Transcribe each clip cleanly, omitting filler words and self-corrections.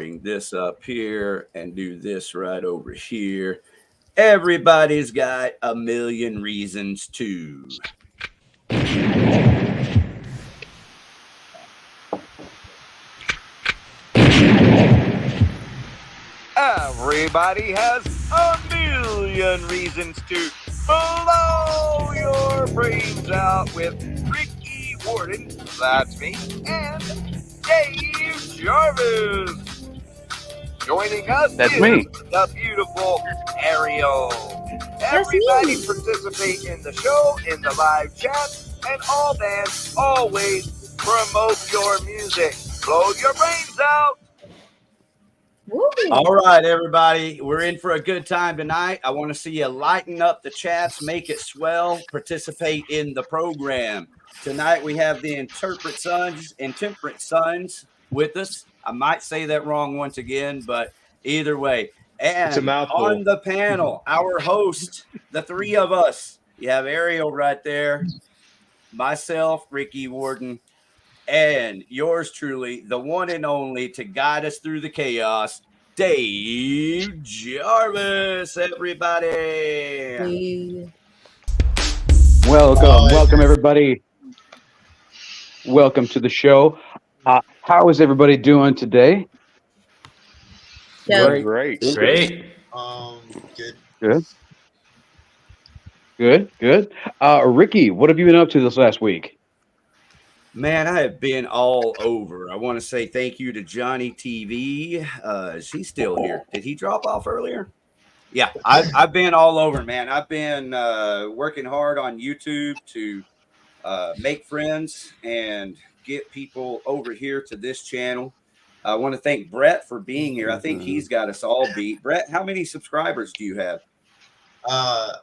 bring this up here and do this right over here. Everybody's got a million reasons to. Everybody has a million reasons to blow your brains out with Ricky Warden, that's me, and Dave Jarvis. Joining us That's is me. the beautiful Ariel. Everybody participate in the show, in the live chat, and all bands always promote your music. Blow your brains out. Woo. All right, everybody. We're in for a good time tonight. I want to see you lighten up the chats, make it swell, participate in the program. Tonight we have the Intemperate Sons with us. I might say that wrong once again, but either way. It's a And mouthful. on the panel, our host, the three of us. You have Ariel right there, myself, Ricky Warden, and yours truly, the one and only to guide us through the chaos, Dave Jarvis, everybody. Welcome everybody. Welcome to the show. How is everybody doing today? Yeah. Great. Great. Good. Ricky, what have you been up to this last week? Man, I have been all over. I want to say thank you to Johnny TV. Is he still here? Did he drop off earlier? Yeah, I've been all over, man. I've been working hard on YouTube to make friends and get people over here to this channel. I want to thank Brett for being here. I think he's got us all beat. Brett, how many subscribers do you have? I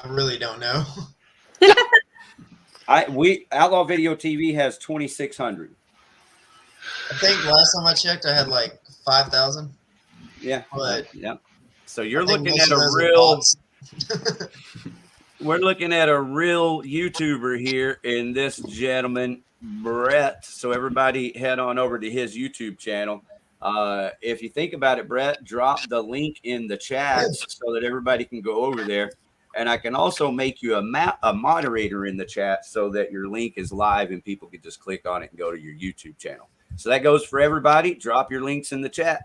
really don't know. Outlaw Video TV has 2,600. I think last time I checked, I had like 5,000. Yeah, But yeah. So you're looking at a real. We're looking at a real YouTuber here in this gentleman, Brett. So everybody head on over to his YouTube channel. If you think about it, Brett, drop the link in the chat so that everybody can go over there. And I can also make you a moderator in the chat so that your link is live and people can just click on it and go to your YouTube channel. So that goes for everybody. Drop your links in the chat.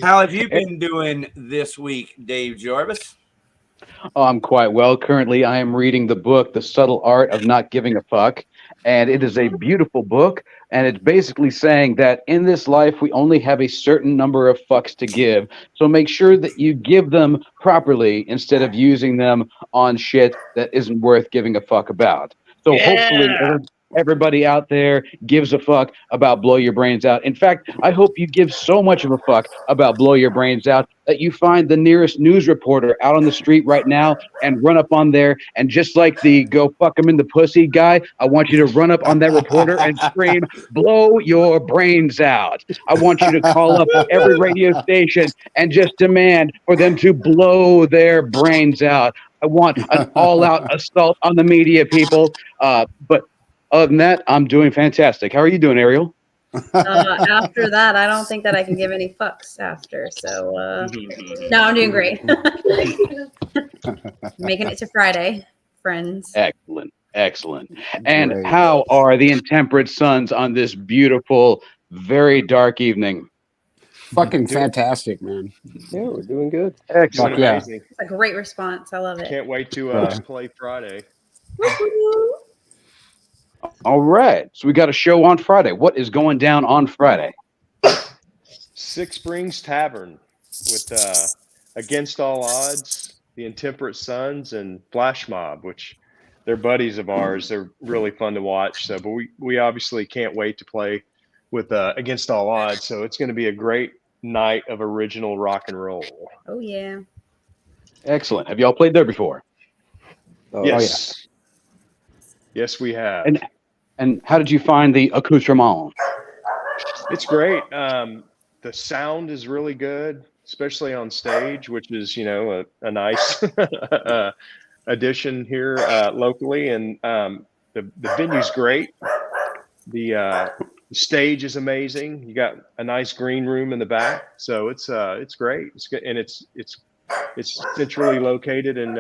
How have you been doing this week, Dave Jarvis? Oh, I'm quite well. Currently, I am reading the book, The Subtle Art of Not Giving a Fuck. And it is a beautiful book. And it's basically saying that in this life, we only have a certain number of fucks to give. So make sure that you give them properly instead of using them on shit that isn't worth giving a fuck about. So hopefully everybody out there gives a fuck about Blow Your Brains Out. In fact, I hope you give so much of a fuck about Blow Your Brains Out that you find the nearest news reporter out on the street right now and run up on there. And just like the go fuck him in the pussy guy, I want you to run up on that reporter and scream, blow your brains out. I want you to call up every radio station and just demand for them to blow their brains out. I want an all-out assault on the media, people. But other than that, I'm doing fantastic. How are you doing, Ariel? After that, I don't think that I can give any fucks after. So, no, I'm doing great. Making it to Friday, friends. Excellent. And how are the Intemperate Sons on this beautiful, very dark evening? Fucking fantastic, man. Yeah, we're doing good. Excellent. Doing amazing. It's a great response. I love it. Can't wait to play Friday. Woo-hoo. All right. So we got a show on Friday. What is going down on Friday? Six Springs Tavern with Against All Odds, the Intemperate Sons, and Flash Mob, which they're buddies of ours. They're really fun to watch. So, but we obviously can't wait to play with Against All Odds. So it's going to be a great night of original rock and roll. Oh, yeah. Excellent. Have y'all played there before? Yes. Yes, we have. And how did you find the accoutrement? It's great. The sound is really good, especially on stage, which is, a nice addition here locally. And the venue's great. The stage is amazing. You got a nice green room in the back, so it's great. It's good, and it's centrally located in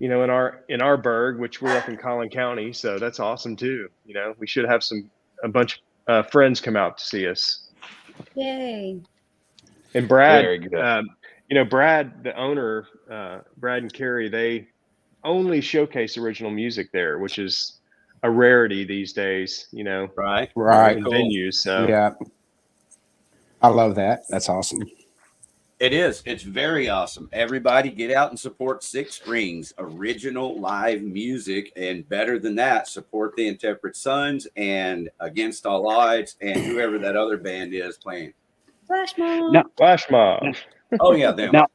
you know, in our burg, which we're up in Collin County, so that's awesome too. You know, we should have a bunch of friends come out to see us. Yay. And Brad, Very good. you know, Brad, the owner, Brad and Carrie, they only showcase original music there, which is a rarity these days, you know, Right. Right. in venues. So Yeah. I love that. That's awesome. It is. It's very awesome. Everybody get out and support Six Springs original live music. And better than that, support the Intemperate Sons and Against All Odds and whoever that other band is playing. Flash mob. No. Flash Mob. Oh, yeah, them. Now,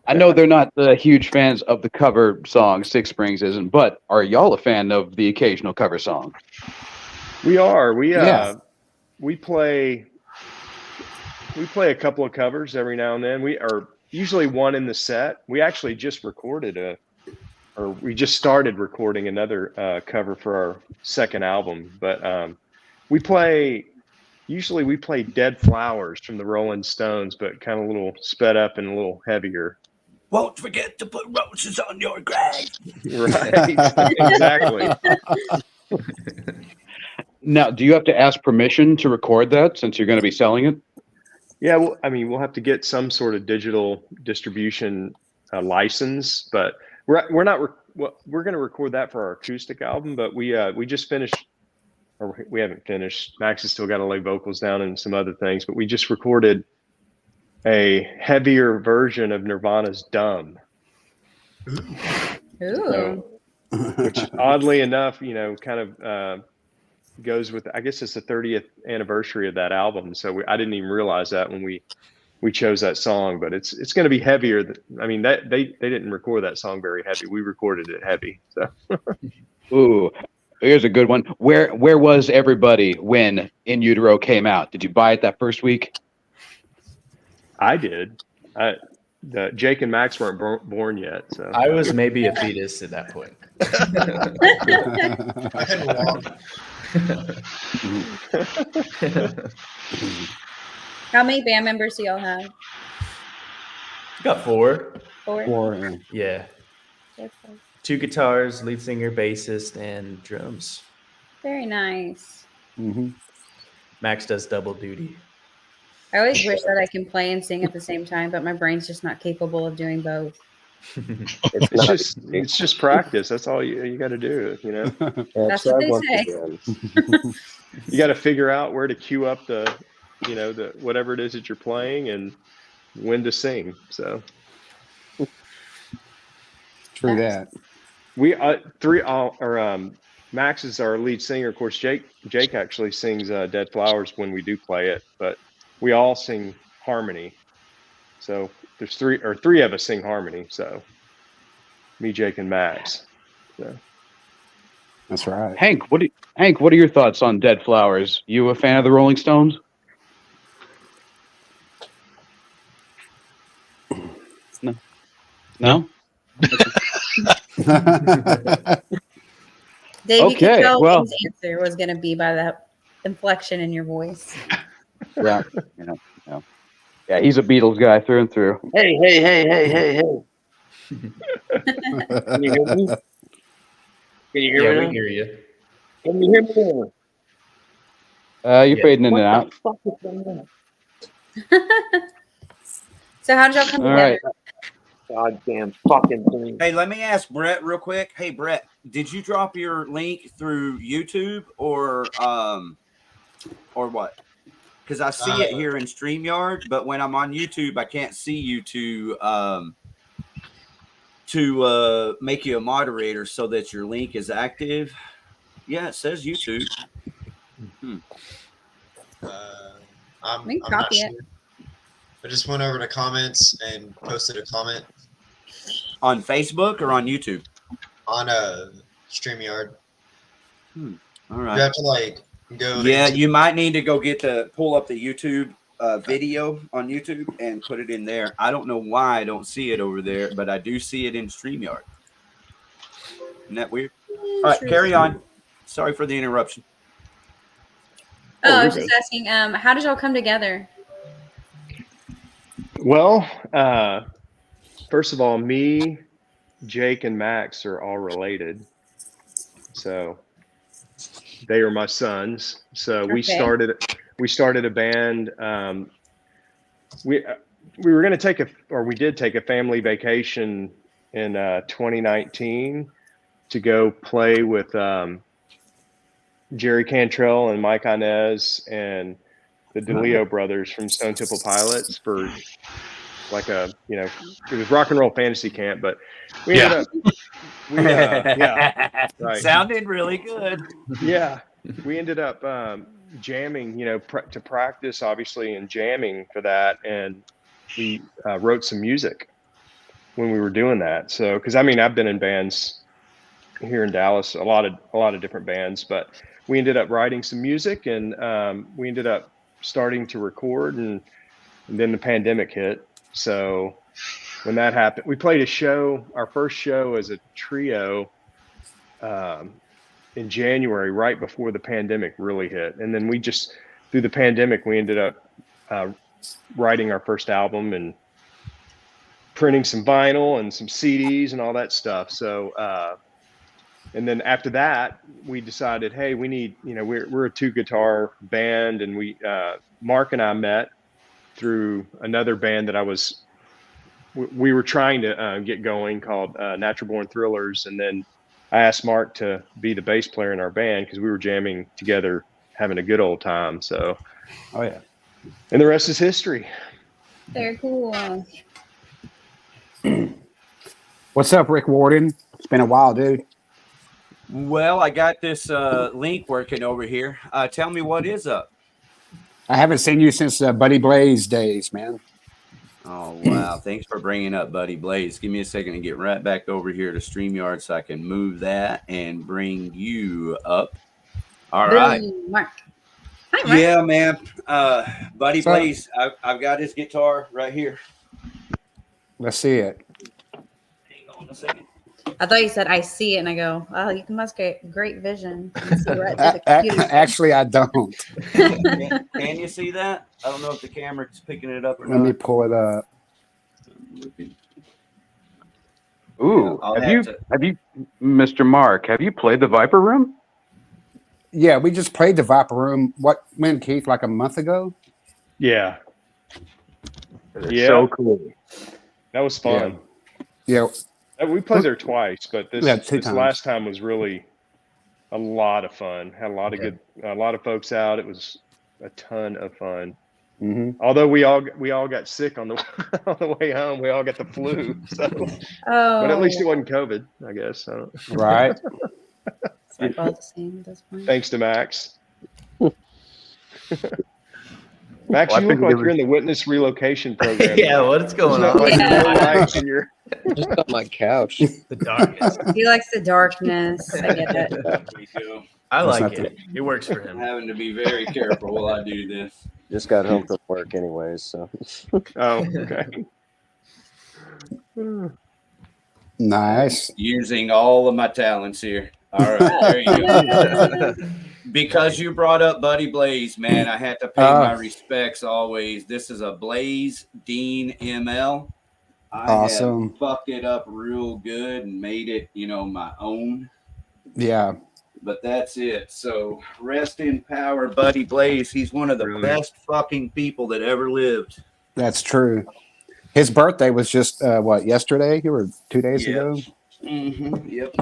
I know they're not the huge fans of the cover song Six Springs isn't, but are y'all a fan of the occasional cover song? We are. Yeah. We play a couple of covers every now and then. We are usually one in the set. We actually just recorded we just started recording another cover for our second album. But usually we play Dead Flowers from the Rolling Stones, but kind of a little sped up and a little heavier. Won't forget to put roses on your grave. Right. Exactly. Now, do you have to ask permission to record that since you're going to be selling it? Yeah, well, I mean, we'll have to get some sort of digital distribution license, but we're going to record that for our acoustic album. But we just finished, or we haven't finished. Max has still got to lay vocals down and some other things, but we just recorded a heavier version of Nirvana's "Dumb," Ooh. which oddly enough, you know, kind of goes with, I guess it's the 30th anniversary of that album. So I didn't even realize that when we chose that song, but it's going to be heavier. I mean, that they didn't record that song very heavy. We recorded it heavy. So. Ooh, here's a good one. Where was everybody when In Utero came out? Did you buy it that first week? I did. Jake and Max weren't born yet. So I was maybe a fetus at that point. I couldn't walk. How many band members do y'all have? Got four. Four? Yeah. 2 guitars, lead singer, bassist, and drums. Very nice. Mm-hmm. Max does double duty. I always wish that I can play and sing at the same time, but my brain's just not capable of doing both. it's just practice. That's all you got to do. You know, That's what they say. you got to figure out where to cue up the whatever it is that you're playing and when to sing. So True that. We Max is our lead singer. Of course, Jake actually sings Dead Flowers when we do play it, but we all sing harmony. So there's three of us sing harmony. So me, Jake, and Max. So. That's right. Hank, what are your thoughts on Dead Flowers? You a fan of the Rolling Stones? No. No? Dave, you Okay, could tell well- his answer was going to be by the inflection in your voice. Yeah. Yeah, he's a Beatles guy through and through. Hey. Can you hear me? Can you hear Yeah, me? we now? hear you. Can you hear me? You're Yeah. fading in What and the out. fuck is going on? So how did y'all come All together? right. Goddamn fucking thing. Hey, let me ask Brett real quick. Hey, Brett, did you drop your link through YouTube or what? Because I see it here in StreamYard, but when I'm on YouTube, I can't see you to make you a moderator so that your link is active. Yeah, it says YouTube. We I'm can not copy sure. it. I just went over to comments and posted a comment On Facebook or on YouTube? on a StreamYard. All You right. have to like go. Yeah, to you might need to go pull up the YouTube video on YouTube and put it in there. I don't know why I don't see it over there, but I do see it in StreamYard. Isn't that weird? All right, carry on. Sorry for the interruption. Oh, I you're was just asking, how did y'all come together? Well, first of all, me, Jake, and Max are all related. So they are my sons. So we Okay. started a band. We were going to take we did take a family vacation in 2019 to go play with Jerry Cantrell and Mike Inez and the DeLeo brothers from Stone Temple Pilots for like it was rock and roll fantasy camp, but we ended up, right. Sounded really good. Yeah. We ended up jamming, to practice obviously and jamming for that. And we wrote some music when we were doing that. So, cause I've been in bands here in Dallas, a lot of different bands, but we ended up writing some music and we ended up starting to record and then the pandemic hit. So when that happened, we played our first show as a trio in January, right before the pandemic really hit. And then through the pandemic, we ended up writing our first album and printing some vinyl and some CDs and all that stuff. So, and then after that, we decided, hey, we need, we're a 2-guitar band, and Mark and I met through another band that we were trying to get going called Natural Born Thrillers. And then I asked Mark to be the bass player in our band because we were jamming together, having a good old time. So, Oh yeah. and the rest is history. Very cool. What's up, Rick Warden? It's been a while, dude. Well, I got this link working over here. Tell me what is up. I haven't seen you since Buddy Blaze days, man. Oh, wow. Thanks for bringing up Buddy Blaze. Give me a second to get right back over here to StreamYard so I can move that and bring you up. All right. Mark. Hi, Mark. Yeah, man. Buddy Blaze, I've got his guitar right here. Let's see it. Hang on a second. I thought you said I see it, and I go, oh, you must get great vision. You see right through the computer. Actually, I don't. Can you see that? I don't know if the camera's picking it up or not. Let me pull it up. Ooh, have you, Mr. Mark, have you played the Viper Room? Yeah, we just played the Viper Room. When, Keith? Like a month ago? Yeah. It's so cool. That was fun. Yeah. We played there twice, but this times. last time was really a lot of fun. Had a lot of a lot of folks out. It was a ton of fun. Mm-hmm. Although we all got sick on the on the way home. We all got the flu. So, but at least it wasn't COVID, I guess. So. Right. It's like all the same at this point. Thanks to Max. Max, you look like you're in the witness relocation program. Yeah, what's going on? Like Yeah. Just on my couch. The darkness. He likes the darkness. I get it. There we go. I That's like not it. It works for I'm him. having to be very careful while I do this. Just got home from work anyways, so. Oh, okay. Nice. Using all of my talents here. All right, there you go. Because you brought up Buddy Blaze, man, I had to pay my respects always. This is a Blaze Dean ML. I have fucked it up real good and made it, my own. Yeah. But that's it. So rest in power, Buddy Blaze. He's one of the best fucking people that ever lived. That's true. His birthday was just, yesterday? Or 2 days ago? Mm-hmm. Yep.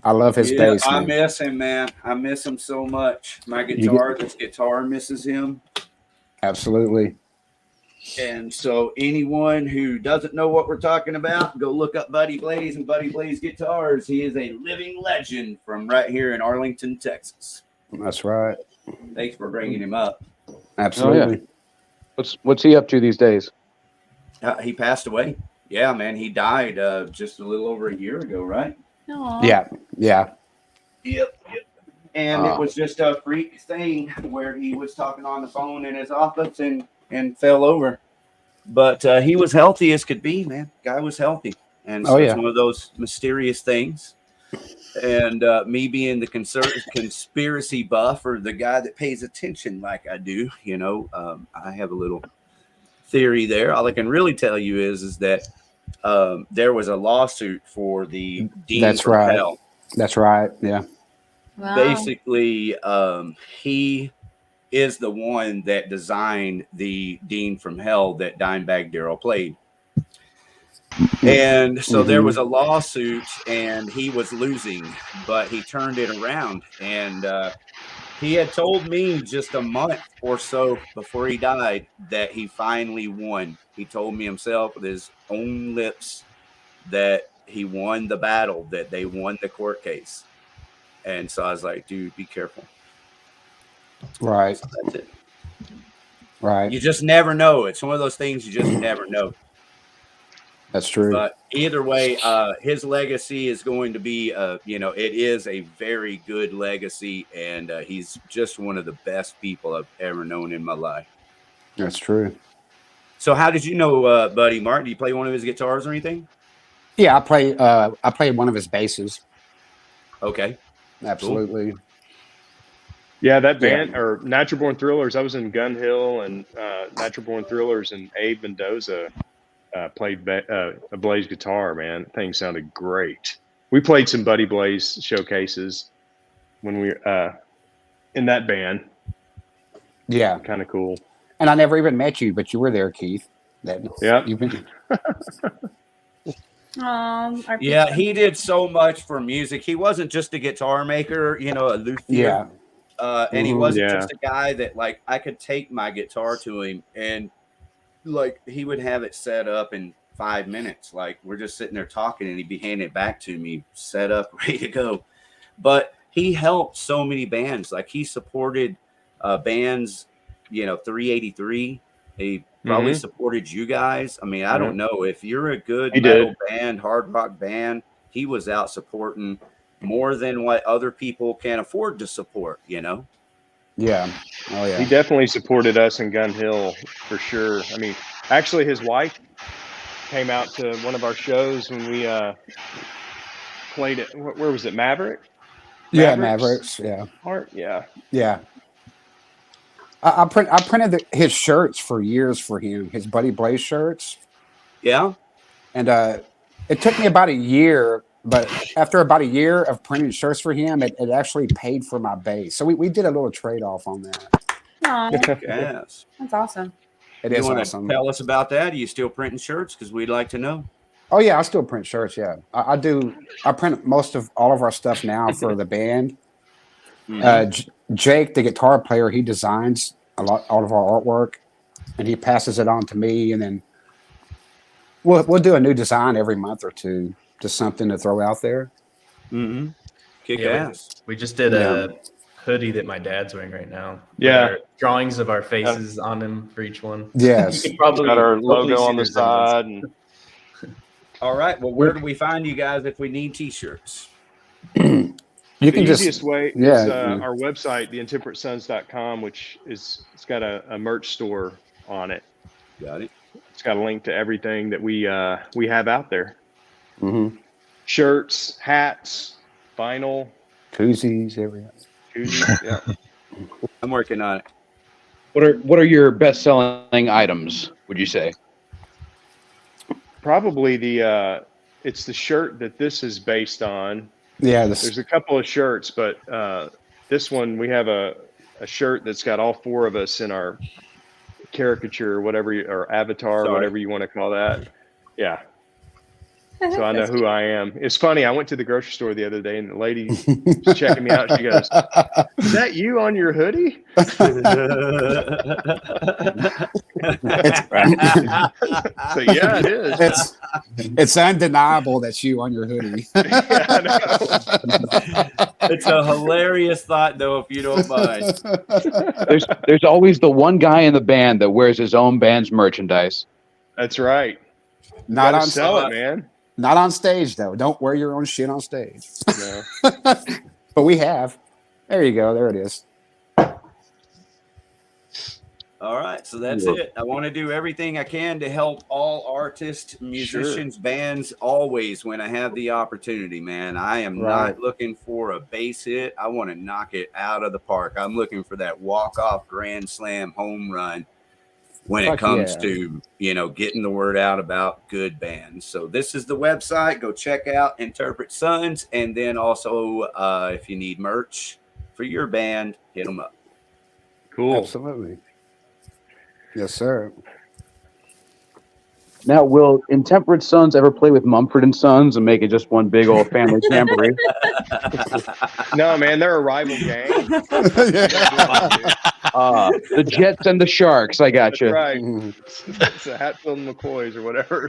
I love his bass. I miss him, man. I miss him so much. My guitar, this guitar misses him. Absolutely. And so anyone who doesn't know what we're talking about, go look up Buddy Blaze and Buddy Blaze Guitars. He is a living legend from right here in Arlington, Texas. That's right. Thanks for bringing him up. Absolutely. Oh, yeah. What's he up to these days? He passed away. Yeah, man. He died just a little over a year ago, right? Aww. Yeah. Yeah. Yep. And it was just a freak thing where he was talking on the phone in his office and fell over. But he was healthy as could be, man. Guy was healthy. And so it's one of those mysterious things. And me being the conspiracy buff or the guy that pays attention like I do, I have a little theory there. All I can really tell you is that there was a lawsuit for the Dean That's from right. Hell. That's right. Yeah. Wow. Basically, he is the one that designed the Dean from Hell that Dimebag Darrell played. And so there was a lawsuit and he was losing, but he turned it around. And he had told me just a month or so before he died that he finally won. He told me himself with his own lips that he won the battle, that they won the court case. And so I was like, dude, be careful. Right. So that's it. Right. You just never know. It's one of those things you just never know. That's true. But either way, his legacy is going to be, it is a very good legacy, and he's just one of the best people I've ever known in my life. That's true. So how did you know, Buddy Mark? Do you play one of his guitars or anything? Yeah, I played one of his basses. Okay. Absolutely. Cool. Yeah, that band or Natural Born Thrillers. I was in Gun Hill and Natural Born Thrillers, and Abe Mendoza played a Blaze guitar. Man, that thing sounded great. We played some Buddy Blaze showcases when we in that band. Yeah, kind of cool. And I never even met you, but you were there, Keith. Yeah, you've been. Yeah, he did so much for music. He wasn't just a guitar maker, a luthier. Yeah. And he wasn't just a guy that like I could take my guitar to him and like he would have it set up in 5 minutes. Like we're just sitting there talking and he'd be handing it back to me, set up, ready to go. But he helped so many bands. Like he supported bands, 383. He probably supported you guys. I mean, I don't know if you're a good metal band, hard rock band. He was out supporting more than what other people can afford to support, Yeah. Oh, yeah. He definitely supported us in Gun Hill for sure. I mean, actually, his wife came out to one of our shows when we played it. Where was it? Mavericks. Yeah, Mavericks. Yeah. Yeah. I printed his shirts for years for him. His Buddy Blaze shirts. Yeah. And it took me about a year. But after about a year of printing shirts for him, it actually paid for my bass. So we did a little trade-off on that. Aww. Yes. That's awesome. It you is want awesome. to tell us about that? Are you still printing shirts? Because we'd like to know. Oh, yeah, I still print shirts, yeah. I do. I print most of all of our stuff now for the band. Jake, the guitar player, he designs all of our artwork, and he passes it on to me, and then we'll do a new design every month or two. Just something to throw out there. Kick ass. We just did a hoodie that my dad's wearing right now. Yeah. Drawings of our faces on them for each one. Yes. You probably got our logo on the side. All right. Well, where do we find you guys if we need t-shirts? You the can just easiest way is our website, theintemperatesons.com, which it's got a merch store on it. Got it. It's got a link to everything that we have out there. Shirts, hats, vinyl, koozies, everything. Yeah. I'm working on it. What are your best selling items, would you say? Probably it's the shirt that this is based on. Yeah, there's a couple of shirts, but this one we have a shirt that's got all four of us in our caricature, or avatar, whatever you want to call that. Yeah. So I know who I am. It's funny. I went to the grocery store the other day, and the lady was checking me out. She goes, "Is that you on your hoodie?" So yeah, it is. It's undeniable that's you on your hoodie. It's a hilarious thought, though, if you don't mind. There's always the one guy in the band that wears his own band's merchandise. That's right. Not on sell it, man. Not on stage, though. Don't wear your own shit on stage. No. But we have. There you go. There it is. All right, so that's it. I want to do everything I can to help all artists, musicians, bands, always when I have the opportunity, man. I am not looking for a base hit. I want to knock it out of the park. I'm looking for that walk-off grand slam home run when it comes to, you know, getting the word out about good bands. So this is the website. Go check out Intemperate Sons. And then also, if you need merch for your band, hit them up. Cool. Absolutely. Yes, sir. Now, will Intemperate Sons ever play with Mumford and Sons and make it just one big old family jamboree? No, man, they're a rival gang. The Jets and the Sharks. I got you. That's right. It's the Hatfield and McCoys or whatever.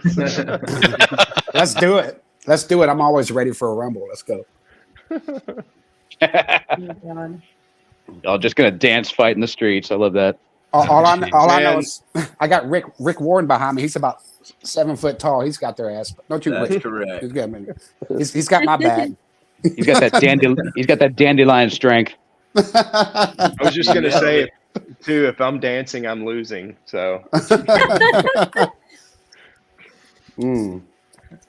Let's do it. Let's do it. I'm always ready for a rumble. Let's go. Y'all just gonna dance fight in the streets. I love that. All I know is I got Rick Warden behind me. He's about 7 foot tall. He's got their ass. Don't you? That's Rick? correct. He's got my bag. He's got that dandelion strength. I was just gonna say too, if I'm dancing, I'm losing. So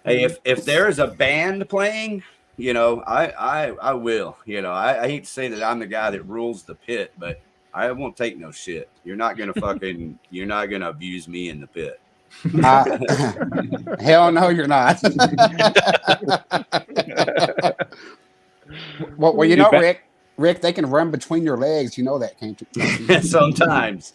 hey, if there is a band playing, you know, I will. You know, I hate to say that I'm the guy that rules the pit, but I won't take no shit. You're not gonna you're not gonna abuse me in the pit. Hell no, you're not. well, you know, Rick, they can run between your legs. You know that, can't you? Sometimes.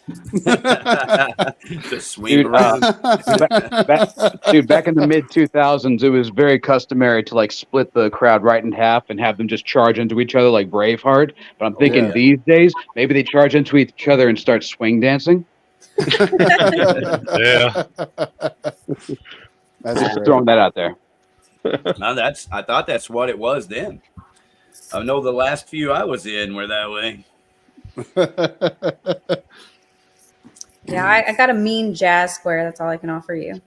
Just swing around. Back in the mid-2000s, it was very customary to like split the crowd right in half and have them just charge into each other like Braveheart. But I'm thinking these days, maybe they charge into each other and start swing dancing. Yeah. Just throwing that out there. Now I thought that's what it was then. I know the last few I was in were that way. Yeah, I got a mean jazz square. That's all I can offer you.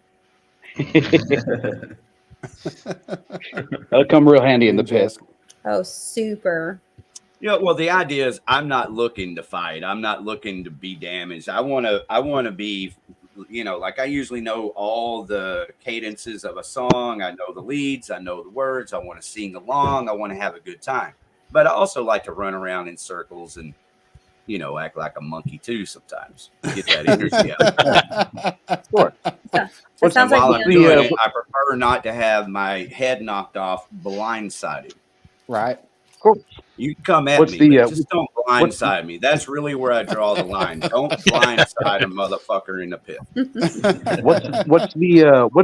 That'll come real handy in the pit. Oh, super. Yeah, well, the idea is I'm not looking to fight. I'm not looking to be damaged. I want to be, you know, like I usually know all the cadences of a song. I know the leads. I know the words. I want to sing along. I want to have a good time. But I also like to run around in circles and, you know, act like a monkey too sometimes. Get that energy out. Sure. That sounds while like I'm doing it, I prefer not to have my head knocked off blindsided. Right. Cool. You can come at me, but just don't blindside me. That's really where I draw the line. Don't blindside a motherfucker in the pit. What's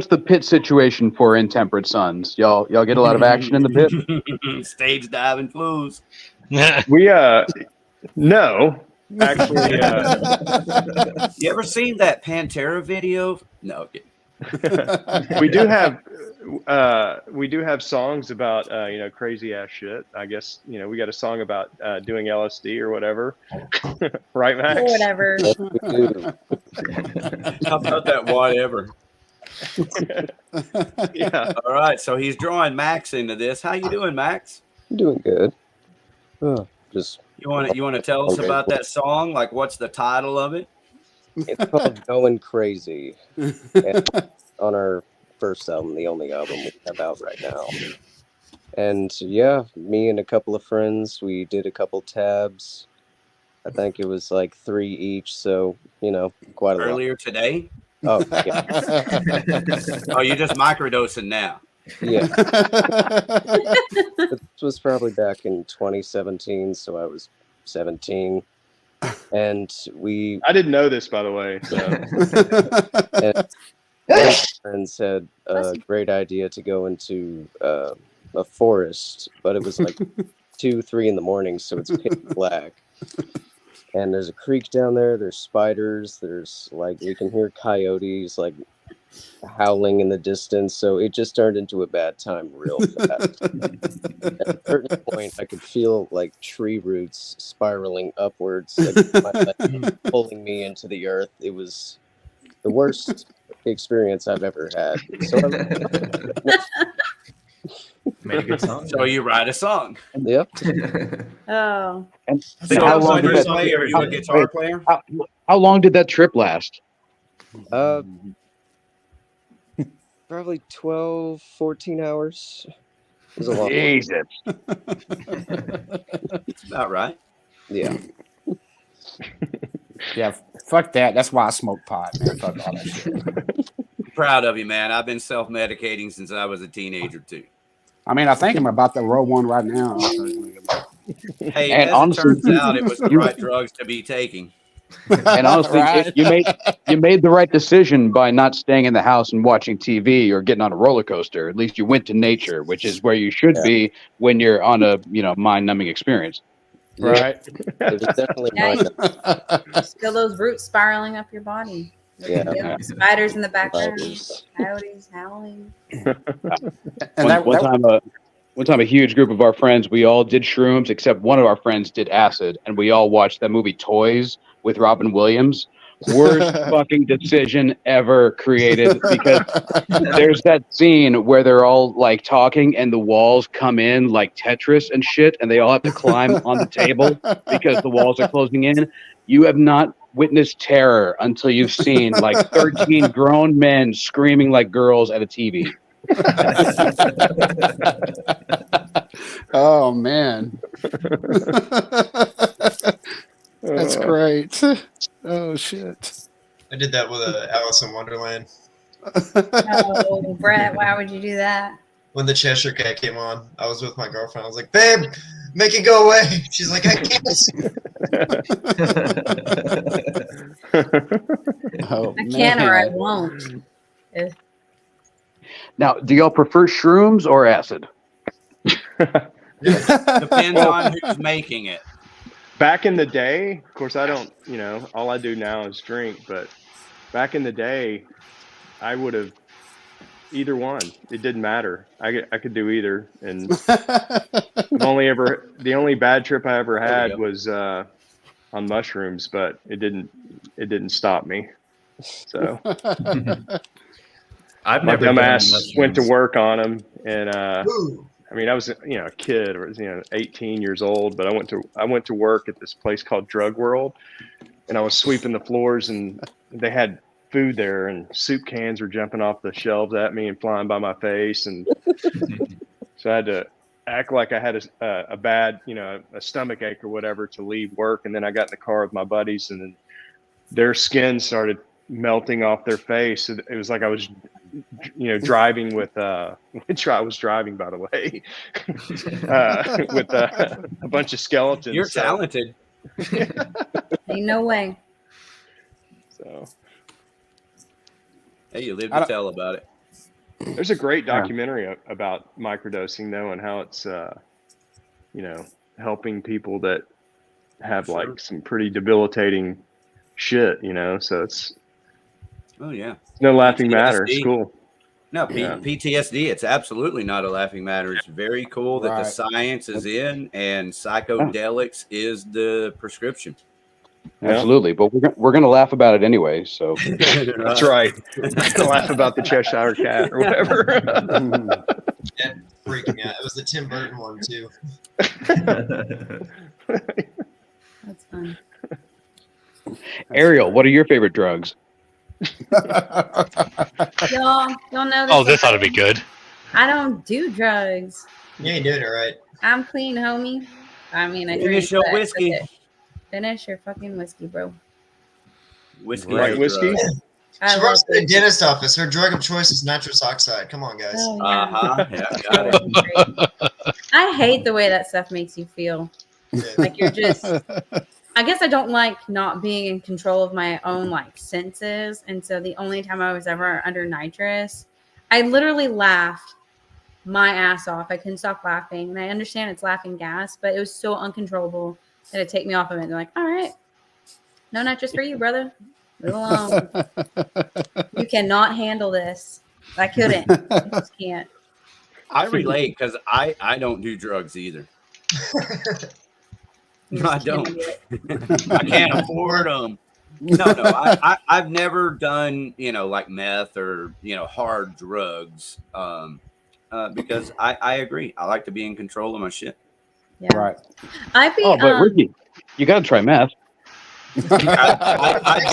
the pit situation for Intemperate Sons? Y'all get a lot of action in the pit? Stage diving flues. we no. Actually, you ever seen that Pantera video? No. we do have songs about you know, crazy ass shit. I guess, you know, we got a song about doing LSD or whatever. Right, Max? Or whatever. How about that whatever? Yeah. All right, so he's drawing Max into this. How you doing, Max? I'm doing good. Just You want to tell us about that song? Like, what's the title of it? it's called Going Crazy. And on our first album, the only album we have out right now. And yeah, me and a couple of friends, we did a couple tabs. I think it was like 3 each, so you know, quite a lot. Earlier today? Oh, yeah. Oh, you're just microdosing now. Yeah. This was probably back in 2017, so I was 17. And I didn't know this, by the way. So. And my friends had a great idea to go into a forest, but it was like 2-3 in the morning, so it's pitch black. And there's a creek down there. There's spiders. There's like, we can hear coyotes like howling in the distance. So it just turned into a bad time real fast. At a certain point, I could feel like tree roots spiraling upwards, like, pulling me into the earth. It was the worst experience I've ever had. So Made a good song. So you write a song. Yep. Oh, And So how so long did you that? play? Are you a guitar player? How long did that trip last? Probably 12, 14 hours. It was a long one. Jesus. It's about right. Yeah. Yeah, fuck that. That's why I smoke pot, man. Fuck all that shit. Proud of you, man. I've been self-medicating since I was a teenager too. I mean, I think I'm about to roll one right now. Hey, And as honestly, it turns out, it was the right drugs to be taking. And honestly, Right. you made the right decision by not staying in the house and watching TV or getting on a roller coaster. At least you went to nature, which is where you should be when you're on a mind-numbing experience. Right. It was definitely Yeah, mine. just feel those roots spiraling up your body. Yeah. Spiders in the background, Spiders. coyotes howling. And One time, a huge group of our friends, we all did shrooms, except one of our friends did acid, and we all watched that movie Toys with Robin Williams. Worst fucking decision ever created, because there's that scene where they're all like talking and the walls come in like Tetris and shit, and they all have to climb on the table because the walls are closing in. You have not witnessed terror until you've seen like 13 grown men screaming like girls at a TV. Oh man. That's great. Oh shit. I did that with Alice in Wonderland. Oh, Brett, why would you do that? When the Cheshire Cat came on, I was with my girlfriend. I was like, "Babe, make it go away." She's like, "I can't." Oh, I can or I man. won't. Now, do y'all prefer shrooms or acid? Depends on who's making it. Back in the day, of course, I don't, all I do now is drink, but back in the day, I would have either one. It didn't matter. I could do either. And the only bad trip I ever had was on mushrooms, but it didn't stop me. So I've my never done dumbass went to mushrooms. work on them, and Ooh. I mean, I was, a kid, or 18 years old, but I went to work at this place called Drug World, and I was sweeping the floors, and they had food there, and soup cans were jumping off the shelves at me and flying by my face, and so I had to act like I had a bad, a stomach ache or whatever to leave work, and then I got in the car with my buddies, and then their skin started melting off their face. It was like I was driving with which I was driving, by the way, with a bunch of skeletons. You're talented. Ain't no way. So Hey, you live to tell about it. there's a great documentary about microdosing though, and how it's helping people that have like some pretty debilitating shit, so it's Oh yeah. no laughing matter. PTSD. It's cool. No, Yeah. PTSD, it's absolutely not a laughing matter. It's very cool that the Right. science is in and psychedelics is the prescription. Yeah. Absolutely, but we're gonna laugh about it anyway. So That's right. I can laugh about the Cheshire Cat or whatever. That freaked me out. It was the Tim Burton one too. That's fun. Ariel, what are your favorite drugs? Y'all know this. Oh, this ought to be good. I don't do drugs. You ain't doing it right. I'm clean, homie. I mean, I drink. Finish your but that's whiskey. it. Finish your fucking whiskey, bro. Whiskey. Right, is a whiskey? drug. I She love works at the it. dentist office. Her drug of choice is nitrous oxide. Come on, guys. Oh, yeah. Uh-huh. Yeah, got it. I hate the way that stuff makes you feel. Like you're just. I guess I don't like not being in control of my own like senses, and so the only time I was ever under nitrous, I literally laughed my ass off. I couldn't stop laughing, and I understand it's laughing gas, but it was so uncontrollable that it take me off of it. They're like, "All right, no nitrous for you, brother. Move along. You cannot handle this." I couldn't. I just can't. I relate because I don't do drugs either. You No, I just can't don't. do it. I can't afford them. No, I've never done, like meth or, hard drugs. because I agree. I like to be in control of my shit. Yeah. Right. I'd be. Oh, but Ricky, you got to try meth. I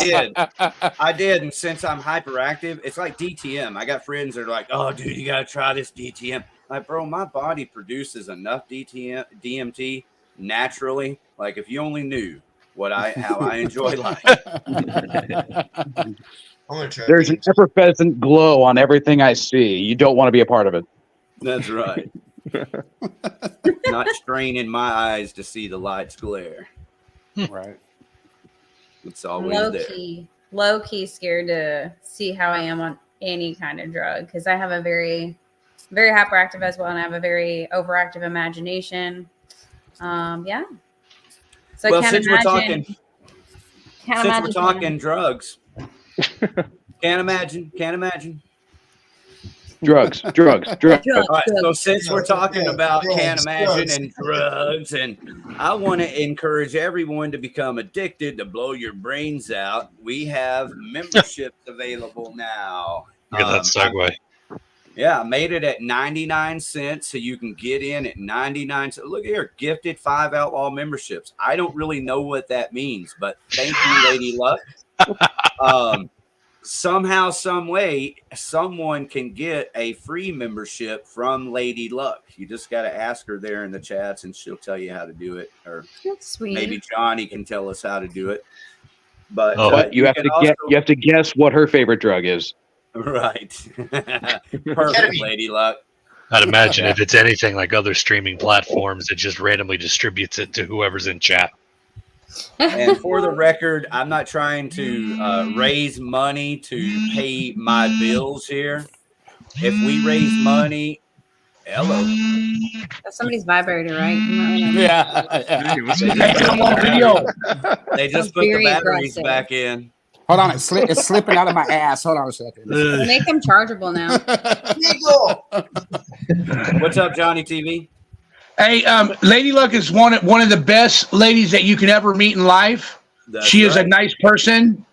did, and since I'm hyperactive, it's like DTM. I got friends that are like, "Oh, dude, you gotta try this DTM." Like, bro, my body produces enough DMT naturally. Like, if you only knew how I enjoy life. I'm gonna try. There's an effervescent glow on everything I see. You don't want to be a part of it. That's right. Not straining my eyes to see the lights glare. Right. It's always low key scared to see how I am on any kind of drug because I have a very, very hyperactive as well, and I have a very overactive imagination. Yeah. So well, I can't imagine. Since we're talking drugs, can't imagine. Drugs. All right, so since we're talking about can't imagine and drugs, and I want to encourage everyone to become addicted to blow your brains out, we have memberships available now. Look at that segue. Yeah, I made it at 99 cents, so you can get in at 99 cents. Look here, gifted 5 Outlaw memberships. I don't really know what that means, but thank you, Lady Luck. Somehow, some way, someone can get a free membership from Lady Luck. You just got to ask her there in the chats, and she'll tell you how to do it. Or That's sweet. maybe Johnny can tell us how to do it. But but you have to guess what her favorite drug is. Right. Perfect, Lady Luck. I'd imagine if it's anything like other streaming platforms, it just randomly distributes it to whoever's in chat. And for the record, I'm not trying to raise money to pay my bills here. If we raise money, hello. That's somebody's vibrator, right? Yeah. They just put the batteries back in. Hold on, it's slipping out of my ass. Hold on a second. Make them chargeable now. What's up, Johnny TV? Hey, Lady Luck is one of the best ladies that you can ever meet in life. She is a nice person,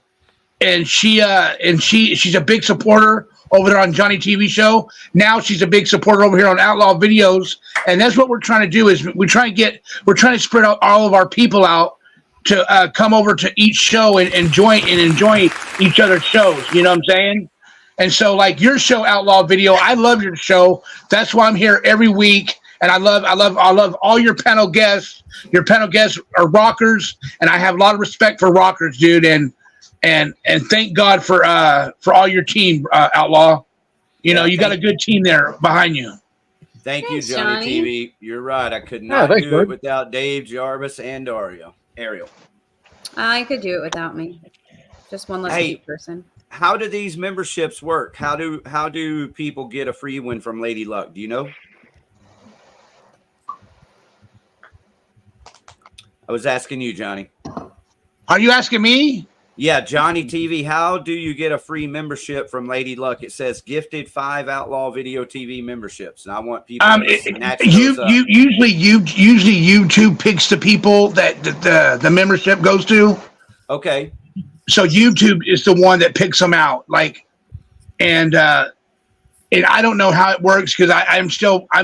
and she's a big supporter over there on Johnny TV show. Now she's a big supporter over here on Outlaw Videos, and that's what we're trying to do. Is we're trying to spread out all of our people out to come over to each show and enjoy each other's shows. You know what I'm saying? And so, like your show, Outlaw Video, I love your show. That's why I'm here every week. And I love all your panel guests. Your panel guests are rockers, and I have a lot of respect for rockers, dude. And thank God for all your team, Outlaw. You know, you got a good team there behind you. Thank you, Johnny TV. You're right. I could not do it without Dave, Jarvis, and Ariel. I could do it without me. Just one less cute person. How do these memberships work? How do people get a free one from Lady Luck? Do you know? I was asking you, Johnny. Are you asking me? Yeah, Johnny TV. How do you get a free membership from Lady Luck? It says gifted 5 Outlaw Video TV memberships, and I want people to snatch those up. Usually YouTube picks the people that the membership goes to. Okay. So YouTube is the one that picks them out, and I don't know how it works because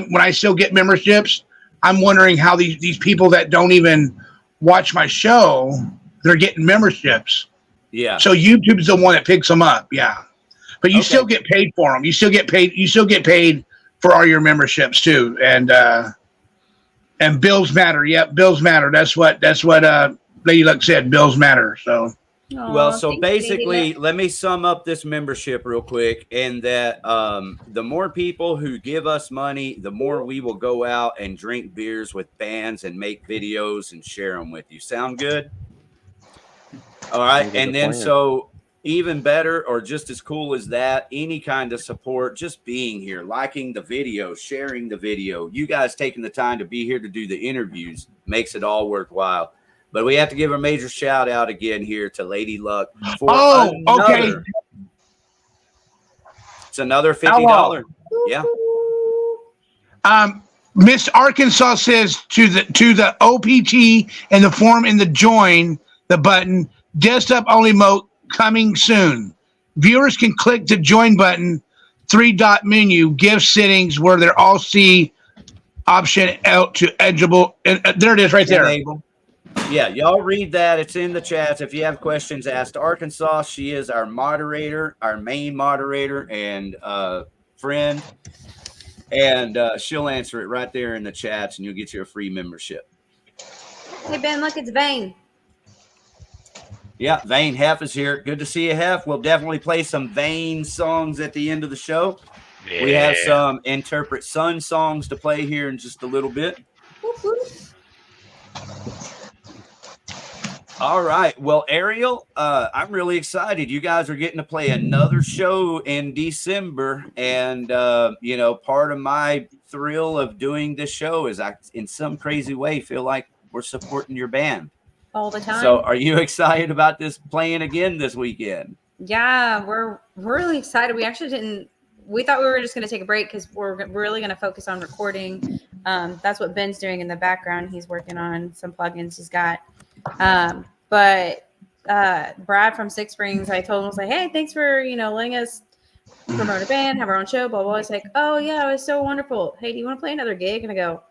when I still get memberships, I'm wondering how these people that don't even watch my show, they're getting memberships. Yeah. So YouTube's the one that picks them up. Yeah. But you still get paid for them. You still get paid for all your memberships too. And bills matter. Yep. Bills matter. That's what Lady Luck said. Bills matter. So. Well, so basically, let me sum up this membership real quick, and that the more people who give us money, the more we will go out and drink beers with bands and make videos and share them with you. Sound good? All right. And then so even better or just as cool as that, any kind of support, just being here, liking the video, sharing the video, you guys taking the time to be here to do the interviews makes it all worthwhile. But we have to give a major shout out again here to Lady Luck for It's another $50. Yeah. Miss Arkansas says to the OPT and the form in the join the button, desktop only mode coming soon. Viewers can click the join button three-dot menu, gift settings, where they're all see option out to editable. There it is right there. Enable. Yeah, y'all read that. It's in the chats. If you have questions, ask Arkansas. She is our moderator, our main moderator and friend. And she'll answer it right there in the chats, and you'll get you a free membership. Hey, Ben, look, it's Vane. Yeah, Vane Hef is here. Good to see you, Hef. We'll definitely play some Vane songs at the end of the show. Yeah. We have some Interpret Sun songs to play here in just a little bit. Whoop, whoop. All right. Well, Ariel, I'm really excited. You guys are getting to play another show in December. And, you know, part of my thrill of doing this show is I, in some crazy way, feel like we're supporting your band. All the time. So are you excited about this playing again this weekend? Yeah, we're really excited. We actually we thought we were just going to take a break because we're really going to focus on recording. That's what Ben's doing in the background. He's working on some plugins he's got. But Brad from Six Springs, I told him, I was like, hey, thanks for, letting us promote a band, have our own show, blah, blah. He's like, oh, yeah, it was so wonderful. Hey, do you want to play another gig? And I go,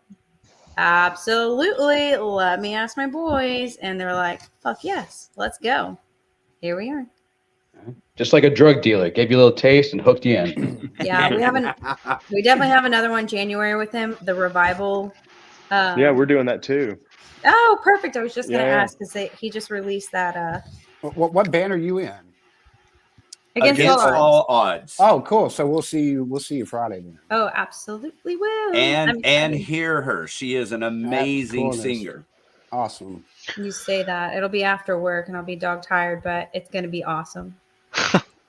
absolutely. Let me ask my boys. And they're like, fuck yes, let's go. Here we are. Just like a drug dealer, gave you a little taste and hooked you in. Yeah, we definitely have another one January with him, the Revival. Yeah, we're doing that too. Oh, perfect. I was just going to Yeah. ask because he just released that. What band are you in? Against all odds. Oh, cool. So we'll see you Friday then. Oh, absolutely will. And hear her. She is an amazing singer. Awesome. You say that. It'll be after work and I'll be dog tired, but it's going to be awesome.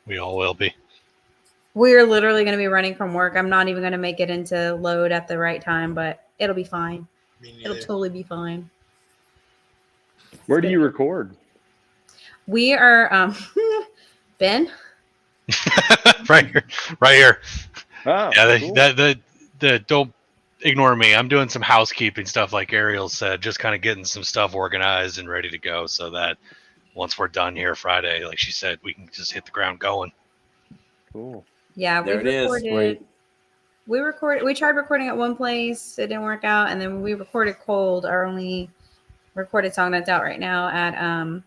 We all will be. We're literally going to be running from work. I'm not even going to make it into load at the right time, but it'll be fine. It'll totally be fine. Where do you record? We are, Ben? Right here. Oh, Yeah, cool. don't ignore me. I'm doing some housekeeping stuff, like Ariel said, just kind of getting some stuff organized and ready to go, so that once we're done here Friday, like she said, we can just hit the ground going. Cool. Yeah, There it is. We tried recording at one place, it didn't work out, and then we recorded Cold, our only recorded song that's out right now at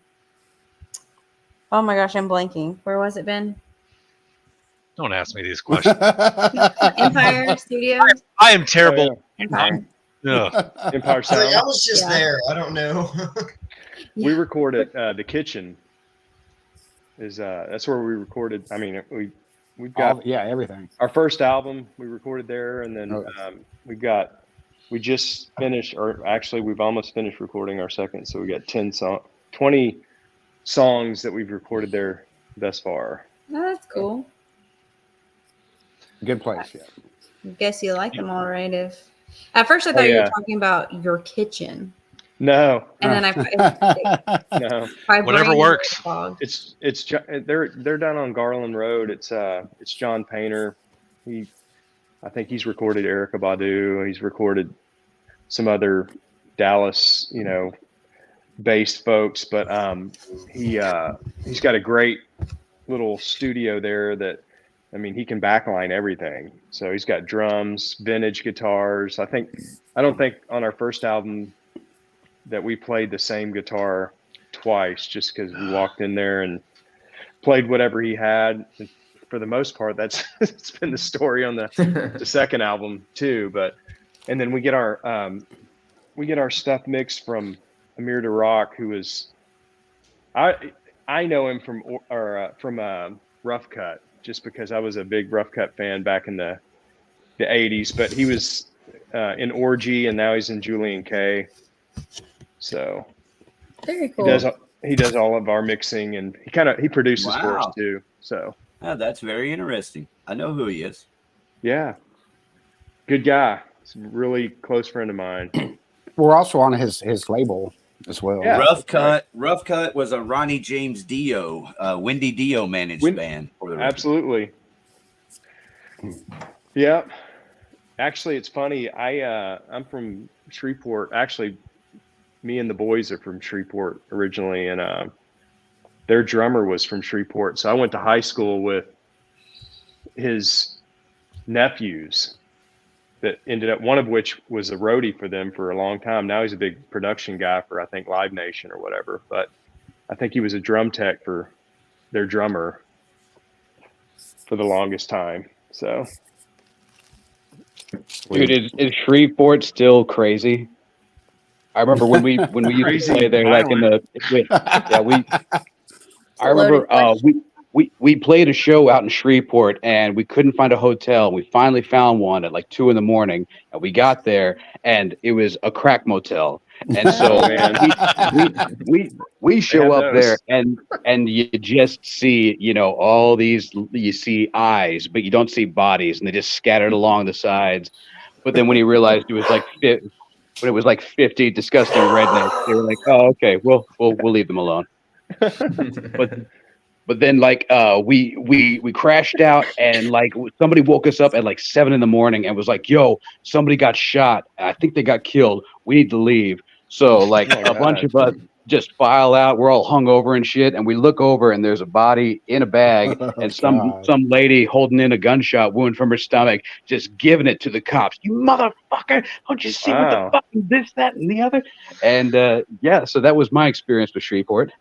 oh my gosh, I'm blanking. Where was it, Ben? Don't ask me these questions. Empire Studios. I am terrible. Empire. Empire Sound. I was just there. I don't know. We recorded the kitchen. That's where we recorded. I mean, we've got everything. Our first album we recorded there, and then we just finished, or actually we've almost finished recording our second. So we got 20 songs that we've recorded there thus far. Oh, that's cool. Good place, yeah. I guess you like them all right. At first I thought you were talking about your kitchen. No. And then no. Whatever works. They're down on Garland Road. It's John Painter. I think he's recorded Erykah Badu. He's recorded some other Dallas, based folks, but he's got a great little studio there that, I mean, he can backline everything. So he's got drums, vintage guitars. I don't think on our first album that we played the same guitar twice, just because we walked in there and played whatever he had. And for the most part, it's been the story on the second album too. And then we get our stuff mixed from Amir DeRock, who is, I know him from Rough Cut, just because I was a big Rough Cut fan back in the 80s, but he was in Orgy and now he's in Julian K. So very cool. He does all of our mixing, and he produces for us too. So that's very interesting. I know who he is. Yeah. Good guy. He's a really close friend of mine. We're also on his label as well. Yeah. Rough Cut was a Ronnie James Dio, Wendy Dio managed band. Absolutely. Yeah. Actually, it's funny. I'm from Shreveport. Actually, me and the boys are from Shreveport originally, and their drummer was from Shreveport. So I went to high school with his nephews that ended up, one of which was a roadie for them for a long time. Now he's a big production guy for, I think, Live Nation or whatever. But I think he was a drum tech for their drummer for the longest time. So, Dude, is Shreveport still crazy? I remember when we used to play there, like in the I remember we played a show out in Shreveport and we couldn't find a hotel. We finally found one at like 2 a.m. and we got there and it was a crack motel. And so we show up there and you just see, you know, all these, you see eyes, but you don't see bodies, and they just scattered along the sides. But then when he realized it was like when it was like 50 disgusting rednecks, they were like, "Oh, okay, we'll leave them alone." But then like we crashed out, and like somebody woke us up at like 7 a.m. and was like, "Yo, somebody got shot. I think they got killed. We need to leave." So like bunch of us just file out. We're all hungover and shit, and we look over and there's a body in a bag, and some lady holding in a gunshot wound from her stomach, just giving it to the cops. "You motherfucker! Don't you see what the fuck is this, that, and the other?" And yeah, so that was my experience with Shreveport.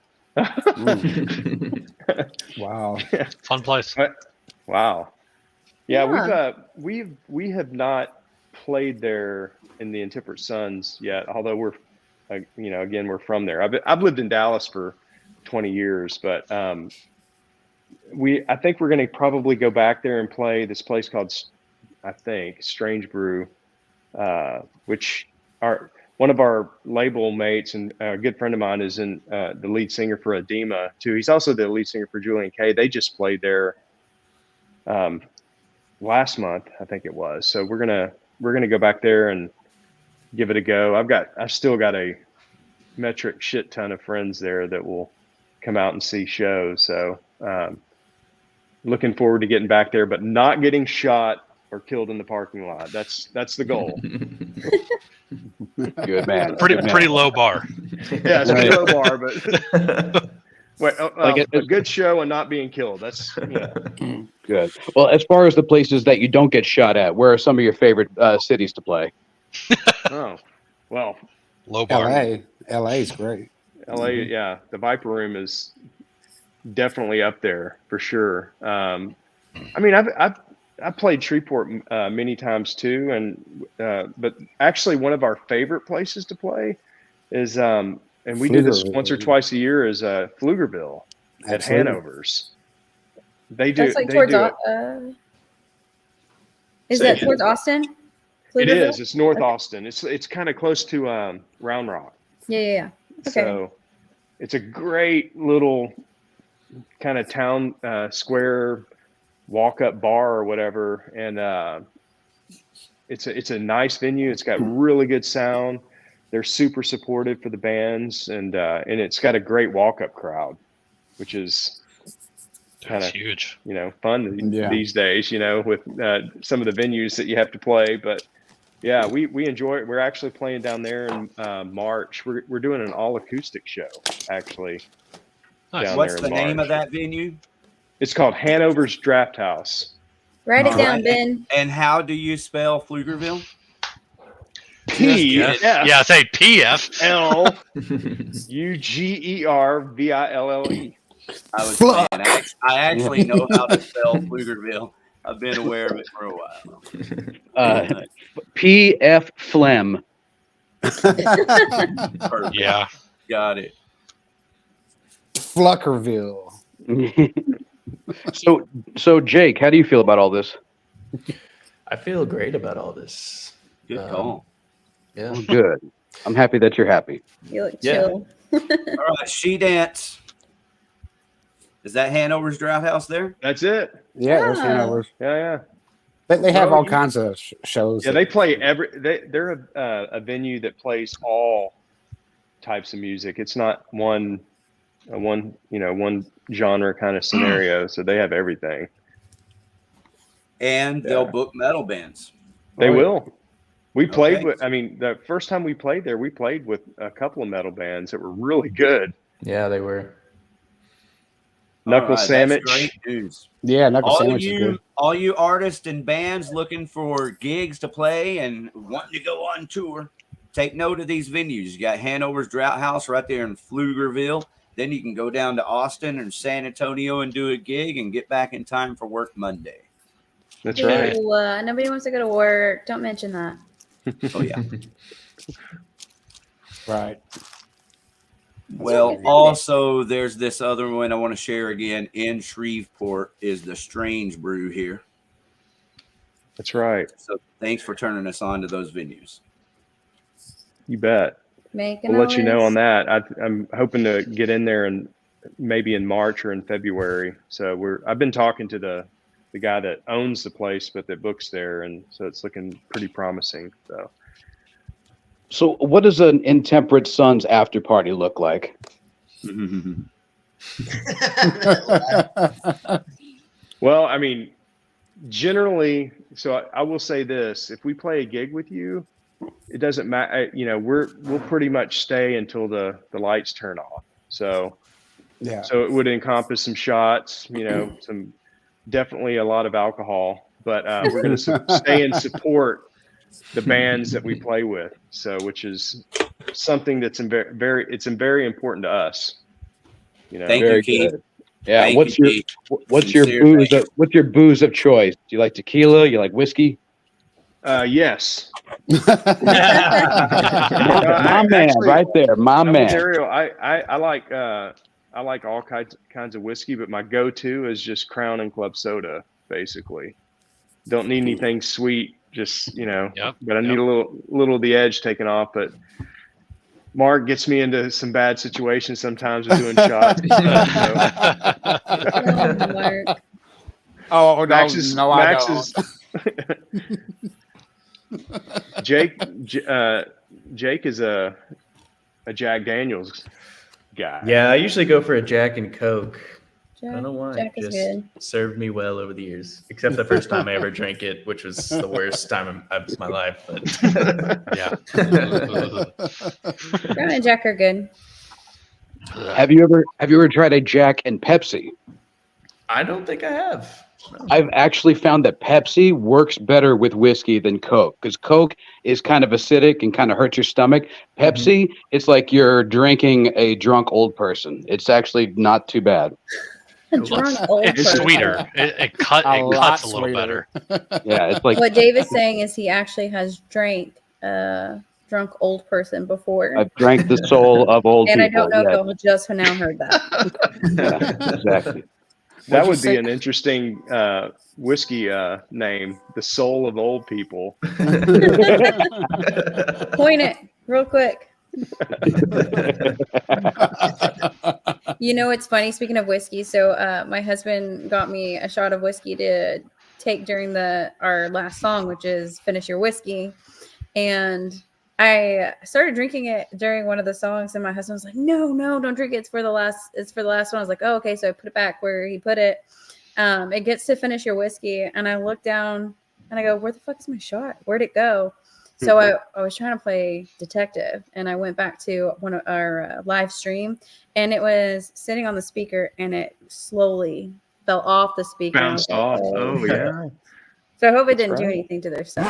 Wow. Fun place. Wow. Yeah, we have not played there in the Intemperate Suns yet, although we're again, we're from there. I've lived in Dallas for 20 years, but I think we're going to probably go back there and play this place called, I think, Strange Brew, which one of our label mates and a good friend of mine is the lead singer for Edema too. He's also the lead singer for Julian K. They just played there last month, I think it was. So we're gonna go back there and give it a go. I've still got a metric shit ton of friends there that will come out and see shows. So looking forward to getting back there, but not getting shot or killed in the parking lot. That's the goal. Good man. Pretty low bar. Yeah, it's a pretty low bar, but a good show and not being killed. That's good. Well, as far as the places that you don't get shot at, where are some of your favorite cities to play? Oh, well, low bar. LA is great. LA, yeah, the Viper Room is definitely up there for sure. I mean, I've played Shreveport many times too, and but actually one of our favorite places to play is and we do this once or twice a year, is Pflugerville at Hanover's. They do. That's like towards is that towards Austin? It is. It's North Austin. It's kind of close to Round Rock. Yeah. Okay. So it's a great little kind of town square walk-up bar or whatever, and it's a nice venue. It's got really good sound. They're super supportive for the bands, and it's got a great walk-up crowd, which is kind of huge. Fun these days. With some of the venues that you have to play, but. Yeah, we enjoy it. We're actually playing down there in March. We're doing an all acoustic show, actually. Nice. What's the name of that venue? It's called Hanover's Draft House. Write it down, Ben. And how do you spell Pflugerville? Yeah, say PFLUGERVILLE. I was playing. I actually know how to spell Pflugerville. I've been aware of it for a while. PF Phlegm. Yeah. Got it. Fluckerville. So Jake, how do you feel about all this? I feel great about all this. Good call. Yeah. Oh, good. I'm happy that you're happy. You look chill. All right, She Dance. Is that Hanover's Draft House there? That's it. Yeah, there's Hanover's. Yeah. They have all kinds of shows. Yeah, they play they're a venue that plays all types of music. It's not one genre kind of scenario. So they have everything. And they'll book metal bands. They will. We played with. I mean, the first time we played there, we played with a couple of metal bands that were really good. Yeah, they were. Knuckle Sandwich. That's great news. Yeah, Knuckle Sandwich is good. all you artists and bands looking for gigs to play and wanting to go on tour, take note of these venues. You got Hanover's Drought House right there in Pflugerville. Then you can go down to Austin and San Antonio and do a gig and get back in time for work Monday. That's right. Nobody wants to go to work. Don't mention that. Oh, yeah. Right. Well, also, there's this other one I want to share again in Shreveport is the Strange Brew here. That's right. So thanks for turning us on to those venues. You bet. We'll let you know on that. I'm hoping to get in there and maybe in March or in February. So I've been talking to the guy that owns the place, but that books there, and so it's looking pretty promising. So what does an Intemperate Sons after party look like? Well, I mean, generally, so I will say this: if we play a gig with you, it doesn't matter. We'll pretty much stay until the lights turn off. So Yeah. So it would encompass some shots, some definitely a lot of alcohol, but we're going to stay and support the bands that we play with. So, which is something that's very important to us. Thank you, Keith. Yeah. Thank What's you, your Keith. what's your Sincere booze? thank you. What's your booze of choice? Do you like tequila? You like whiskey? Yes. My man, actually, right there, my man. Ariel, I like all kinds of whiskey, but my go-to is just Crown and Club Soda, basically. Don't need anything sweet, just but I need a little of the edge taken off. But Mark gets me into some bad situations sometimes with doing shots. Mark. Oh, no, Max is, no, I don't. Jake is a Jack Daniels guy. Yeah, I usually go for a Jack and Coke. I don't know why. Jack is Just good. served me well over the years, except the first time I ever drank it, which was the worst time of my life. But Yeah. Brown and Jack are good. Have you ever tried a Jack and Pepsi? I don't think I have. No. I've actually found that Pepsi works better with whiskey than Coke, because Coke is kind of acidic and kind of hurts your stomach. Pepsi, it's like you're drinking a drunk old person. It's actually not too bad. A drunk old It's person. sweeter. It cuts a little sweeter. better. Yeah, it's like What David's saying is he actually has drank drunk old person before. I've drank the soul of old And I people. don't know yeah. if y'all just now heard that. Yeah, exactly. That What'd you would be say? an interesting whiskey name, the soul of old people. Point it real quick. It's funny. Speaking of whiskey, so my husband got me a shot of whiskey to take during our last song, which is "Finish Your Whiskey," and I started drinking it during one of the songs, and my husband was like, "No, don't drink it. It's for the last one." I was like, "Oh, okay." So I put it back where he put it. It gets to "Finish Your Whiskey," and I look down and I go, "Where the fuck is my shot? Where'd it go?" So I was trying to play detective, and I went back to one of our live stream, and it was sitting on the speaker, and it slowly fell off the speaker. and I was Bounced like, off. Oh, yeah. So I hope it That's didn't do right. anything to their stuff.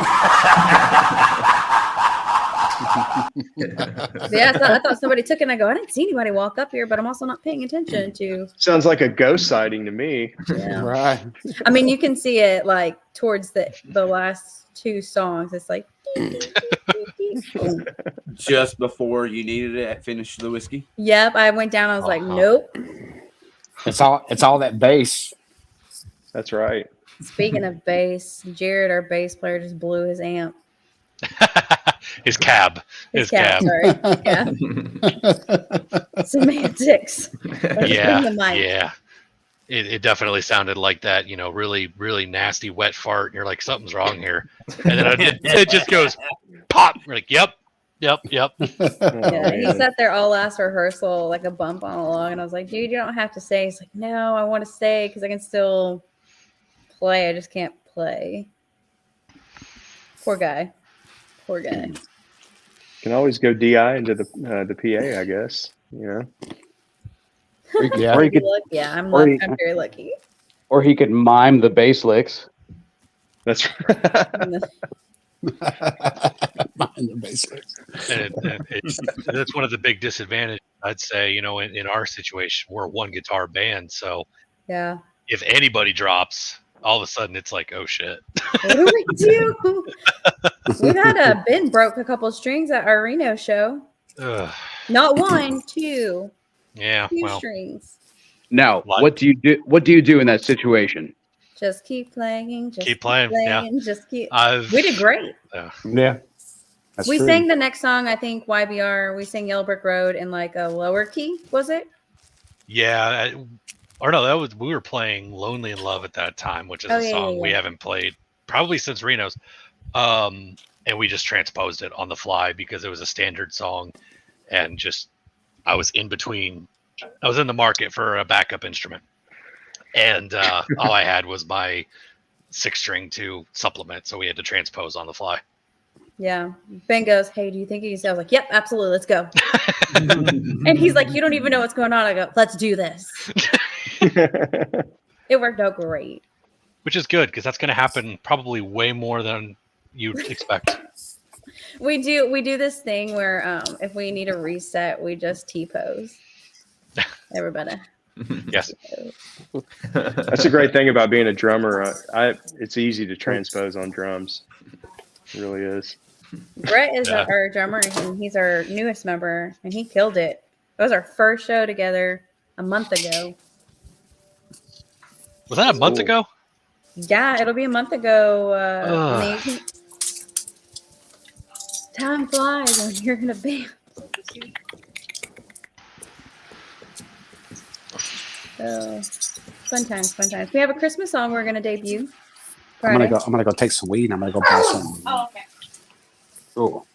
Yeah, I thought somebody took it, and I go, I didn't see anybody walk up here, but I'm also not paying attention to. Sounds like a ghost sighting to me. Yeah. Right. I mean, you can see it like towards the last two songs. It's like Just before you needed it, finish the whiskey. Yep. I went down. I was like, nope. It's all that bass. That's right. Speaking of bass, Jared, our bass player, just blew his amp. His cab. His cab. Sorry. Yeah. Semantics. Yeah. The mic. Yeah. It definitely sounded like that, really, really nasty wet fart. And you're like, something's wrong here. And then it just goes pop. You're like, yep. Yeah, he sat there all last rehearsal like a bump on a log, and I was like, dude, you don't have to stay. He's like, no, I want to stay because I can still play. I just can't play. Poor guy. Can always go DI into the PA, I guess. Yeah. I'm very lucky. Or he could mime the bass licks. That's In the basement. That's one of the big disadvantages, I'd say, you know, in our situation. We're a one guitar band, so Yeah. if anybody drops, all of a sudden it's like, oh shit. What do we do? We've had Ben broke a couple strings at our Reno show. Ugh. Not one, two. Yeah, Two well, strings. Now, what do you do? What do you do in that situation? Just keep playing. Just keep playing. Yeah. Just keep. I've, We did great. Yeah. That's We true. sang the next song, I think, YBR. We sang Yellow Brick Road in like a lower key, was it? Yeah. Or no, that was, we were playing Lonely in Love at that time, which is a song we haven't played probably since Reno's. And we just transposed it on the fly because it was a standard song. And just, I was in between. I was in the market for a backup instrument. And all I had was my 6-string to supplement. So we had to transpose on the fly. Yeah. Ben goes, hey, do you think you can? I was like, yep, absolutely. Let's go. And he's like, you don't even know what's going on. I go, let's do this. It worked out great. Which is good because that's going to happen probably way more than you'd expect. We do this thing where if we need a reset, we just T-pose. Everybody. Yes. That's a great thing about being a drummer. It's easy to transpose on drums. It really is. Brett is our drummer, and he's our newest member, and he killed it. It was our first show together a month ago. Was that a month ago? Yeah, it'll be a month ago. On the 18th. Time flies when you're in a band. So, fun times. We have a Christmas song we're gonna debut. I'm gonna go take some weed. And I'm gonna go buy some. Oh, okay. Cool.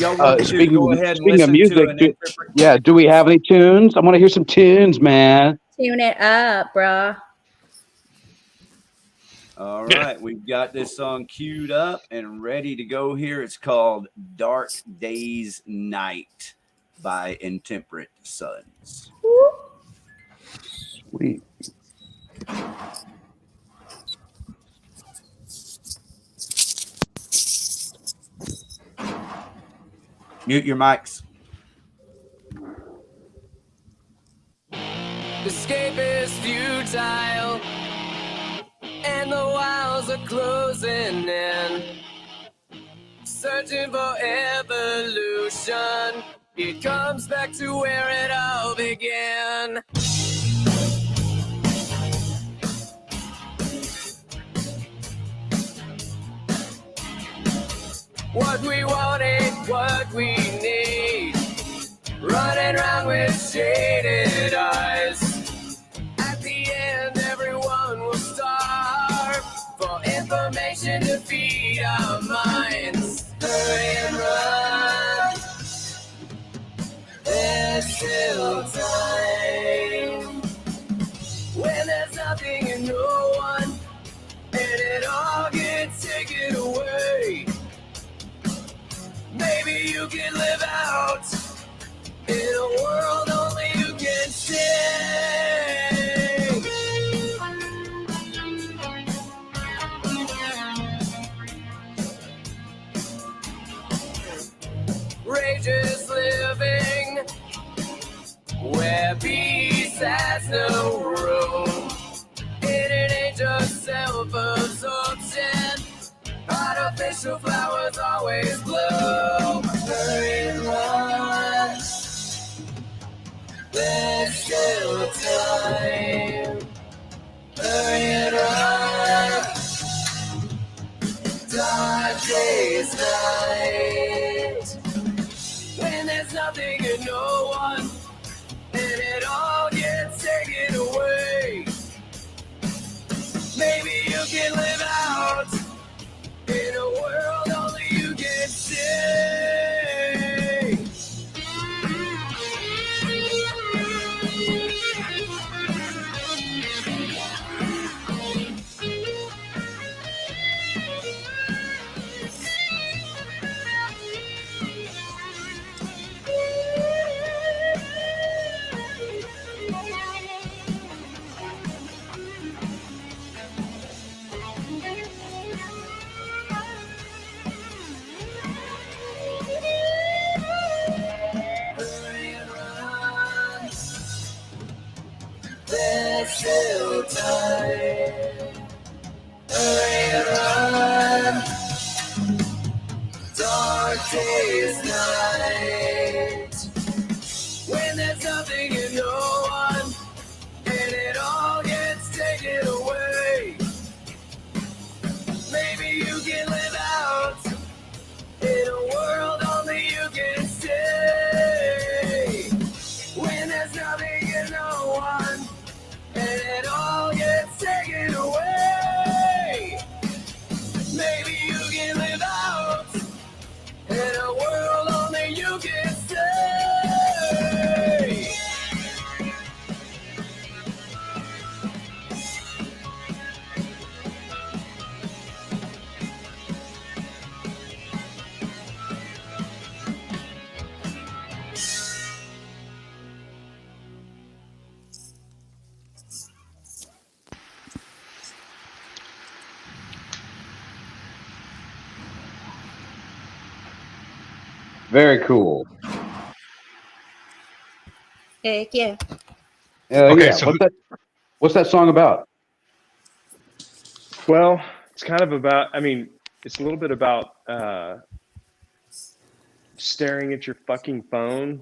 Y'all want to Speaking go ahead and of listen music, to an Intemperate? yeah, do we have any tunes? I want to hear some tunes, man. Tune it up, bruh. All right, we've got this song queued up and ready to go here. It's called Dark Days Night by Intemperate Sons. Sweet. Mute your mics. Escape is futile, and the walls are closing in. Searching for evolution, it comes back to where it all began. What we want ain't what we need. Running around with shaded eyes. At the end, everyone will starve for information to feed our minds. Hurry and run. There's still time. When there's nothing and no one, and it all gets taken away. Maybe you can live out in a world only you can sing. Rage is living where peace has no room. In an age of self-absorption, artificial flowers always bloom. Hurry and run. There's still time. Hurry and run. Dark days night. When there's nothing and no one, and it all gets taken away. Maybe you can live out in a world only you can see. There's still time. Hurry and run. Dark days, night. When there's nothing and no one, and it all gets taken away. Maybe you can live out in a world only you can stay. When there's nothing and no one, and it all gets taken away. Maybe you can live out in a world only you can stay. Very cool. Heck yeah. Yeah. so What's that song about? Well, it's kind of about, I mean, it's a little bit about staring at your fucking phone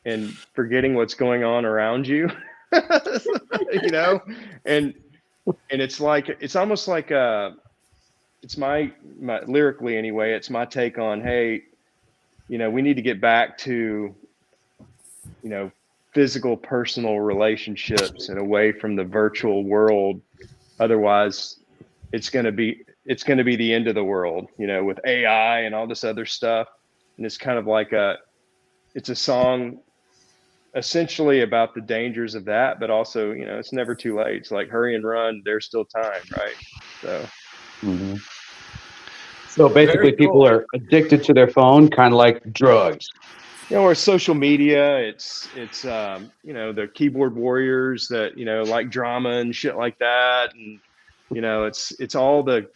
and forgetting what's going on around you. You know? And it's like, it's almost like it's my lyrically anyway, it's my take on, hey, you know, we need to get back to, you know, physical personal relationships and away from the virtual world. Otherwise it's going to be the end of the world, you know, with AI and all this other stuff. And it's kind of like it's a song essentially about the dangers of that, but also, you know, it's never too late. It's like hurry and run. There's still time. Right. So, So basically people are addicted to their phone, kind of like drugs. You know, or social media, it's you know, the keyboard warriors that, you know, like drama and shit like that. And, you know, it's all the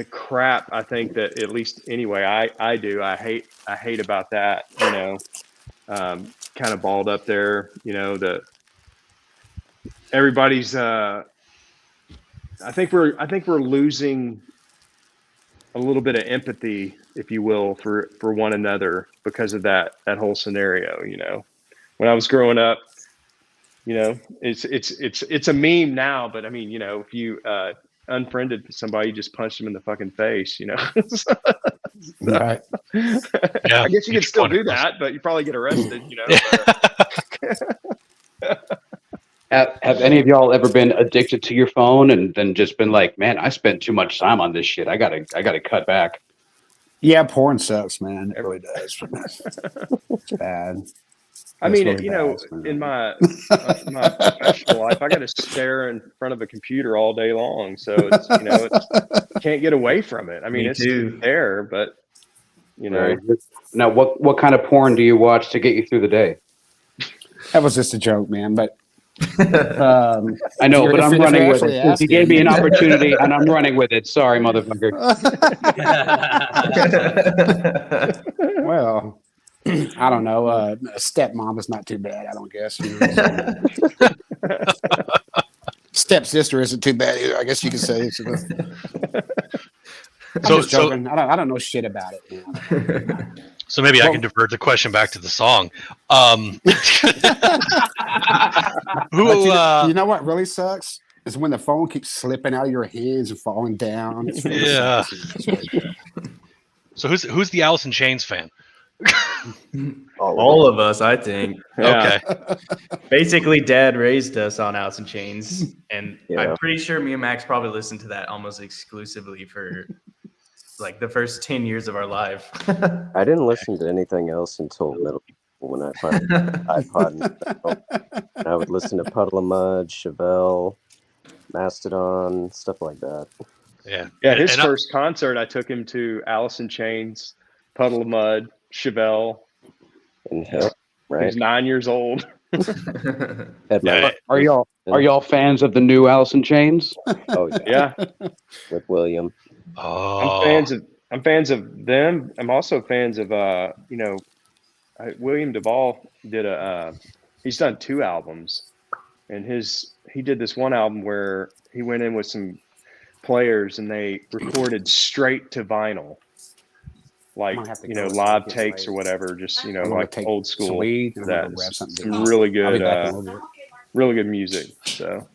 crap, I think, that at least anyway, I do. I hate about that, you know, kind of balled up there, you know, everybody's, I think we're losing a little bit of empathy, if you will, for one another because of that whole scenario. You know, when I was growing up, you know, it's a meme now, but I mean, you know, if you unfriended somebody, you just punched them in the fucking face, you know. Right. Yeah, I guess you could still do that, but you probably get arrested, you know. Have any of y'all ever been addicted to your phone and then just been like, man, I spent too much time on this shit. I gotta cut back. Yeah, porn sucks, man. It really does. It's bad. I mean, really you know, bad. in my professional life, I got to stare in front of a computer all day long. So it's, you know, can't get away from it. I mean, it's there, but you know. Right. Now, what kind of porn do you watch to get you through the day? That was just a joke, man. But I know, but I'm running with it. Asking. You gave me an opportunity, and I'm running with it. Sorry, motherfucker. Well, I don't know. Stepmom is not too bad, I don't guess. You know, stepsister isn't too bad either, I guess you could say. I'm just joking. I don't know shit about it. You know? So maybe I can divert the question back to the song. You know what really sucks is when the phone keeps slipping out of your hands and falling down. It's really Yeah. So who's the Alice in Chains fan? All of us, I think. Okay. Basically, Dad raised us on Alice in Chains, and Yeah. I'm pretty sure me and Max probably listened to that almost exclusively for like the first 10 years of our life. I didn't listen to anything else until middle school when I finally got an iPod. And I would listen to Puddle of Mud, Chevelle, Mastodon, stuff like that. Yeah. Yeah, his first concert, I took him to Alice in Chains, Puddle of Mud, Chevelle. And right. He's 9 years old. Are y'all fans of the new Alice in Chains? Oh yeah. With William. Oh. I'm fans of them. I'm also fans of you know, William Duvall did he's done 2 albums, and he did this one album where he went in with some players and they recorded straight to vinyl, like live takes or whatever, just like old school. Weed, that some really good music. So.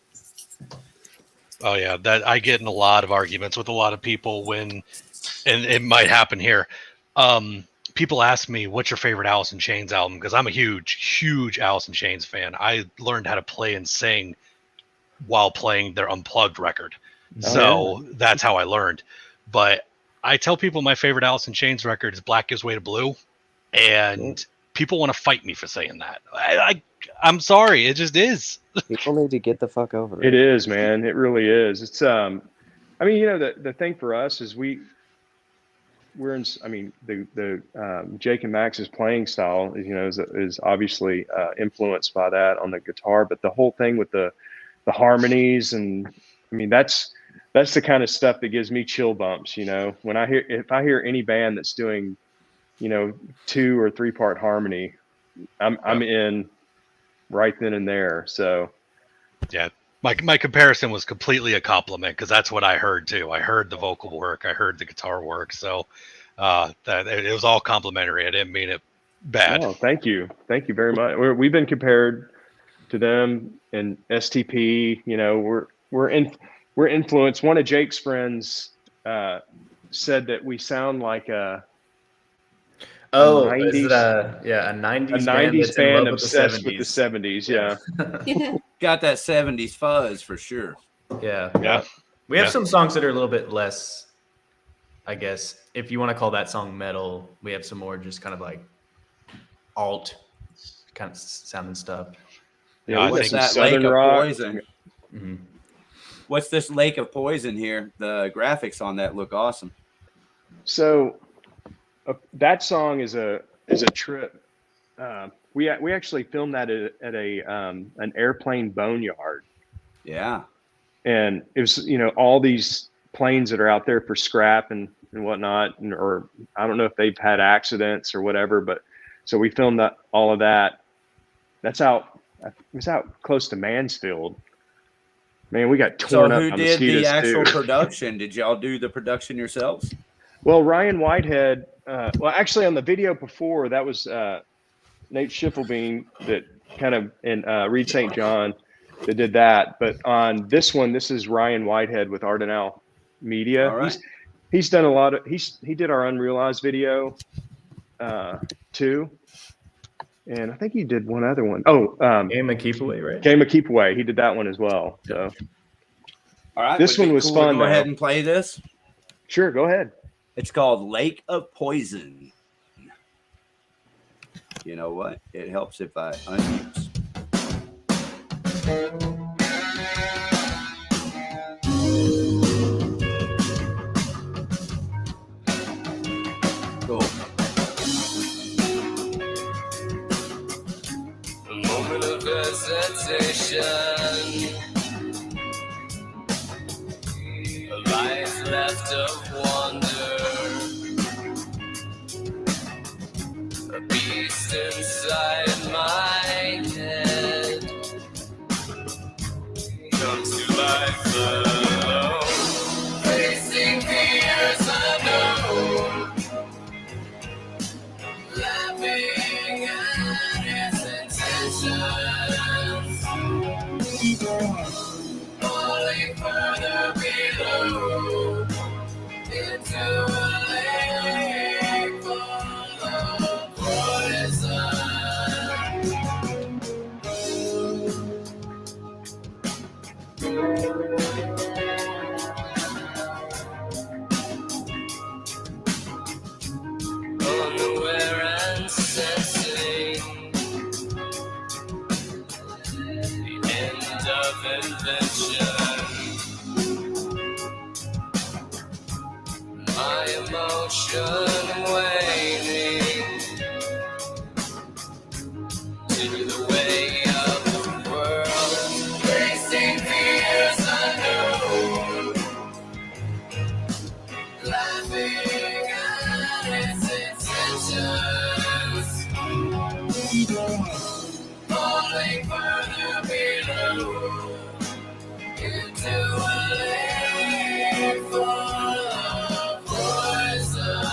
Oh yeah, that I get in a lot of arguments with a lot of people when, and it might happen here. People ask me, "What's your favorite Alice in Chains album?" Because I'm a huge Alice in Chains fan. I learned how to play and sing while playing their Unplugged record, so that's how I learned. But I tell people my favorite Alice in Chains record is Black Gives Way to Blue, and people want to fight me for saying that. I'm sorry, it just is. People need to get the fuck over it. It is, man. It really is. It's I mean, the thing for us is we're in. I mean, the Jake and Max's playing style is obviously influenced by that on the guitar, but the whole thing with the harmonies, and I mean that's the kind of stuff that gives me chill bumps. When if I hear any band that's doing 2 or 3 part harmony, I'm in right then and there. So yeah, my comparison was completely a compliment, because that's what I heard too. I heard the vocal work, I heard the guitar work, so that it was all complimentary. I didn't mean it bad. Oh, thank you very much. We've been compared to them and STP. We're influenced. One of Jake's friends said that we sound like a 90s, a 90s band obsessed with the 70s. Yeah. Got that 70s fuzz for sure. Yeah. We have some songs that are a little bit less, I guess, if you want to call that song metal. We have some more just kind of like alt kind of sounding stuff. Yeah, what's that Lake of Poison? Mm-hmm. What's this Lake of Poison here? The graphics on that look awesome. So that song is a trip. We actually filmed that at an airplane boneyard. Yeah. And it was all these planes that are out there for scrap and whatnot, or I don't know if they've had accidents or whatever, but so we filmed all of that. It's out close to Mansfield. Man, we got torn up. So who did the actual production? Did y'all do the production yourselves? Well, Ryan Whitehead. Well, actually, on the video before, that was Nate Schiffelbein that kind of and Reed St. John that did that. But on this one, this is Ryan Whitehead with Ardenal Media. All right. He's done a lot of. He did our Unrealized video too, and I think he did one other one. Game of Keep Away, right? Game of Keep Away. He did that one as well. So, all right. This one was fun. Go ahead and play this. Sure, go ahead. It's called Lake of Poison. You know what? It helps if I unmute. Cool. A moment of hesitation. A life left of wonder. A beast inside my head comes to life alone, facing fears unknown, laughing at its intentions, falling further below into a lake full of poison. Unaware and sensing the end of invention. My emotion waning to the way of the world, facing fears unknown, laughing at its intentions, falling further below. reload into a lake full of poison.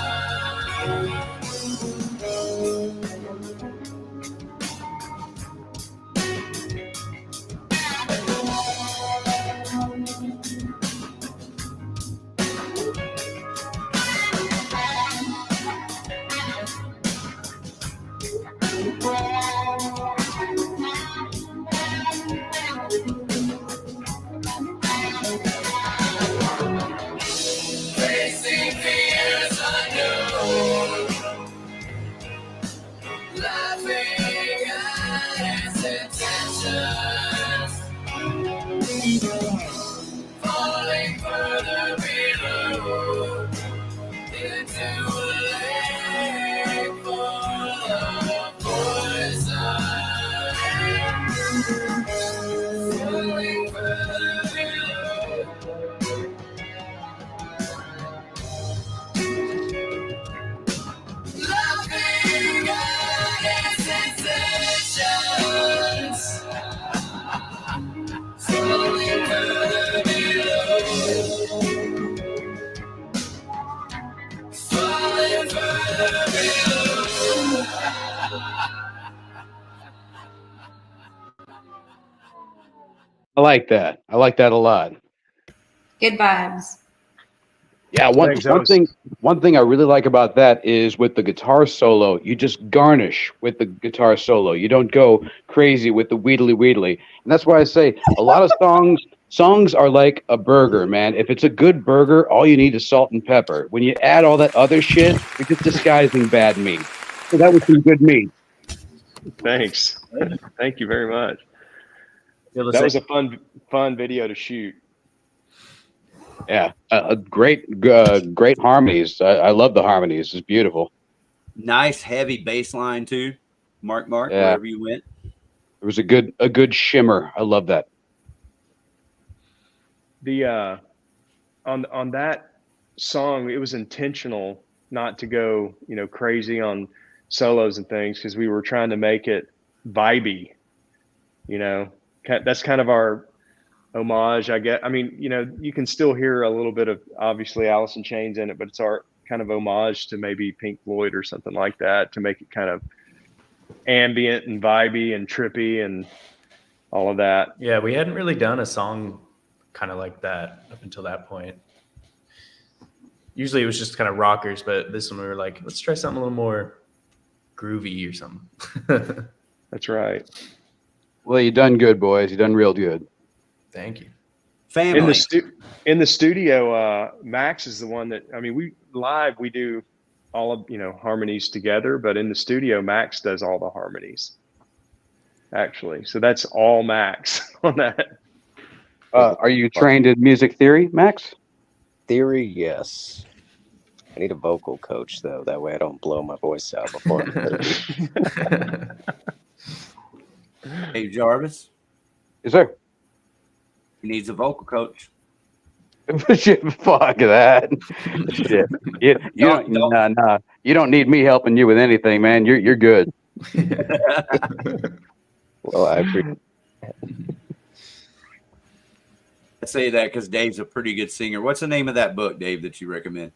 Facing fears unknown, laughing at its intentions, falling further below into a lake full of poison. Falling further below. Laughing at its sensations, falling further below, falling further below. I like that. I like that a lot. Good vibes. Yeah, Thanks, that was- one thing I really like about that is with the guitar solo, you just garnish with the guitar solo. You don't go crazy with the wheedly. And that's why I say a lot of songs are like a burger, man. If it's a good burger, all you need is salt and pepper. When you add all that other shit, you're just disguising bad meat. So that was some good meat. Thanks. Thank you very much. Feel the That was same. a fun video to shoot. Yeah, great harmonies. I love the harmonies. It's beautiful. Nice heavy bass line too. Mark, Yeah. wherever you went. There was a good shimmer. I love that. The on that song, it was intentional not to go, crazy on solos and things because we were trying to make it vibey. That's kind of our homage, I guess. I mean, you can still hear a little bit of obviously Alice in Chains in it, but it's our kind of homage to maybe Pink Floyd or something like that to make it kind of ambient and vibey and trippy and all of that. Yeah, we hadn't really done a song kind of like that up until that point. Usually it was just kind of rockers, but this one we were like, let's try something a little more groovy or something. That's right. Well, you done good, boys. You done real good. Thank you. Family. In the studio, Max is the one that, we do all of, harmonies together, but in the studio, Max does all the harmonies actually. So that's all Max on that. Are you trained in music theory, Max? Theory, yes. I need a vocal coach though. That way I don't blow my voice out before I'm 30. Hey, Jarvis. Yes, sir. He needs a vocal coach. Fuck that. Shit. You don't need me helping you with anything, man. You're good. Well, I appreciate I say that because Dave's a pretty good singer. What's the name of that book, Dave, that you recommend?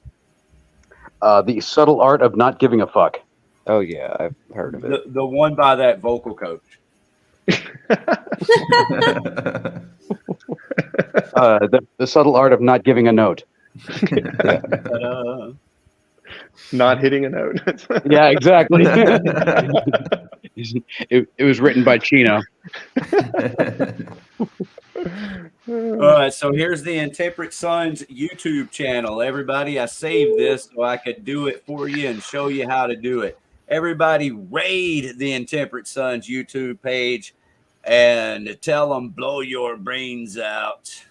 The Subtle Art of Not Giving a Fuck. Oh yeah, I've heard of it. The one by that vocal coach. The Subtle Art of Not Giving a Note. Not hitting a note. Yeah, exactly. It was written by Chino. All right, so here's the Intemperate Sons YouTube channel. Everybody, I saved this so I could do it for you and show you how to do it. Everybody raid the Intemperate Sons YouTube page and tell them blow your brains out.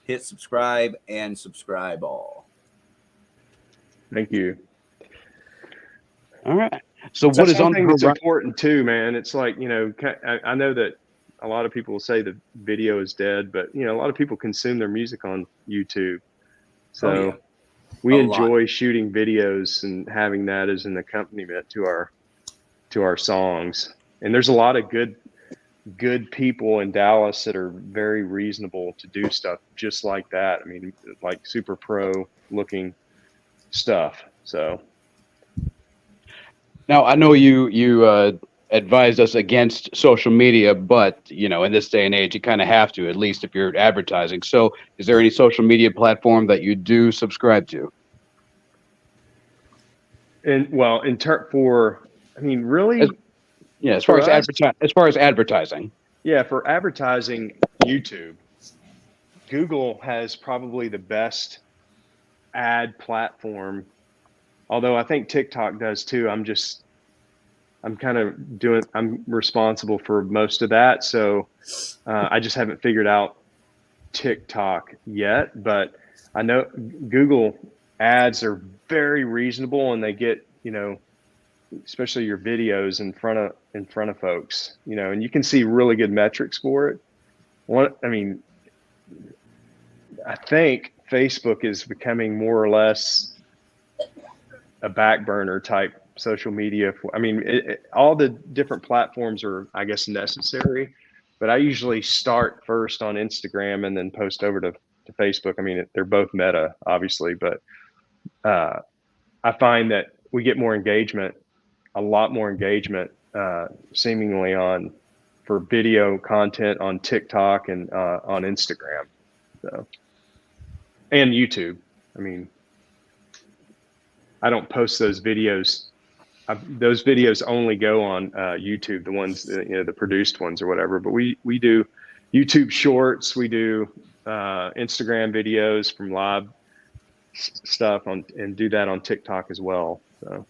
Hit subscribe and subscribe all. Thank you. All right. So what That's is on something the that's important too, man? It's like, I know that a lot of people will say the video is dead, but a lot of people consume their music on YouTube. So we enjoy shooting videos and having that as an accompaniment to our songs. And there's a lot of good good people in Dallas that are very reasonable to do stuff just like that. I mean, like super pro looking stuff. So now I know you advised us against social media, but in this day and age, you kind of have to, at least if you're advertising. So, is there any social media platform that you do subscribe to? And well, really, as far as advertising. Yeah, for advertising, YouTube. Google has probably the best ad platform, although I think TikTok does too. I'm responsible for most of that. So I just haven't figured out TikTok yet, but I know Google ads are very reasonable, and they get, especially your videos in front of folks, and you can see really good metrics for it. I think Facebook is becoming more or less a back burner type social media. All the different platforms are, I guess, necessary, but I usually start first on Instagram and then post over to Facebook. They're both meta, obviously, but I find that we get more engagement, a lot more engagement, seemingly for video content on TikTok and on Instagram, and YouTube. I don't post those videos. Those videos only go on YouTube, the ones, the produced ones or whatever. But we do YouTube shorts. We do Instagram videos from live stuff and do that on TikTok as well. So.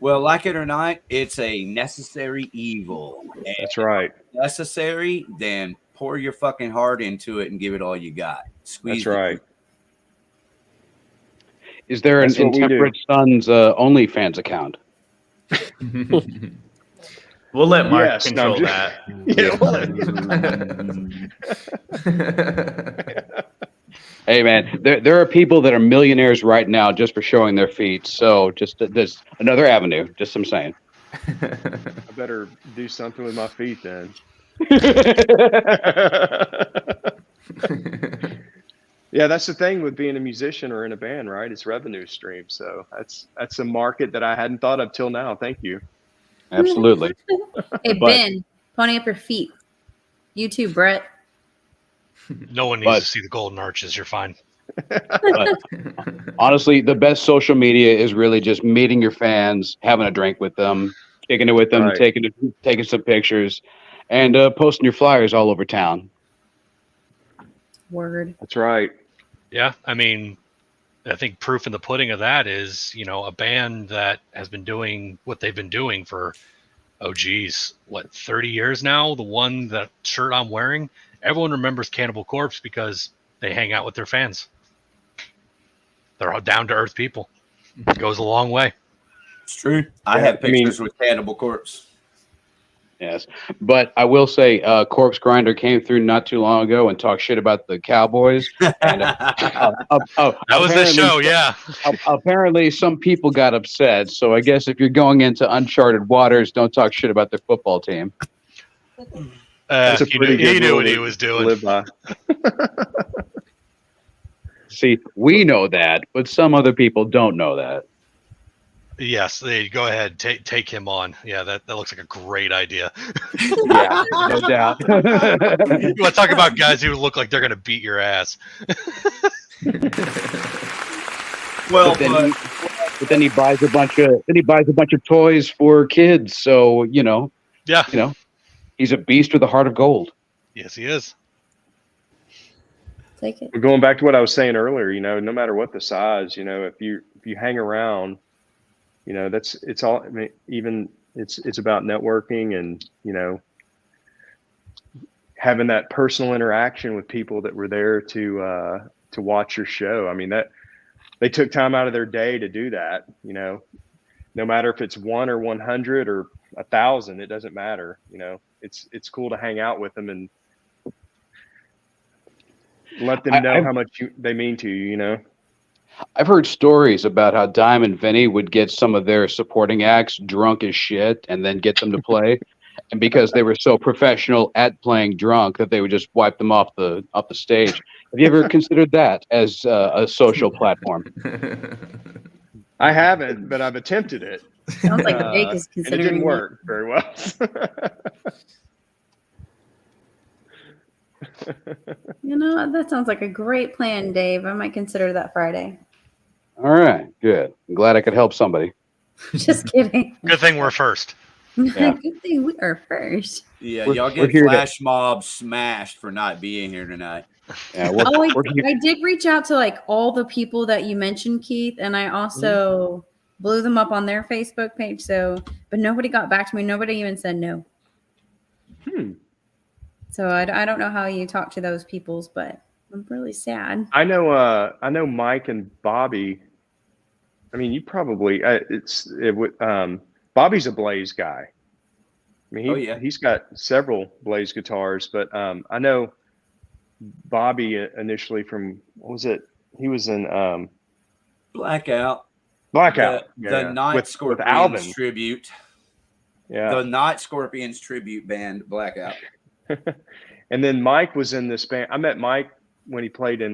Well, like it or not, it's a necessary evil. And that's right. Necessary, then pour your fucking heart into it and give it all you got. Squeeze. That's right. Is there an Intemperate Sons OnlyFans account? We'll let Mark control that. Hey man, there are people that are millionaires right now just for showing their feet. So just there's another avenue. Just I'm saying. I better do something with my feet then. Yeah, that's the thing with being a musician or in a band, right? It's revenue stream. So that's a market that I hadn't thought of till now. Thank you. Absolutely. Hey, Ben, pony up your feet. You too, Brett. No one needs to see the golden arches. You're fine. Honestly, the best social media is really just meeting your fans, having a drink with them, kicking it with them, Right. taking some pictures, and posting your flyers all over town. Word. That's right. Yeah, I think proof in the pudding of that is, a band that has been doing what they've been doing for, 30 years now? That shirt I'm wearing, everyone remembers Cannibal Corpse because they hang out with their fans. They're all down-to-earth people. It goes a long way. It's true. I have pictures with Cannibal Corpse. Yes, but I will say, Corpse Grinder came through not too long ago and talked shit about the Cowboys. And, that was the show, yeah. Apparently, some people got upset. So I guess if you're going into uncharted waters, don't talk shit about their football team. He knew what he was doing. Live by. See, we know that, but some other people don't know that. Yes, go ahead. Take him on. Yeah, that looks like a great idea. Yeah, no doubt. You want to talk about guys who look like they're going to beat your ass? Well, but then he buys a bunch of toys for kids. So yeah, he's a beast with a heart of gold. Yes, he is. Take it. Going back to what I was saying earlier, no matter what the size, if you hang around, it's all. It's about networking and having that personal interaction with people that were there to watch your show. That they took time out of their day to do that. No matter if it's 1 or 100 or 1,000, it doesn't matter. It's cool to hang out with them and let them know how much they mean to you. I've heard stories about how Dime and Vinny would get some of their supporting acts drunk as shit and then get them to play. and because they were so professional at playing drunk that they would just wipe them off the stage. Have you ever considered that as a social platform? I haven't, but I've attempted it. Sounds like Jake is and it considering didn't work very well. You know, that sounds like a great plan, Dave. I might consider that Friday. All right, good. I'm glad I could help somebody. Just kidding. Good thing we're first. Yeah. Good thing we are first. Yeah, We're- y'all we're get here to- Flash Mob smashed for not being here tonight. Yeah, I did reach out to like all the people that you mentioned, Keith, and I also blew them up on their Facebook page. So, but nobody got back to me. Nobody even said no. So I don't know how you talk to those peoples, but I'm really sad. I know Mike and Bobby. I mean, you probably Bobby's a Blaze guy. I mean, he's got several Blaze guitars, but I know Bobby initially from, what was it? He was in Blackout. Blackout. The Night with Scorpions Alvin. tribute. Yeah. The Night Scorpions tribute band, Blackout. And then Mike was in this band. I met Mike when he played in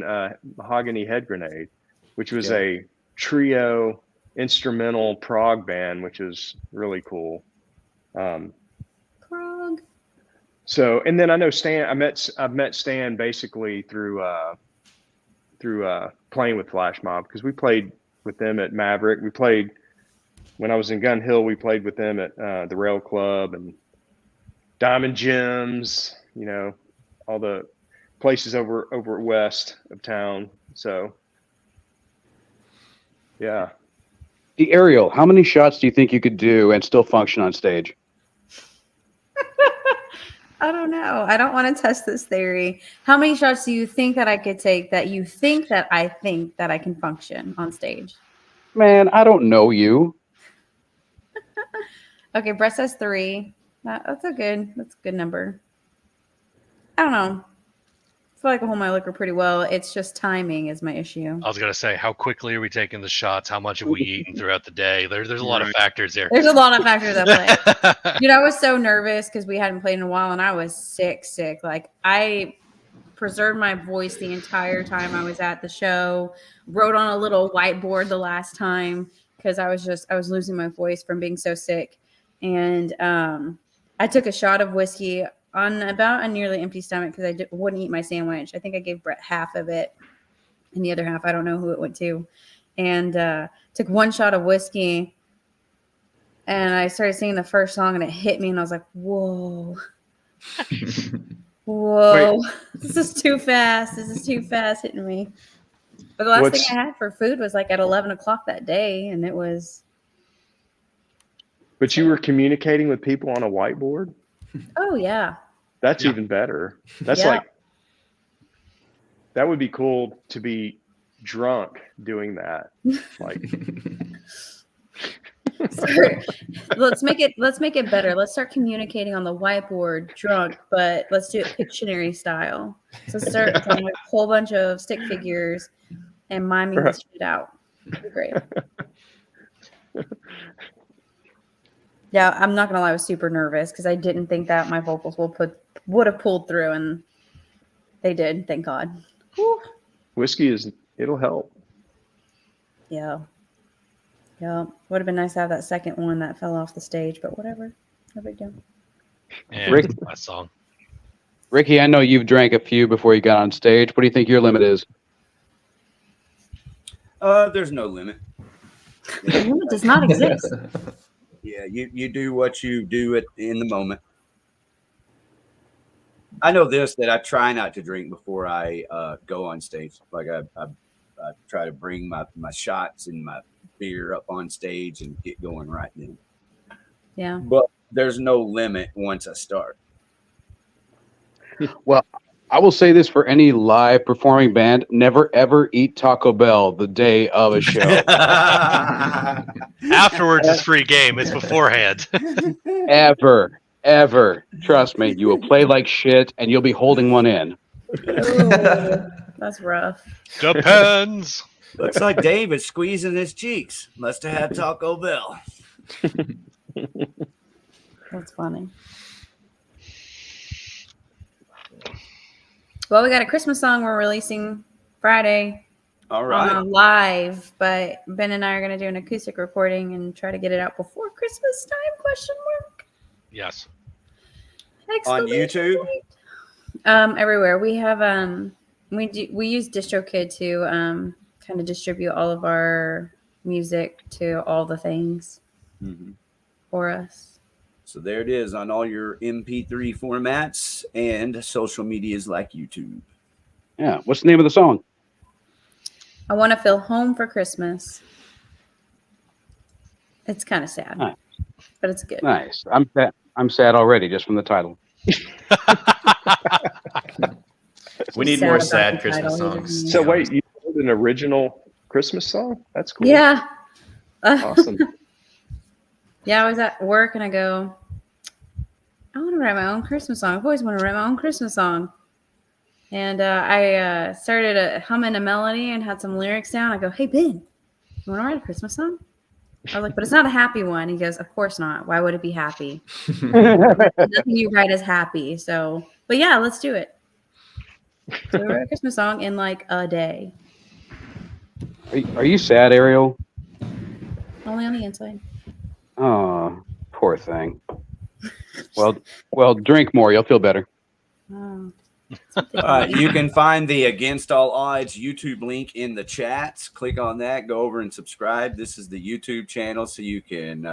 Mahogany Head Grenade, which was a trio instrumental prog band, which is really cool. Prog. So, and then I know Stan. I've met Stan basically through playing with Flash Mob, because we played with them at Maverick. We played when I was in Gun Hill. We played with them at the Rail Club and Diamond Gems. You know, all the places over west of town. So, yeah. The Ariel, how many shots do you think you could do and still function on stage? I don't know. I don't want to test this theory. How many shots do you think that I could take that you think that I think that I can function on stage? Man, I don't know you. Okay, Brett says 3. That's a good number. I don't know. I feel like I hold my liquor pretty well. It's just timing is my issue. I was gonna say, how quickly are we taking the shots? How much have we eaten throughout the day? There's a lot of factors there. There's a lot of factors at play. Dude, I was so nervous because we hadn't played in a while, and I was sick. Like, I preserved my voice the entire time I was at the show. Wrote on a little whiteboard the last time because I was losing my voice from being so sick. And I took a shot of whiskey on about a nearly empty stomach because I wouldn't eat my sandwich. I think I gave Brett half of it, and the other half, I don't know who it went to. And took one shot of whiskey, and I started singing the first song, and it hit me, and I was like, whoa. Whoa. Wait. This is too fast. This is too fast hitting me. But the last thing I had for food was like at 11 o'clock that day, and it was. But you were communicating with people on a whiteboard? Oh, yeah. That's even better. That's like, that would be cool to be drunk doing that. Like, let's make it better. Let's start communicating on the whiteboard drunk, but let's do it Pictionary style. So start drawing a whole bunch of stick figures and miming this shit out. It'd be great. Yeah, I'm not gonna lie, I was super nervous because I didn't think that my vocals would have pulled through, and they did. Thank God. Whew. Whiskey it'll help. Yeah. Would have been nice to have that second one that fell off the stage, but whatever. No big deal. Yeah, Rick, that song. Ricky, I know you've drank a few before you got on stage. What do you think your limit is? There's no limit. The limit does not exist. Yeah, you do what you do in the moment. I know this, that I try not to drink before I go on stage. Like I try to bring my shots and my beer up on stage and get going right then. Yeah. But there's no limit once I start. Well, I will say this for any live performing band: never ever eat Taco Bell the day of a show. Afterwards is free game. It's beforehand. Ever. Trust me, you will play like shit and you'll be holding one in. Ooh, that's rough. Depends. Looks like David's squeezing his cheeks. Must have had Taco Bell. That's funny. Well, we got a Christmas song we're releasing Friday. All right. Live, but Ben and I are going to do an acoustic recording and try to get it out before Christmas time? Question mark. Yes. On YouTube. Everywhere we have we use DistroKid to kind of distribute all of our music to all the things for us. So there it is on all your MP3 formats and social medias like YouTube. Yeah. What's the name of the song? I want to feel home for Christmas. It's kind of sad, nice. But it's good. Nice. I'm sad already just from the title. We need more sad Christmas songs. So wait, you wrote an original Christmas song? That's cool. Yeah. Awesome. Yeah, I was at work and I go, I want to write my own Christmas song. I've always wanted to write my own Christmas song. And I started humming a melody and had some lyrics down. I go, hey, Ben, you want to write a Christmas song? I was like, but it's not a happy one. He goes, of course not. Why would it be happy? Nothing you write is happy. So, but yeah, let's do it. So we wrote a Christmas song in like a day. Are you sad, Ariel? Only on the inside. Oh, poor thing. Well, drink more. You'll feel better. Oh. You can find the Against All Odds YouTube link in the chats. Click on that. Go over and subscribe. This is the YouTube channel, so you can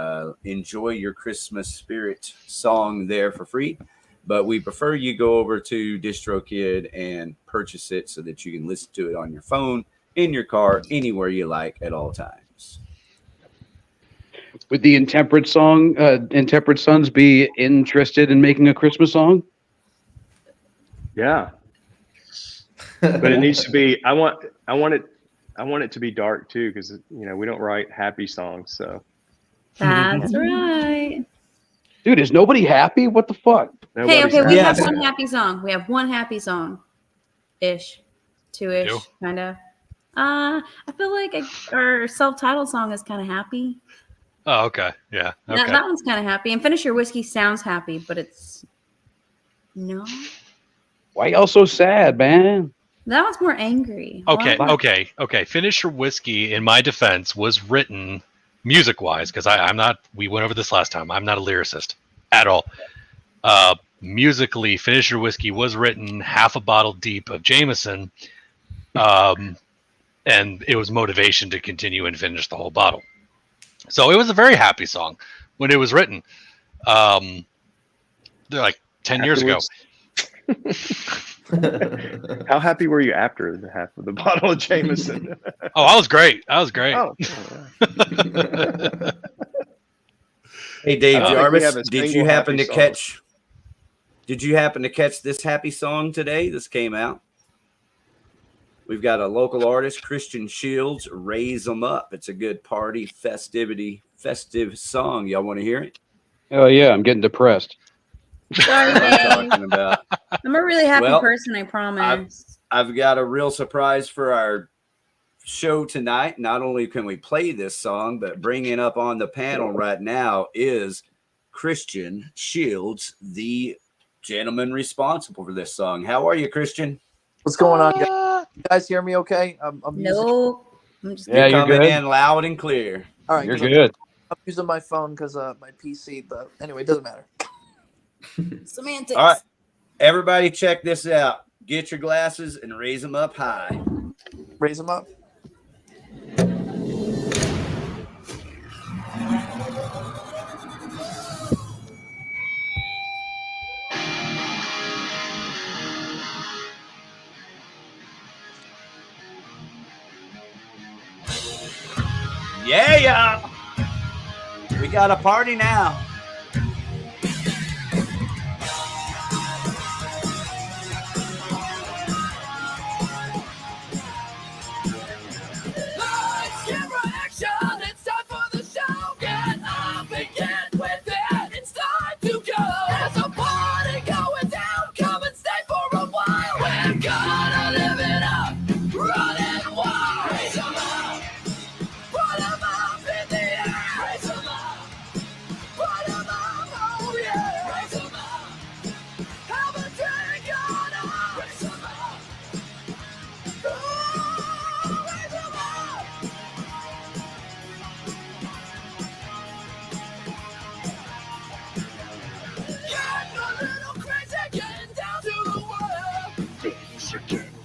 enjoy your Christmas spirit song there for free. But we prefer you go over to DistroKid and purchase it so that you can listen to it on your phone, in your car, anywhere you like at all times. Would the Intemperate Sons be interested in making a Christmas song? Yeah. But it needs to be I want it to be dark too, because we don't write happy songs, so that's right. Dude, is nobody happy? What the fuck? Hey, okay, we have one happy song. We have one happy song. Ish. Two-ish, kind of. I feel like our self-titled song is kind of happy. Oh, okay. Yeah. Okay. That one's kind of happy. And Finish Your Whiskey sounds happy, but it's no. Why y'all so sad, man? That one's more angry. Okay. Finish Your Whiskey, in my defense, was written music-wise, because I'm not, we went over this last time, I'm not a lyricist at all. Musically, Finish Your Whiskey was written half a bottle deep of Jameson, and it was motivation to continue and finish the whole bottle. So it was a very happy song when it was written. They're like 10 years ago. How happy were you after the half of the bottle of Jameson? Oh, I was great. Oh. Hey, Dave Jarvis, did you happen to catch this happy song today? This came out. We've got a local artist, Christian Shields, Raise 'Em Up. It's a good party, festive song. Y'all want to hear it? Oh, yeah. I'm getting depressed. Sorry, I'm talking about. I'm a really happy person, I promise. I've got a real surprise for our show tonight. Not only can we play this song, but bringing up on the panel right now is Christian Shields, the gentleman responsible for this song. How are you, Christian? What's going on, guys? You guys hear me okay? I'm no. You're coming in loud and clear. All right. You're good. I'm using my phone because my PC, but anyway, it doesn't matter. Semantics. All right. Everybody check this out. Get your glasses and raise them up high. Raise them up. Yeah. We got a party now.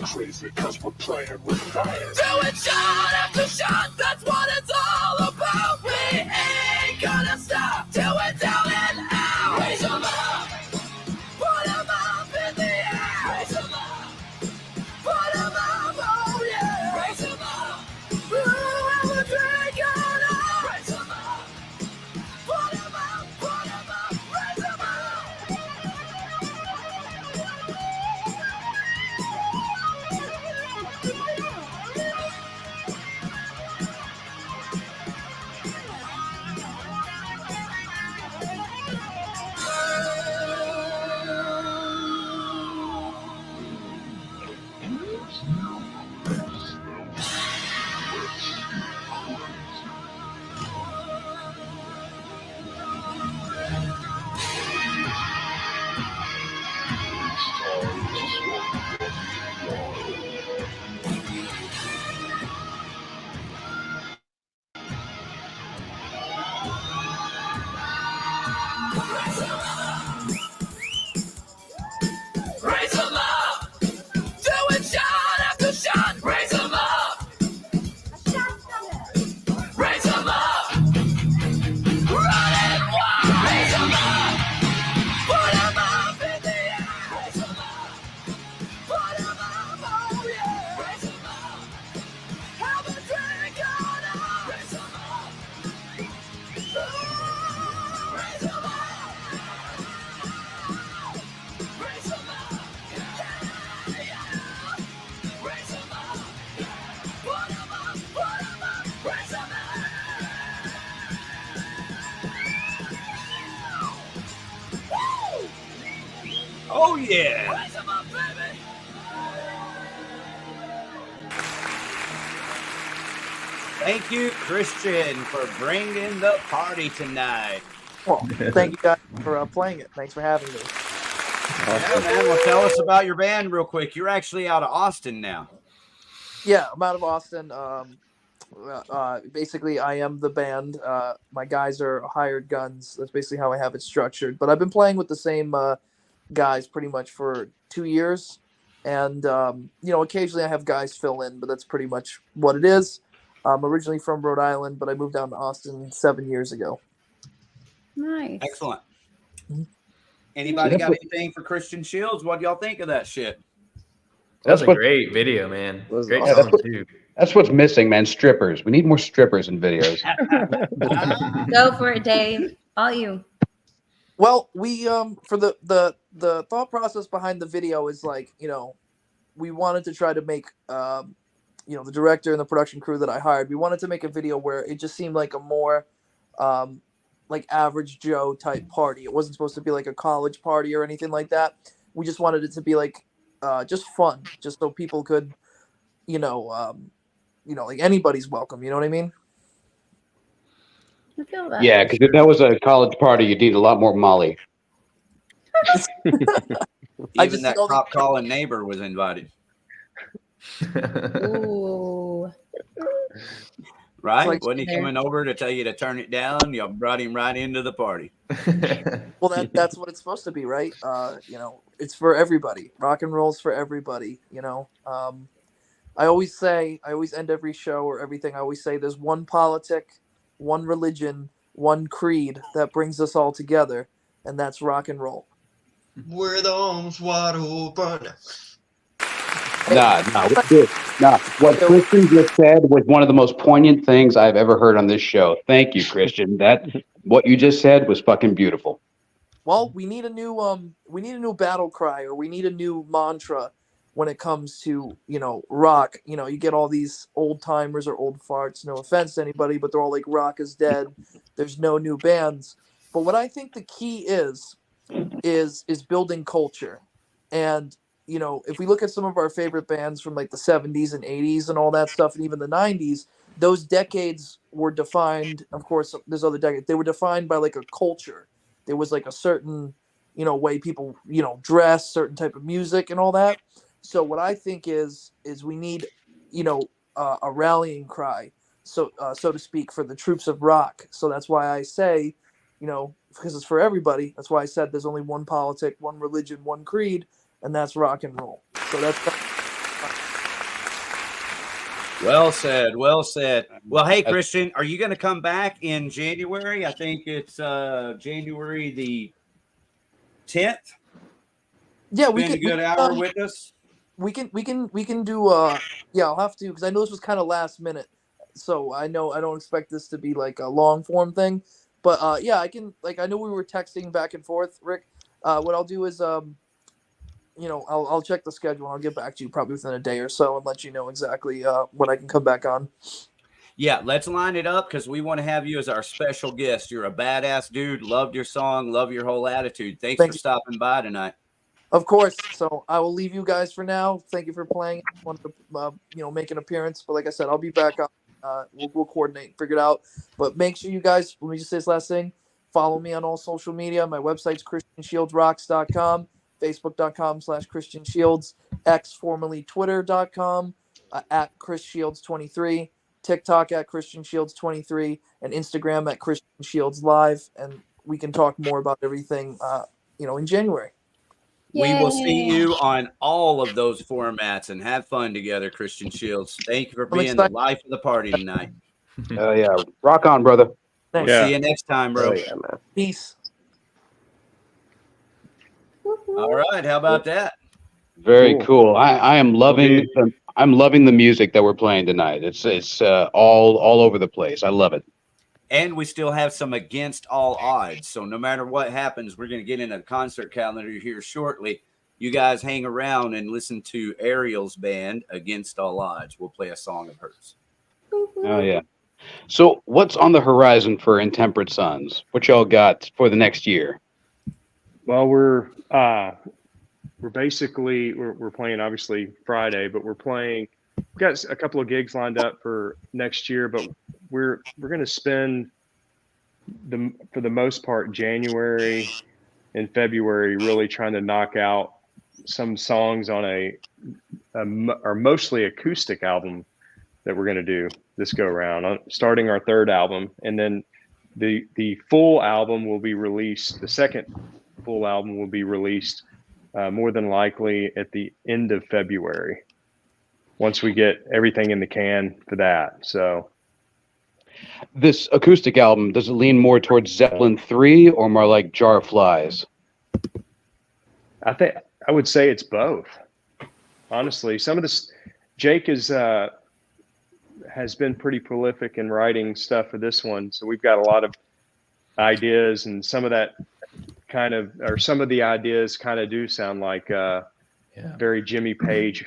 crazy cause we're playing with fire. Doing shot after shot, that's what it's all about. We ain't gonna stop till we're down and out. Raise them up, put them up in the air. Raise them up, put them up, oh yeah. Raise them up, ooh, we're drinking up. Raise them up, put them up, raise them up. Raise them up, doing shot after shot. Raise them up, raise them up, running wild. Raise them up, put them up in the air. Raise them up, put them up, oh yeah. Raise them up, have a drink on up. Raise them up, ooh, raise them up, raise them up. Raise them up, put them up, raise them up. Woo! Oh yeah. Raise them up, baby. Thank you, Christian, for bringing the party tonight. Well, thank you guys for playing it. Thanks for having me. Yeah, man. Well, tell us about your band real quick. You're actually out of Austin now. Yeah, I'm out of Austin. Basically, I am the band. My guys are hired guns. That's basically how I have it structured. But I've been playing with the same guys pretty much for 2 years. And, occasionally I have guys fill in, but that's pretty much what it is. I'm originally from Rhode Island, but I moved down to Austin 7 years ago. Nice. Excellent. Anybody got anything for Christian Shields? What do y'all think of that shit? That's a great video, man. Great song too. That's what's missing, man. Strippers. We need more strippers in videos. Go for it, Dave. All you. Well, we for the thought process behind the video is like, we wanted to try to make the director and the production crew that I hired, we wanted to make a video where it just seemed like a more like average Joe type party. It wasn't supposed to be like a college party or anything like that. We just wanted it to be like just fun, just so people could, like anybody's welcome. You know what I mean? I feel that. Yeah, because if that was a college party, you'd need a lot more Molly. Even that cop calling neighbor was invited. Ooh. Right? Like, Wasn't he coming over to tell you to turn it down? You brought him right into the party. Well, that's what it's supposed to be, right? It's for everybody. Rock and roll's for everybody. I always end every show or everything. I always say there's one politic, one religion, one creed that brings us all together, and that's rock and roll. We're the arms wide open. Nah. What Christian just said was one of the most poignant things I've ever heard on this show. Thank you, Christian. What you just said was fucking beautiful. Well, we need a new battle cry, or we need a new mantra when it comes to, rock. You get all these old timers or old farts, no offense to anybody, but they're all like, rock is dead. There's no new bands. But what I think the key is building culture. And if we look at some of our favorite bands from like the 70s and 80s and all that stuff, and even the 90s, those decades were defined, of course, there's other decades, they were defined by like a culture. There was like a certain, way people, dress, certain type of music and all that. So what I think is we need, a rallying cry, so to speak, for the troops of rock. So that's why I say, because it's for everybody. That's why I said there's only one politic, one religion, one creed, and that's rock and roll. So that's well said. Well said. Well, hey, Christian, are you going to come back in January? I think it's January the 10th. Yeah, we Spend can. a good hour with us. We can do. Yeah, I'll have to because I know this was kind of last minute, so I know I don't expect this to be like a long form thing. But yeah, I can. Like I know we were texting back and forth, Rick. What I'll do is I'll check the schedule and I'll get back to you probably within a day or so and let you know exactly when I can come back on. Yeah, let's line it up because we want to have you as our special guest. You're a badass dude. Loved your song. Love your whole attitude. Thanks for stopping by tonight. Of course. So I will leave you guys for now. Thank you for playing. I wanted to make an appearance, but like I said, I'll be back on. We'll coordinate, figure it out. But make sure you guys. Let me just say this last thing. Follow me on all social media. My website's ChristianShieldsRocks.com. Facebook.com/Christian Shields, X formerly Twitter.com, at Chris Shields 23, TikTok at Christian Shields 23, and Instagram at Christian Shields Live. And we can talk more about everything, in January. We will see you on all of those formats and have fun together, Christian Shields. Thank you for being the life of the party tonight. Oh yeah, rock on, brother. We'll see you next time, bro. Oh, yeah, man. Peace. All right, how about that? Very cool. I am loving I'm loving the music that we're playing tonight. It's all over the place. I love it. And we still have some against all odds. So no matter what happens, we're going to get in a concert calendar here shortly. You guys hang around and listen to Ariel's band, Against All Odds. We'll play a song of hers. Oh yeah. So what's on the horizon for Intemperate Sons? What y'all got for the next year? Well, we're basically we're playing obviously Friday, but we've got a couple of gigs lined up for next year, but we're going to spend for the most part January and February really trying to knock out some songs on our mostly acoustic album that we're going to do this go around, starting our third album, and then the full album will be released. The second full album will be released more than likely at the end of February, once we get everything in the can for that. So this acoustic album, does it lean more towards Zeppelin 3 or more like Jar of Flies? I would say it's both. Honestly, some of this, Jake has been pretty prolific in writing stuff for this one, so we've got a lot of ideas, and some of that some of the ideas kind of do sound like very Jimmy Page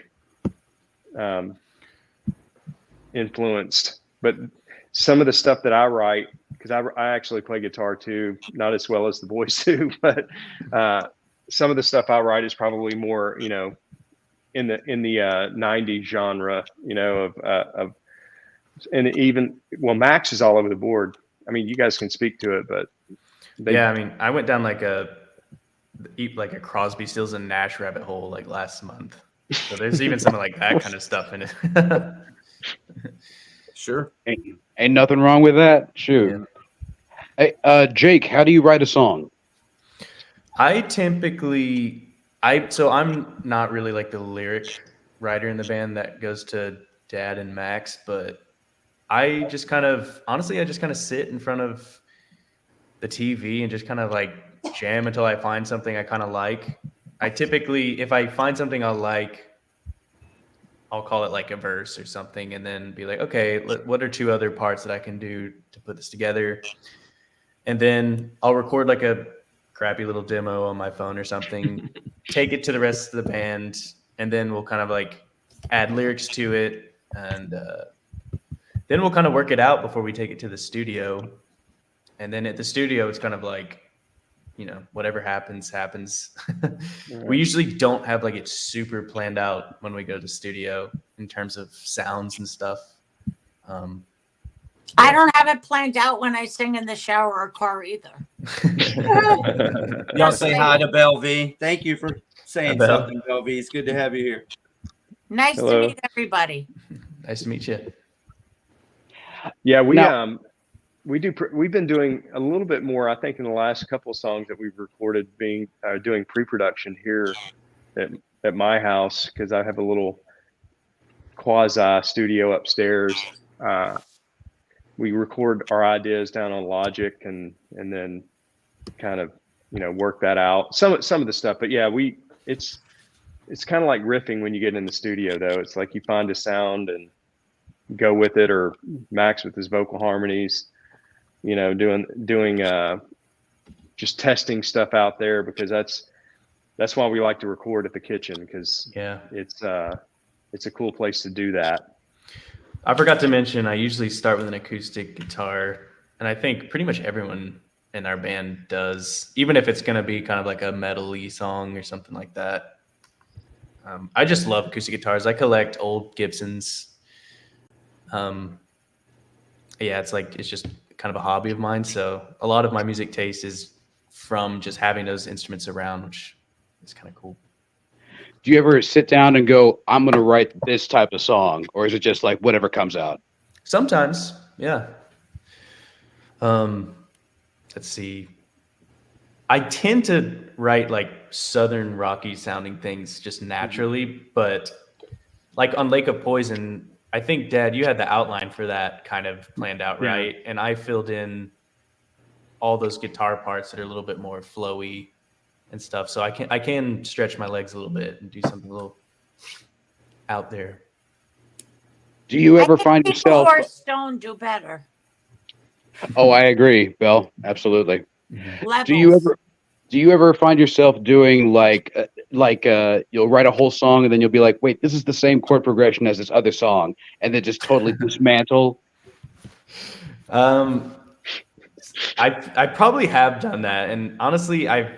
influenced. But some of the stuff that I write, because I actually play guitar too, not as well as the boys do, but some of the stuff I write is probably more, in the 90s genre, and even, Max is all over the board. I mean, you guys can speak to it, but I went down like a Crosby, Stills, and Nash rabbit hole like last month. So there's even some of like that kind of stuff in it. Sure. Ain't nothing wrong with that. Shoot. Yeah. Hey, Jake, how do you write a song? I'm not really like the lyric writer in the band that goes to Dad and Max, but I just kind of sit in front of the TV and just kind of like jam until I find something I kind of like. I typically, if I find something I like, I'll call it like a verse or something, and then be like, okay, what are two other parts that I can do to put this together? And then I'll record like a crappy little demo on my phone or something, take it to the rest of the band, and then we'll kind of like add lyrics to it, and then we'll kind of work it out before we take it to the studio. And then at the studio, it's kind of like, whatever happens. We usually don't have like it super planned out when we go to the studio in terms of sounds and stuff. I don't have it planned out when I sing in the shower or car either. Y'all say hi to Belle V. Thank you for saying something, Belle V. It's good to have you here. Nice Hello. to meet everybody. Nice to meet you. Yeah, we've been doing a little bit more, I think, in the last couple of songs that we've recorded, doing pre-production here at at my house because I have a little quasi studio upstairs. We record our ideas down on Logic and then kind of, you know, work that out. Some of the stuff, but yeah, it's kind of like riffing when you get in the studio though. It's like you find a sound and go with it, or Max with his vocal harmonies, you know, doing just testing stuff out there, because that's why we like to record at the kitchen, because it's a cool place to do that. I forgot to mention, I usually start with an acoustic guitar, and I think pretty much everyone in our band does, even if it's going to be kind of like a metal-y song or something like that. I just love acoustic guitars. I collect old Gibsons. Yeah, it's just kind of a hobby of mine. So a lot of my music taste is from just having those instruments around, which is kind of cool. Do you ever sit down and go, I'm going to write this type of song? Or is it just like whatever comes out? Sometimes, yeah. Let's see. I tend to write like Southern rocky sounding things just naturally, but like on Lake of Poison, I think, Dad, you had the outline for that kind of planned out, right? And I filled in all those guitar parts that are a little bit more flowy and stuff. So I can stretch my legs a little bit and do something a little out there. Do you ever find yourself? People who are stoned do better. Oh, I agree, Bill. Absolutely. Levels. Do you ever find yourself doing like you'll write a whole song and then you'll be like, wait, this is the same chord progression as this other song, and then just totally dismantle? I probably have done that, and honestly, I'd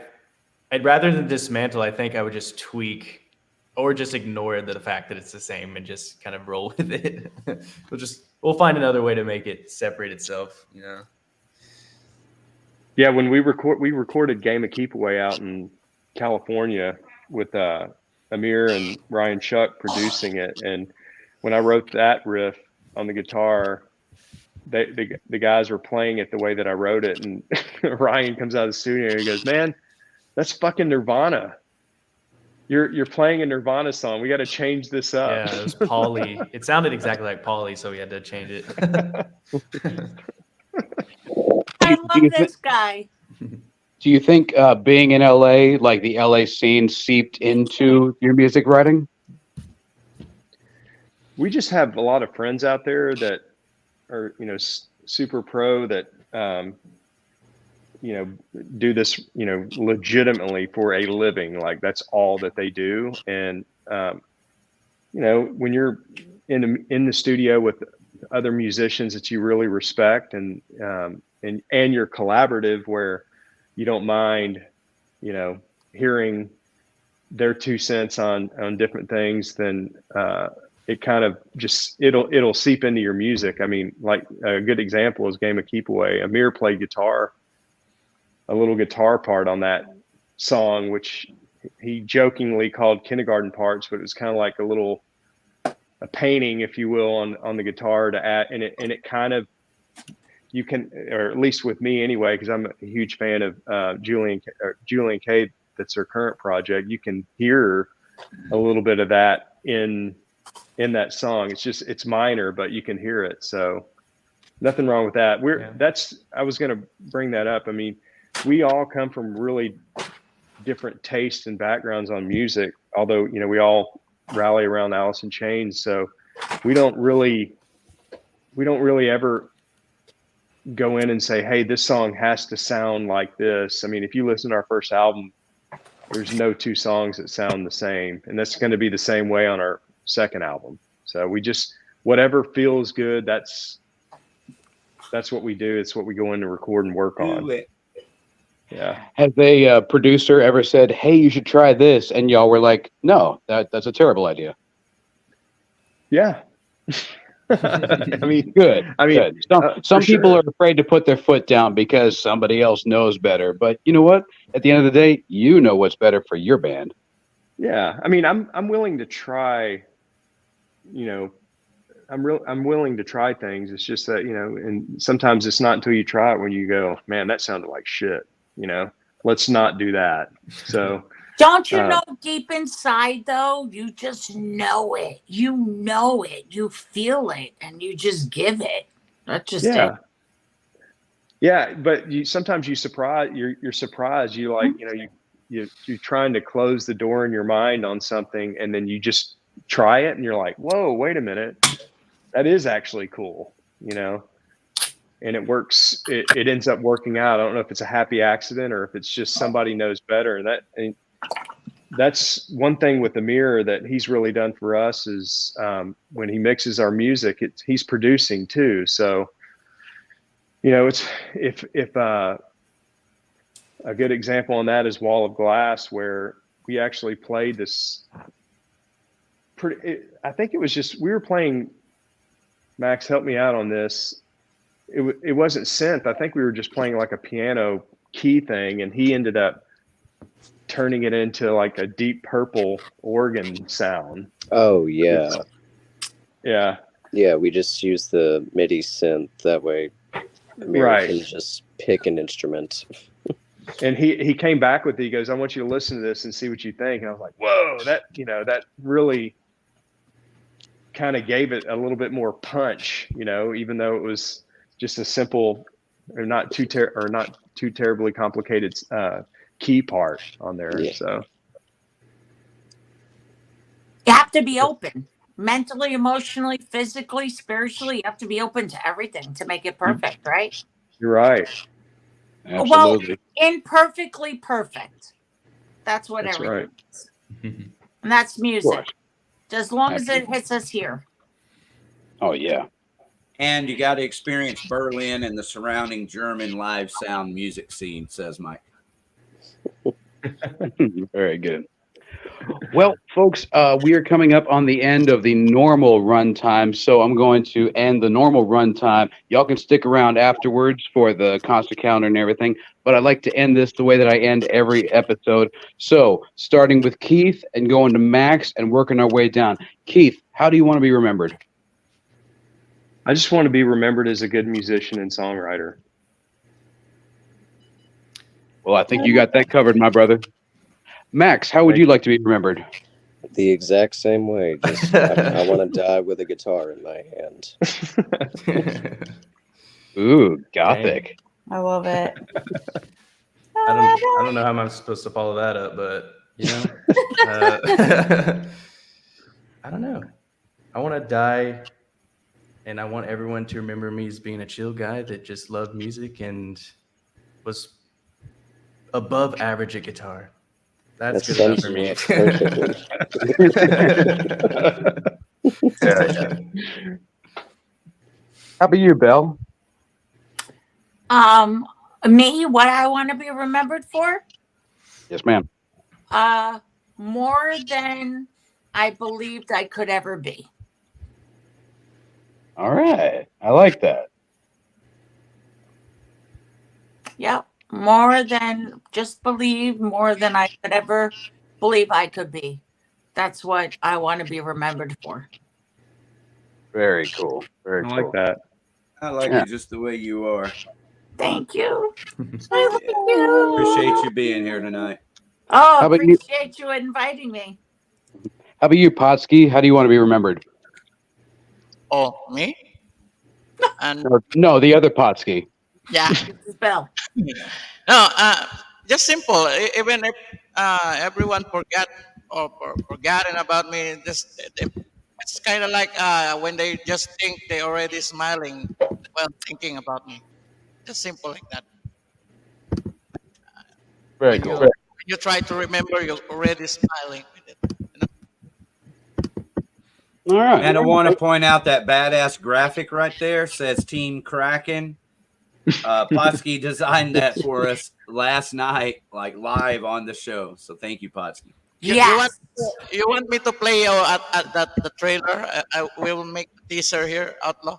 rather than dismantle, I think I would just tweak or just ignore the fact that it's the same and just kind of roll with it. We'll find another way to make it separate itself, you know. Yeah, when we recorded Game of Keep Away out in California with Amir and Ryan Shuck producing it, and when I wrote that riff on the guitar, the guys were playing it the way that I wrote it, and Ryan comes out of the studio and he goes, "Man, that's fucking Nirvana. You're playing a Nirvana song. We got to change this up." Yeah, it was Pauly. It sounded exactly like Pauly, so we had to change it. I love this guy. Do you think being in LA, like the LA scene, seeped into your music writing? We just have a lot of friends out there that are, you know, super pro that, you know, do this, you know, legitimately for a living. Like that's all that they do. And, you know, when you're in the studio with other musicians that you really respect and you're collaborative, where you don't mind, you know, hearing their 2 cents on different things, then, it kind of just, it'll seep into your music. I mean, like a good example is Game of Keep Away. Amir played a little guitar part on that song, which he jokingly called kindergarten parts, but it was kind of like a painting, if you will, on the guitar to add, and it kind of, you can, or at least with me anyway, because I'm a huge fan of Julian K. That's her current project. You can hear a little bit of that in that song. It's minor, but you can hear it. So nothing wrong with that. I was going to bring that up. I mean, we all come from really different tastes and backgrounds on music, although, you know, we all rally around Alice in Chains. So we don't really ever go in and say, hey, this song has to sound like this. I mean, if you listen to our first album, there's no 2 songs that sound the same. And that's going to be the same way on our second album. So we just, whatever feels good, that's what we do. It's what we go in to record and work on. Yeah. Has a producer ever said, hey, you should try this, and y'all were like, no, that's a terrible idea? Yeah. I mean, good. Some people sure. are afraid to put their foot down because somebody else knows better. But you know what? At the end of the day, you know what's better for your band. Yeah. I mean, I'm willing to try, you know, I'm willing to try things. It's just that, you know, and sometimes it's not until you try it when you go, man, that sounded like shit, you know, let's not do that. So Don't you know deep inside, though, you just know it. You know it. You feel it, and you just give it. That's just it. Yeah, but sometimes you're surprised. You like, you're trying to close the door in your mind on something, and then you just try it, and you're like, whoa, wait a minute, that is actually cool, and it works. It ends up working out. I don't know if it's a happy accident or if it's just somebody knows better. That's one thing with Amir that he's really done for us is when he mixes our music, he's producing too. So. It's if a good example on that is Wall of Glass, where we actually played this. I think it was just we were playing. Max, help me out on this. It wasn't synth. I think we were just playing like a piano key thing, and he ended up turning it into like a Deep Purple organ sound. Oh yeah, yeah. We just use the MIDI synth that way. Amir can just pick an instrument. And he came back with it. He goes, I want you to listen to this and see what you think. And I was like, whoa, that really kind of gave it a little bit more punch, even though it was just a simple or not too terribly complicated key part on there. Yeah. So you have to be open. Mentally, emotionally, physically, spiritually, you have to be open to everything to make it perfect, right? You're right. Absolutely. Well, imperfectly perfect. That's what everything is. And that's music. As long as it hits us here. Oh, yeah. And you got to experience Berlin and the surrounding German live sound music scene, says Mike. Very good. Well, folks, we are coming up on the end of the normal run time, so I'm going to end the normal run time. Y'all can stick around afterwards for the concert calendar and everything, but I'd like to end this the way that I end every episode. So, starting with Keith and going to Max and working our way down. Keith, how do you want to be remembered? I just want to be remembered as a good musician and songwriter. Well, I think you got that covered, my brother. Max, how would you like to be remembered? The exact same way. Just I want to die with a guitar in my hand. Ooh, gothic. I love it. I don't know how I'm supposed to follow that up, but I don't know. I want to die, and I want everyone to remember me as being a chill guy that just loved music and was above average at guitar. That's good enough for me. Yeah. How about you, Belle? Me, what I want to be remembered for? Yes, ma'am. More than I believed I could ever be. All right. I like that. Yep. More than just believe, more than I could ever believe I could be. That's what I want to be remembered for. Very cool. Very cool. I like that. I like you just the way you are. Thank you. I love you. Appreciate you being here tonight. Oh, appreciate you inviting me. How about you, Potsky? How do you want to be remembered? Oh, me? And No, the other Potsky. yeah. Spell. No, just simple. Even if everyone forgotten about me, it's kind of like when they just think they already smiling while thinking about me. Just simple like that. Very cool. When you try to remember, you're already smiling with it. All right. And I want to point out that badass graphic right there says Team Kraken. Potsky designed that for us last night, like live on the show. So thank you, Potsky. You want me to play at the trailer? I will make a teaser here, Outlaw.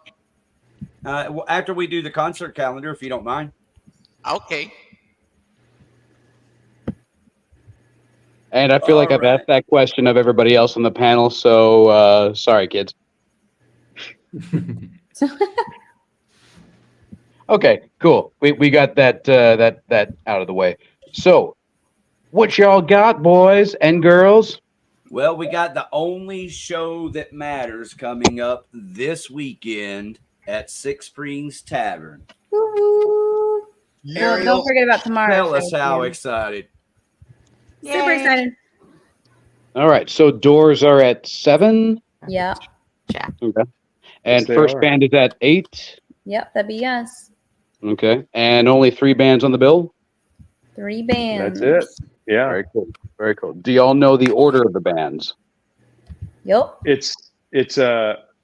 After we do the concert calendar, if you don't mind. Okay. And I feel like I've asked that question of everybody else on the panel, so sorry, kids. Okay, cool. We got that out of the way. So What y'all got, boys and girls? Well, we got the only show that matters coming up this weekend at Six Springs Tavern. Woo-hoo. Well, don't forget about tomorrow. Tell us how excited. Super excited. All right, so doors are at 7. Yeah. Okay. And Yes, they first are. band is at 8. Yep, that'd be us. Okay. And only 3 bands on the bill? 3 bands. That's it. Yeah. Very cool. Very cool. Do y'all know the order of the bands? Yep. It's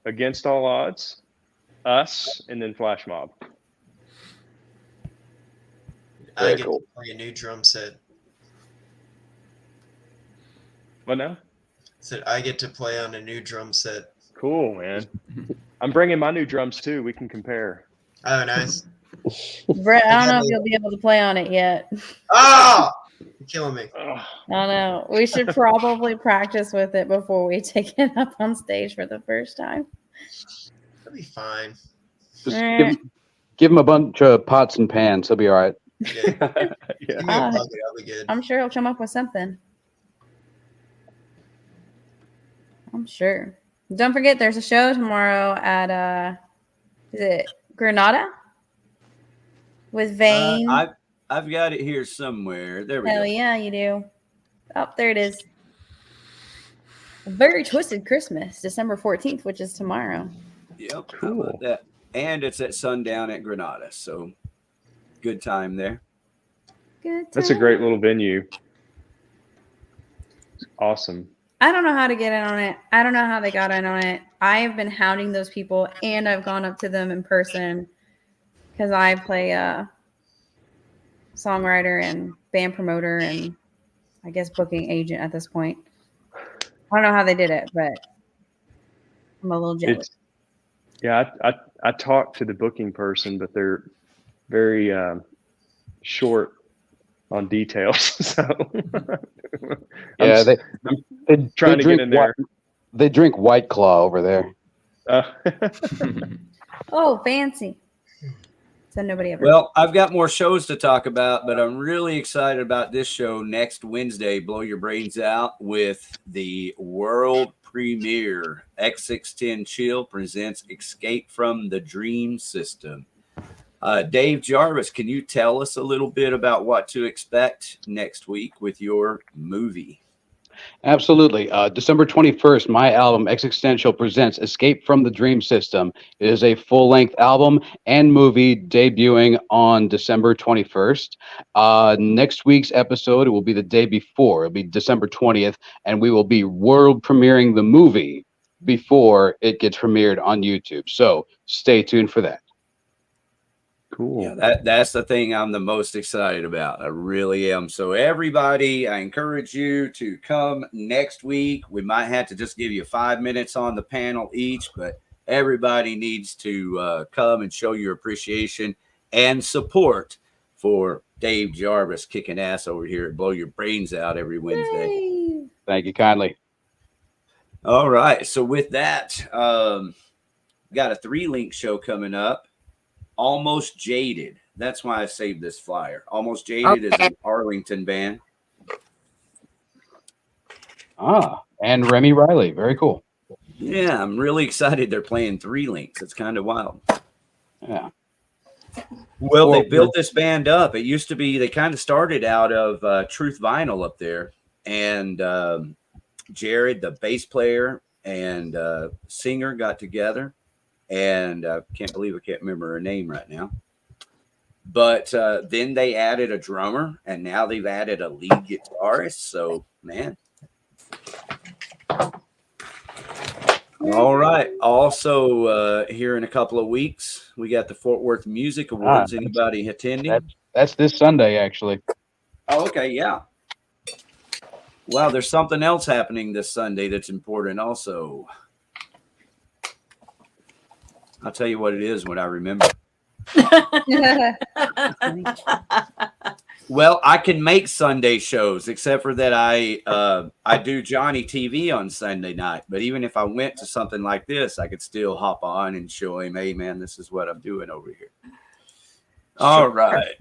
Against All Odds, us, and then Flash Mob. I Very get cool. to play a new drum set. What now? Said I get to play on a new drum set. Cool, man. I'm bringing my new drums too. We can compare. Oh, nice. Brett, I don't know if you'll be able to play on it yet. Ah! You're killing me. I don't know. We should probably practice with it before we take it up on stage for the first time. That'll be fine. Just give him a bunch of pots and pans. He'll be all right. Yeah. Give me a bucket. I'll be good. I'm sure he'll come up with something. I'm sure. Don't forget, there's a show tomorrow at is it Granada with Vane? I've got it here somewhere. There we go. Hell yeah, you do. Oh, there it is. A Very Twisted Christmas, December 14th, which is tomorrow. Yep. How about that? And it's at sundown at Granada, so good time there. Good time. That's a great little venue. Awesome. I don't know how to get in on it. I don't know how they got in on it. I have been hounding those people, and I've gone up to them in person because I play songwriter and band promoter and I guess booking agent at this point. I don't know how they did it, but I'm a little jealous. I talked to the booking person, but they're very short on details. So Yeah, they trying to drink get in there. They drink White Claw over there. Oh, fancy. So nobody ever. Well, I've got more shows to talk about, but I'm really excited about this show next Wednesday. Blow your brains out with the world premiere. X610 Chill presents Escape from the Dream System. Dave Jarvis, can you tell us a little bit about what to expect next week with your movie? Absolutely. December 21st, my album Existential presents Escape from the Dream System. It is a full-length album and movie debuting on December 21st. Next week's episode, it will be the day before. It'll be December 20th, and we will be world premiering the movie before it gets premiered on YouTube. So stay tuned for that. Cool. Yeah, that's the thing I'm the most excited about. I really am. So everybody, I encourage you to come next week. We might have to just give you 5 minutes on the panel each, but everybody needs to come and show your appreciation and support for Dave Jarvis kicking ass over here at Blow Your Brains Out every Wednesday. Yay. Thank you kindly. All right. So with that, got a 3-link show coming up. Almost Jaded. That's why I saved this flyer. Almost Jaded is an Arlington band. And Remy Riley. Very cool. Yeah, I'm really excited they're playing 3 links. It's kind of wild. Yeah. Well, they built this band up. It used to be, they kind of started out of Truth Vinyl up there. And Jared, the bass player and singer, got together. And I can't remember her name right now. But then they added a drummer, and now they've added a lead guitarist. So, man. All right. Also, here in a couple of weeks, we got the Fort Worth Music Awards. Anybody attending? That's this Sunday, actually. Oh, okay. Yeah. Wow, there's something else happening this Sunday that's important also. I'll tell you what it is when I remember. Well, I can make Sunday shows, except for that I do Johnny TV on Sunday night. But even if I went to something like this, I could still hop on and show him, hey, man, this is what I'm doing over here. All right.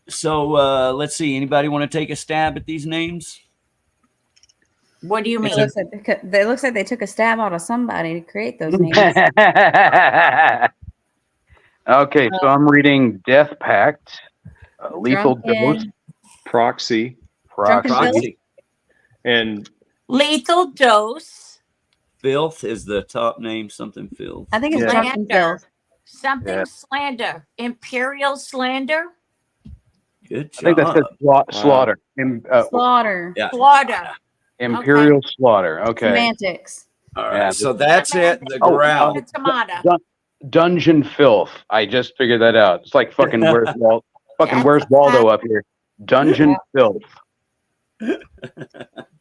So let's see. Anybody want to take a stab at these names? What do you mean? It looks like they took a stab out of somebody to create those names. Okay, so I'm reading Death Pact, Lethal Dose, Proxy, Proxy, and Lethal Dose. Filth is the top name. Something filth. I think it's Drunken Slander. Filth. Something Yeah. slander. Imperial slander. Good I think that says slaughter. Slaughter. Yeah. Slaughter. Imperial slaughter. Okay. Semantics. All right. Yeah. So that's it. The growl. Dungeon filth. I just figured that out. It's like fucking where's Waldo up here? Dungeon filth.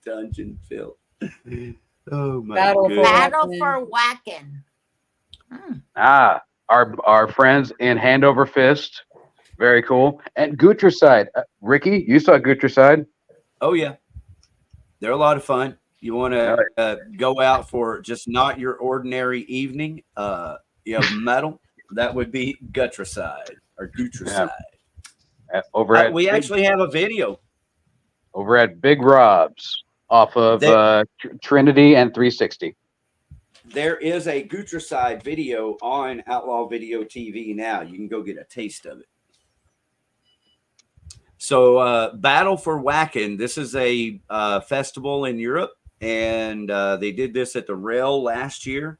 Dungeon filth. Oh my Battle goodness. for whacking. Ah, our friends in Hand Over Fist. Very cool. And Gutricide. Ricky, you saw Gutricide? Oh yeah, they're a lot of fun. You want to go out for just not your ordinary evening. You have metal. That would be Gutricide or Gutricide. We actually have a video over at Big Rob's off of Trinity and 360. There is a Gutricide video on Outlaw Video TV now. You can go get a taste of it. So Battle for Whacking, this is a festival in Europe, and they did this at the Rail last year.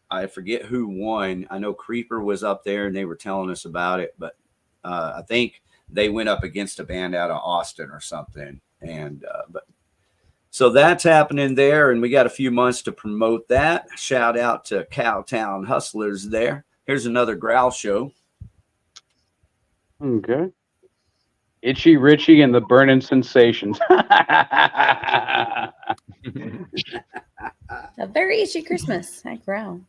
I forget who won. I know Creeper was up there, and they were telling us about it, but I think they went up against a band out of Austin or something. And so that's happening there, and we got a few months to promote that. Shout out to Cowtown Hustlers there. Here's another growl show. Okay. Itchy Richie and the Burning Sensations. A very itchy Christmas. I growl.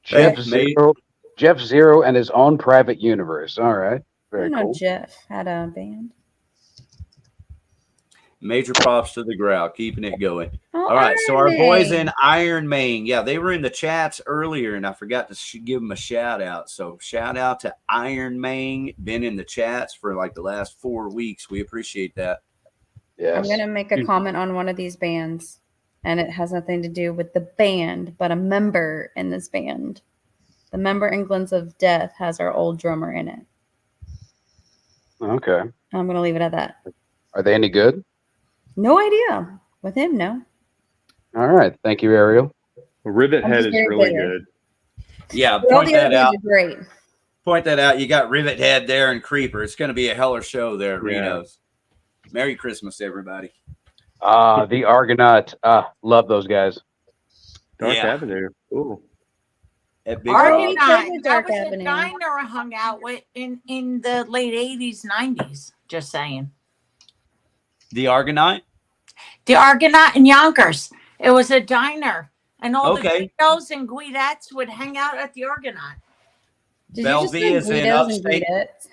Jeff Zero and his own private universe. All right. Very I know cool. Jeff had a band. Major props to the growl, keeping it going. Oh, all right, so our Iron boys Man. in Iron Man, yeah, they were in the chats earlier, and I forgot to give them a shout out. So shout out to Iron Man, been in the chats for like the last 4 weeks. We appreciate that. I'm going to make a comment on one of these bands, and it has nothing to do with the band, but a member in this band. The member in Glints of Death has our old drummer in it. Okay. I'm going to leave it at that. Are they any good? No idea. With him, no. All right. Thank you, Ariel. Rivet I'm Head just is very really bitter. good. Yeah, But all point the other that out. bands are great. Point that out. You got Rivet Head there and Creeper. It's going to be a heller show there at Reno's. Merry Christmas, everybody. The Argonaut. Love those guys. Dark Avenue. Ooh. Argonaut. That Dark was Avenue. a diner I hung out with in the late 80s, 90s. Just saying. The Argonaut? The Argonaut in Yonkers. It was a diner. And all Okay. the Guidos and Guidettes would hang out at the Argonaut. Did Bellevue you just is say in Guidos and upstate. Guidettes?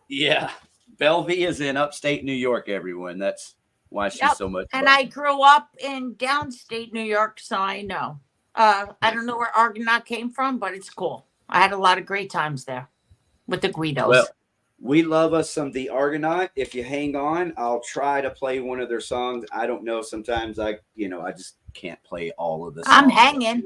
Yeah. Bellevue is in upstate New York, everyone. That's why she's Yep. so much And fun. I grew up in downstate New York, so I know. I don't know where Argonaut came from, but it's cool. I had a lot of great times there with the Guidos. Well, we love us some The Argonaut. If you hang on, I'll try to play one of their songs. I don't know. Sometimes I just can't play all of the songs. I'm hanging.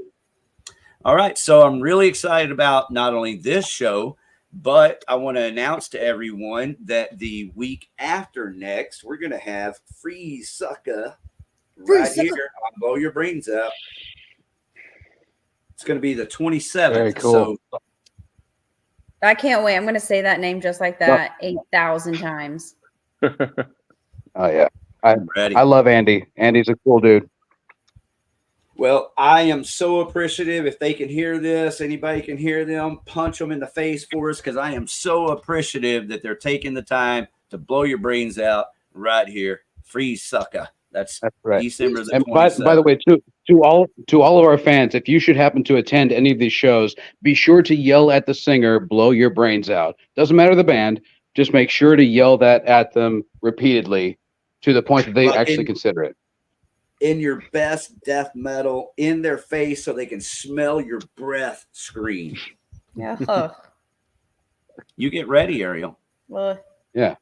All right. So I'm really excited about not only this show, but I want to announce to everyone that the week after next, we're going to have Free Sucker right here on Blow Your Brains Out. It's going to be the 27th. Very cool. So I can't wait. I'm going to say that name just like that 8,000 times. Oh yeah. Ready. I love Andy. Andy's a cool dude. Well, I am so appreciative. If they can hear this, anybody can hear them, punch them in the face for us, because I am so appreciative that they're taking the time to blow your brains out right here. Free Sucker. That's right. December the And 27th. by the way, to all of our fans, if you should happen to attend any of these shows, be sure to yell at the singer, blow your brains out. Doesn't matter the band, just make sure to yell that at them repeatedly to the point that they actually consider it. In your best death metal, in their face so they can smell your breath scream. Yeah. You get ready, Ariel. Well, Yeah.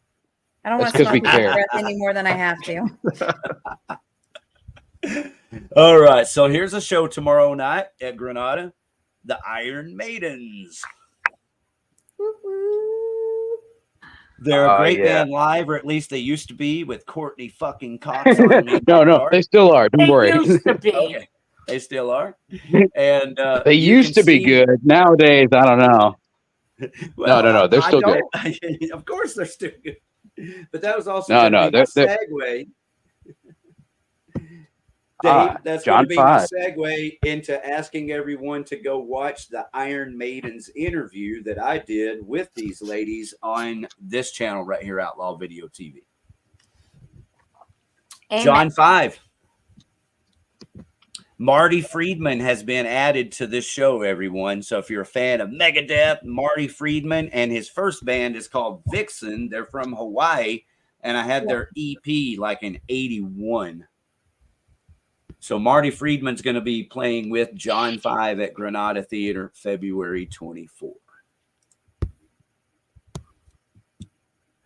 I don't That's want to 'cause we smoke my care. breath any more than I have to. All right. So here's a show tomorrow night at Granada. The Iron Maidens. They're a great band live, or at least they used to be, with Courtney fucking Cox on the No, they still are. Don't worry. Used to be. Okay, they still are. And They you used can to be see- good. Nowadays, I don't know. Well, no. They're still good. Of course, they're still good. But that was also No, going to no, be my they're- segue. Dave, that's going John to be my 5. segue into asking everyone to go watch the Iron Maidens interview that I did with these ladies on this channel right here, Outlaw Video TV. Amen. John 5. Marty Friedman has been added to this show, everyone. So if you're a fan of Megadeth, Marty Friedman, and his first band is called Vixen. They're from Hawaii, and I had their EP like in 81. So Marty Friedman's going to be playing with John 5 at Granada Theater February 24.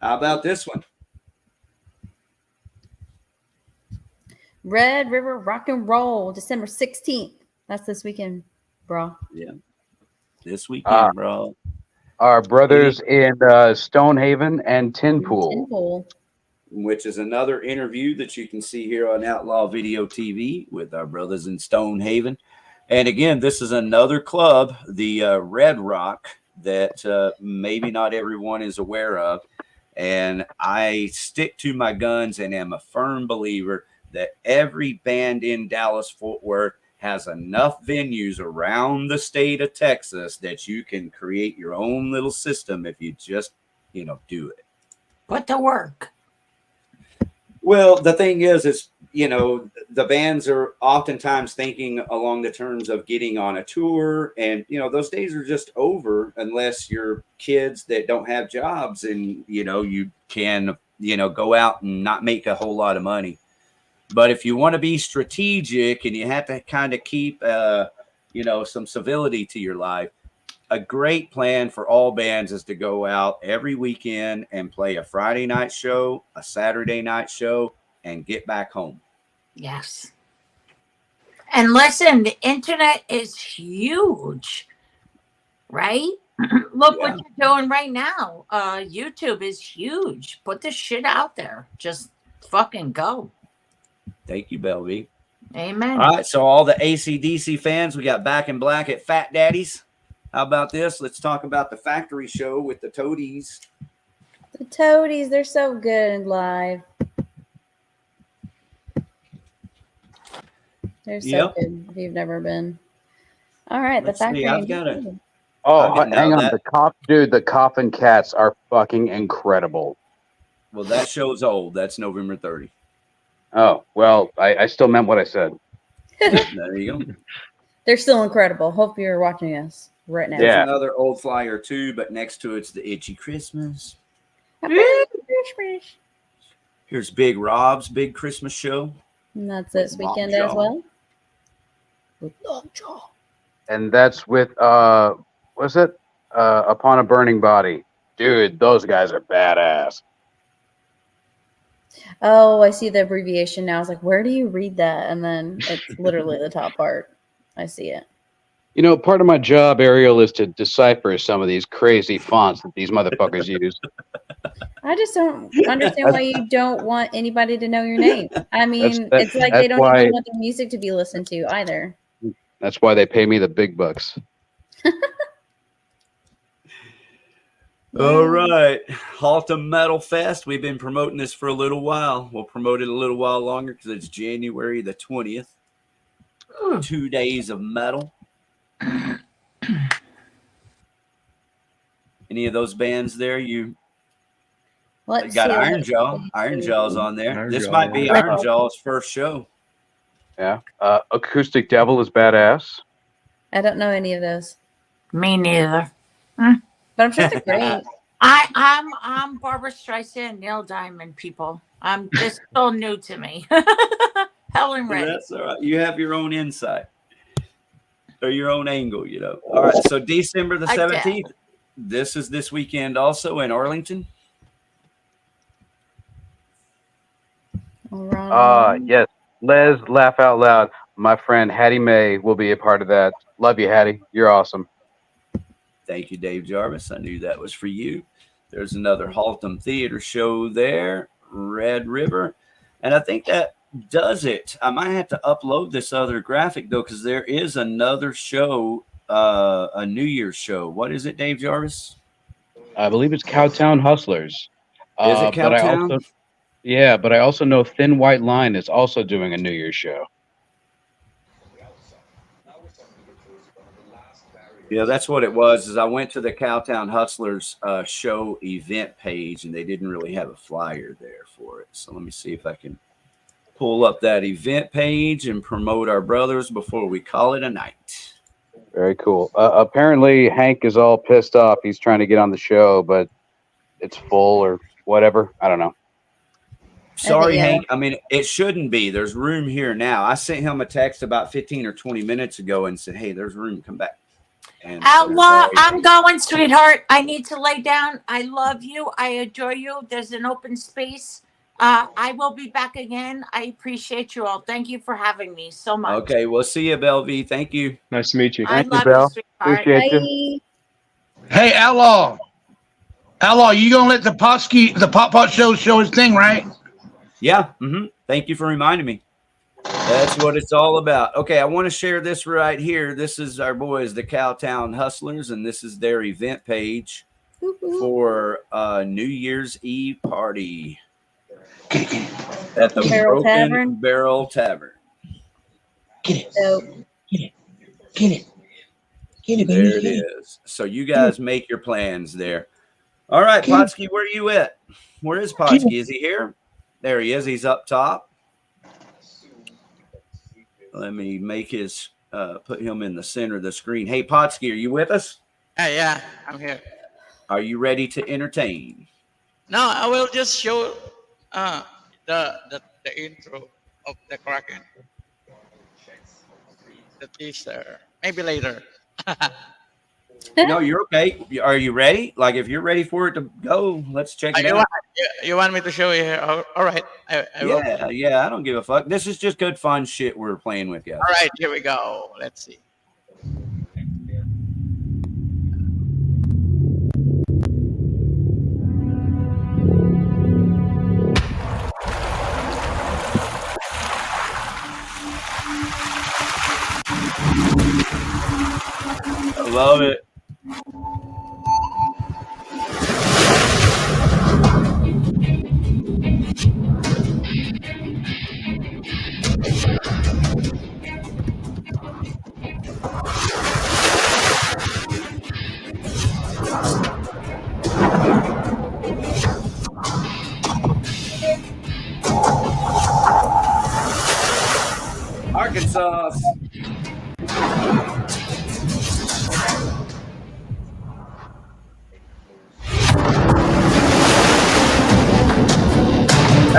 How about this one? Red River Rock and Roll, December 16th. That's this weekend, bro. Yeah. This weekend, bro. Our brothers in Stonehaven and Tinpool. Which is another interview that you can see here on Outlaw Video TV with our brothers in Stonehaven. And again, this is another club, the Red Rock, that maybe not everyone is aware of. And I stick to my guns and am a firm believer that every band in Dallas-Fort Worth has enough venues around the state of Texas that you can create your own little system if you just, do it. Put the work. Well, the thing is, the bands are oftentimes thinking along the terms of getting on a tour, and, those days are just over unless you're kids that don't have jobs and, you can, go out and not make a whole lot of money. But if you want to be strategic and you have to kind of keep, some civility to your life, a great plan for all bands is to go out every weekend and play a Friday night show, a Saturday night show, and get back home. Yes. And listen, the internet is huge, right? Look what you're doing right now. YouTube is huge. Put this shit out there. Just fucking go. Thank you, Belvy. Amen. All right, so all the AC/DC fans, we got Back in Black at Fat Daddy's. How about this? Let's talk about the factory show with the Toadies. The Toadies, they're so good live. They're so good if you've never been. All right, Let's the factory. see, I've got it. Oh, hang on. The Coffin Cats are fucking incredible. Well, that show's old. That's November 30th. Oh, well, I still meant what I said. There you go. They're still incredible. Hope you're watching us right now. There's another old flyer too, but next to it's the Itchy Christmas. Happy Christmas. Here's Big Rob's big Christmas show. And that's this weekend as well. With Lockjaw. And that's with what's it? Upon a Burning Body. Dude, those guys are badass. Oh, I see the abbreviation now. I was like, where do you read that? And then it's literally the top part. I see it. Part of my job, Ariel, is to decipher some of these crazy fonts that these motherfuckers use. I just don't understand why you don't want anybody to know your name. I mean, it's like they don't even want the music to be listened to either. That's why they pay me the big bucks. All right. Halta Metal Fest. We've been promoting this for a little while. We'll promote it a little while longer because it's January the 20th. 2 days of metal. Any of those bands there? You got Iron Jaw. Iron Jaw's on there. This might be Iron Jaw's first show. Yeah. Acoustic Devil is badass. I don't know any of those. Me neither. But I'm sure they're great. I'm Barbara Streisand, Neil Diamond, people. It's so new to me. Helen Reddy. That's all right. You have your own insight or your own angle, All right. So December the 17th, this is this weekend also in Arlington. All right. Yes. Les, laugh out loud. My friend Hattie Mae will be a part of that. Love you, Hattie. You're awesome. Thank you, Dave Jarvis. I knew that was for you. There's another Haltom Theater show there, Red River. And I think that does it. I might have to upload this other graphic, though, because there is another show, a New Year's show. What is it, Dave Jarvis? I believe it's Cowtown Hustlers. Is it But I Cowtown? also, yeah, but I also know Thin White Line is also doing a New Year's show. Yeah, that's what it was. Is I went to the Cowtown Hustlers show event page, and they didn't really have a flyer there for it. So let me see if I can pull up that event page and promote our brothers before we call it a night. Very cool. Apparently, Hank is all pissed off. He's trying to get on the show, but it's full or whatever. I don't know. Sorry, Hank. I mean, it shouldn't be. There's room here now. I sent him a text about 15 or 20 minutes ago and said, hey, there's room. Come back. And Outlaw, I'm going, sweetheart. I need to lay down. I love you. I adore you. There's an open space. I will be back again. I appreciate you all. Thank you for having me so much. Okay, we'll see you, Belvy. Thank you. Nice to meet you. I Thank you, love Belle. you, sweetheart. Appreciate you. Hey, Outlaw, you gonna let the Pop show his thing, right? Yeah. Thank you for reminding me. That's what it's all about. Okay, I want to share this right here. This is our boys, the Cowtown Hustlers, and this is their event page for New Year's Eve party at the Barrel Broken Tavern. Barrel Tavern. Get it. So, Get it. Get it, There baby. it Get it. is. So you guys make your plans there. All right, Potsky, where are you at? Where is Potsky? Is he here? There he is. He's up top. Let me make his put him in the center of the screen. Hey, Potsky, are you with us? Yeah, I'm here. Are you ready to entertain? No, I will just show the intro of the Kraken. The teaser. Maybe later. No, you're okay. Are you ready? Like, if you're ready for it to go, let's check it out. You want me to show you here? All right. I will. Yeah, I don't give a fuck. This is just good fun shit we're playing with, guys. All right, here we go. Let's see. I love it. Arkansas.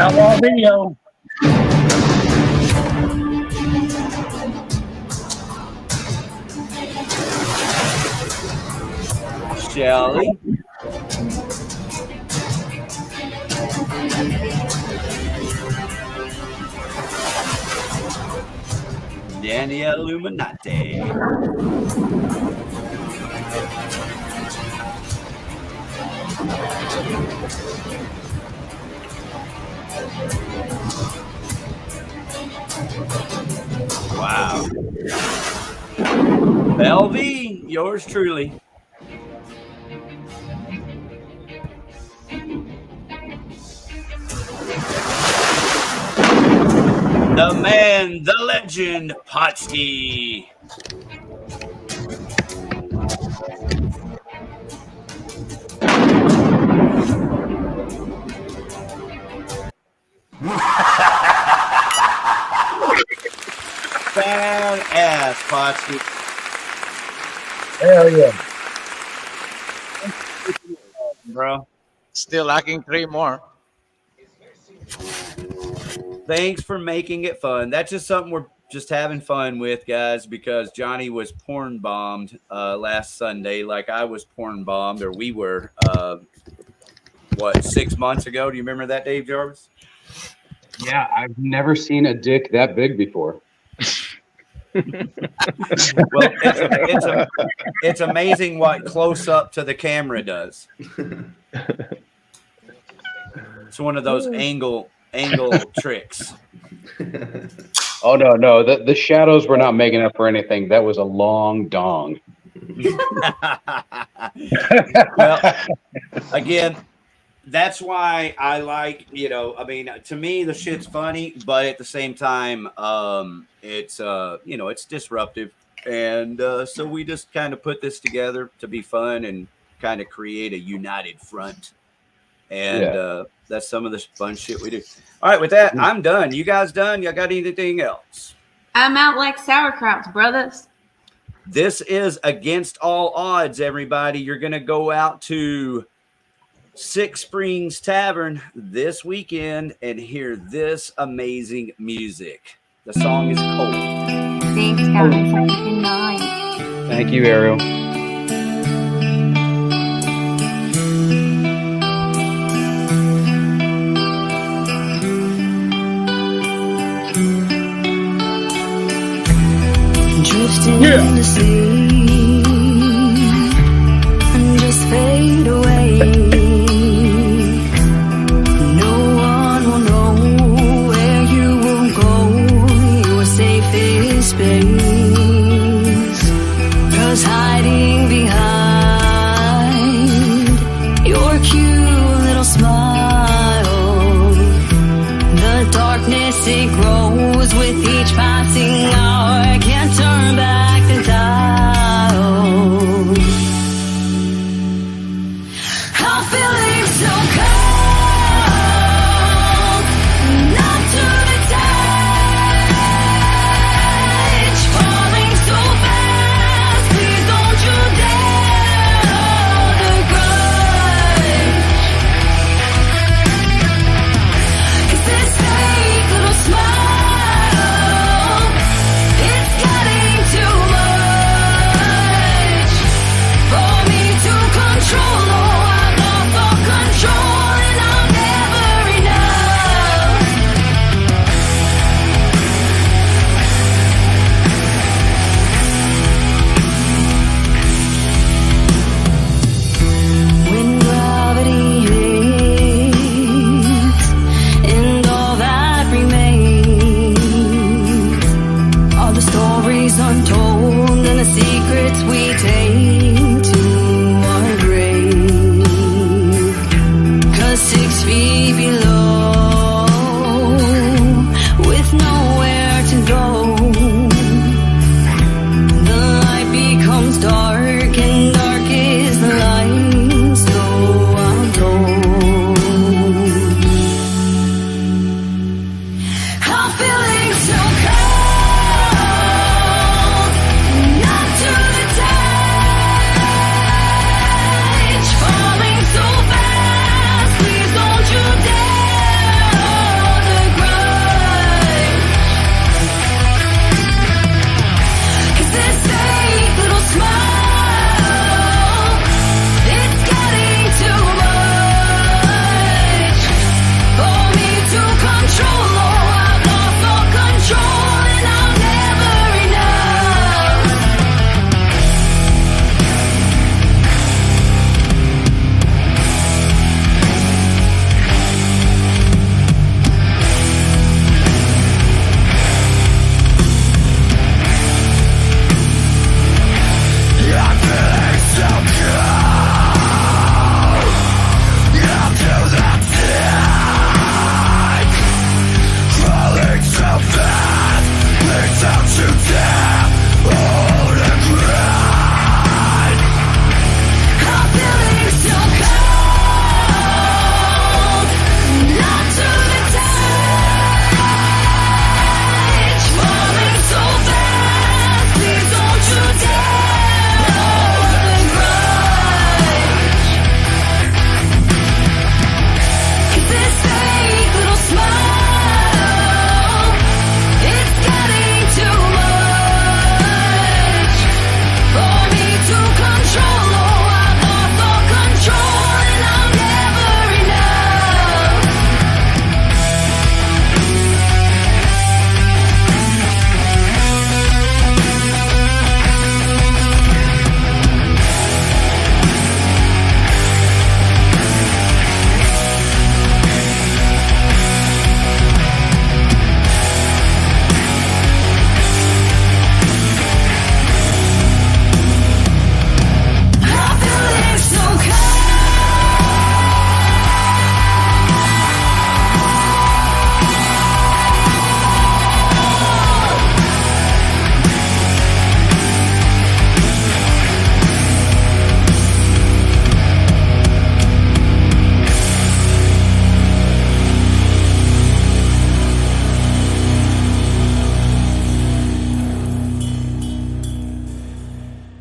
Outlaw video. Shelly. Danny Illuminati. Wow. Belvy, yours truly. The man, the legend, Potsky. Badass, Potsky. Hell yeah. Bro. Still lacking 3 more. Thanks for making it fun. That's just something just having fun with, guys, because Johnny was porn bombed last Sunday, like I was porn bombed, or we were. 6 months ago? Do you remember that, Dave Jarvis? Yeah, I've never seen a dick that big before. Well, it's amazing what close up to the camera does. It's one of those angle tricks. Oh no, the shadows were not making up for anything. That was a long dong. Well, again, that's why I like, I mean, to me, the shit's funny, but at the same time, it's, it's disruptive. And so we just kind of put this together to be fun and kind of create a united front. And that's some of the fun shit we do. All right, with that, I'm done. You guys done? Y'all got anything else? I'm out like sauerkrauts, brothers. This is Against All Odds, everybody. You're going to go out to Six Springs Tavern this weekend and hear this amazing music. The song is Cold. Thanks, guys. Have a good night. Thank you, Ariel. Drifting in the sea and just fade away. No one will know where you will go. Your safest space, 'cause hiding behind your cute little smile, the darkness it grows with each passing hour. Can't turn back the dial. I'm feeling so cold, not to the touch, falling so fast. Please don't you dare hold a grudge, 'cause this fake little smile, untold and the secrets we take to our grave, 'cause 6 feet below, with nowhere to go, the light becomes dark and dark is the light, so I'm told. I'm feeling so cold, it's getting too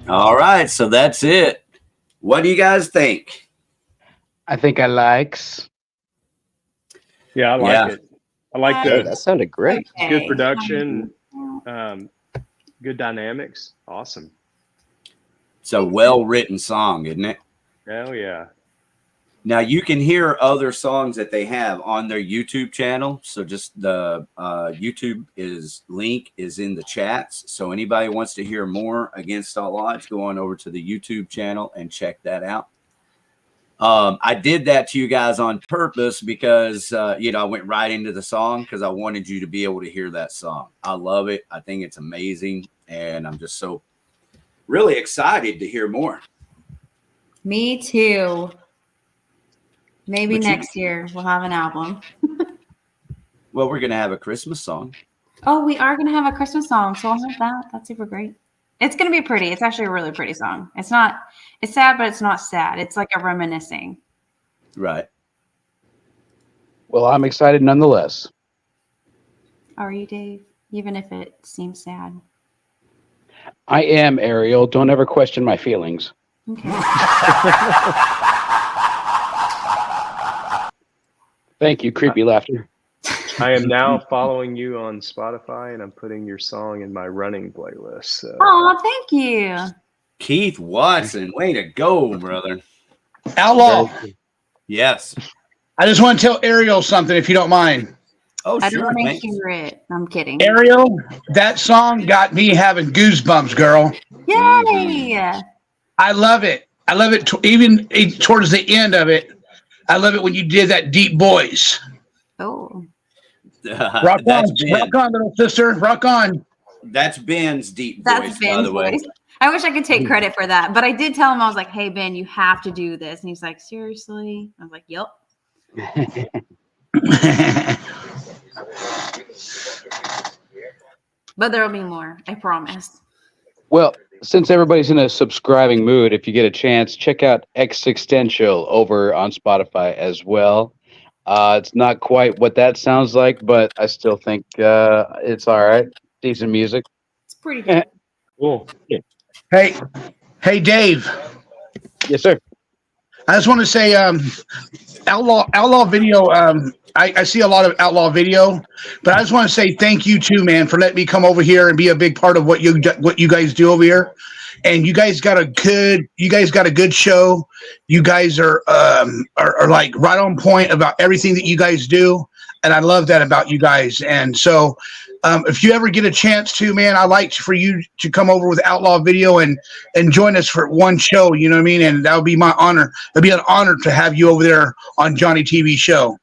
All right, so that's it. What do you guys think? I think I likes. Yeah, I like it. I like Hey, that sounded great. good production, good dynamics. Awesome. It's a well-written song, isn't it? Hell yeah. Now you can hear other songs that they have on their YouTube channel. So just the YouTube link is in the chats. So anybody wants to hear more Against All Odds, go on over to the YouTube channel and check that out. I did that to you guys on purpose because, I went right into the song because I wanted you to be able to hear that song. I love it. I think it's amazing. And I'm just so really excited to hear more. Me too. Maybe next year we'll have an album. Well, we're going to have a Christmas song. Oh, we are going to have a Christmas song. So I'll have that. That's super great. It's going to be pretty. It's actually a really pretty song. It's sad, but it's not sad. It's like a reminiscing. Right. Well, I'm excited nonetheless. Are you, Dave? Even if it seems sad. I am, Ariel. Don't ever question my feelings. Okay. Thank you, creepy laughter. I am now following you on Spotify, and I'm putting your song in my running playlist. So. Oh, thank you. Keith Watson, way to go, brother. Outlaw. Yes. I just want to tell Ariel something, if you don't mind. Oh, I sure. don't want to hear it. I'm kidding. Ariel, that song got me having goosebumps, girl. Yay! I love it. I love it. Even towards the end of it, I love it when you did that deep voice. Oh. Rock on, little sister. Rock on. That's Ben's deep That's voice, Ben's by the way. voice. I wish I could take credit for that, but I did tell him, I was like, hey, Ben, you have to do this. And he's like, seriously? I was like, yep. But there'll be more. I promise. Well, since everybody's in a subscribing mood, if you get a chance, check out Existential over on Spotify as well. It's not quite what that sounds like, but I still think it's all right. Decent music. It's pretty good. Cool. Yeah. Hey, Dave. Yes, sir. I just want to say, Outlaw Video. I see a lot of Outlaw Video, but I just want to say thank you too, man, for letting me come over here and be a big part of what you guys do over here. And you guys got a good show. You guys are like right on point about everything that you guys do, and I love that about you guys. And so, if you ever get a chance to, man, I'd like for you to come over with Outlaw Video and join us for one show. You know what I mean? And that would be my honor. It'd be an honor to have you over there on Johnny TV show.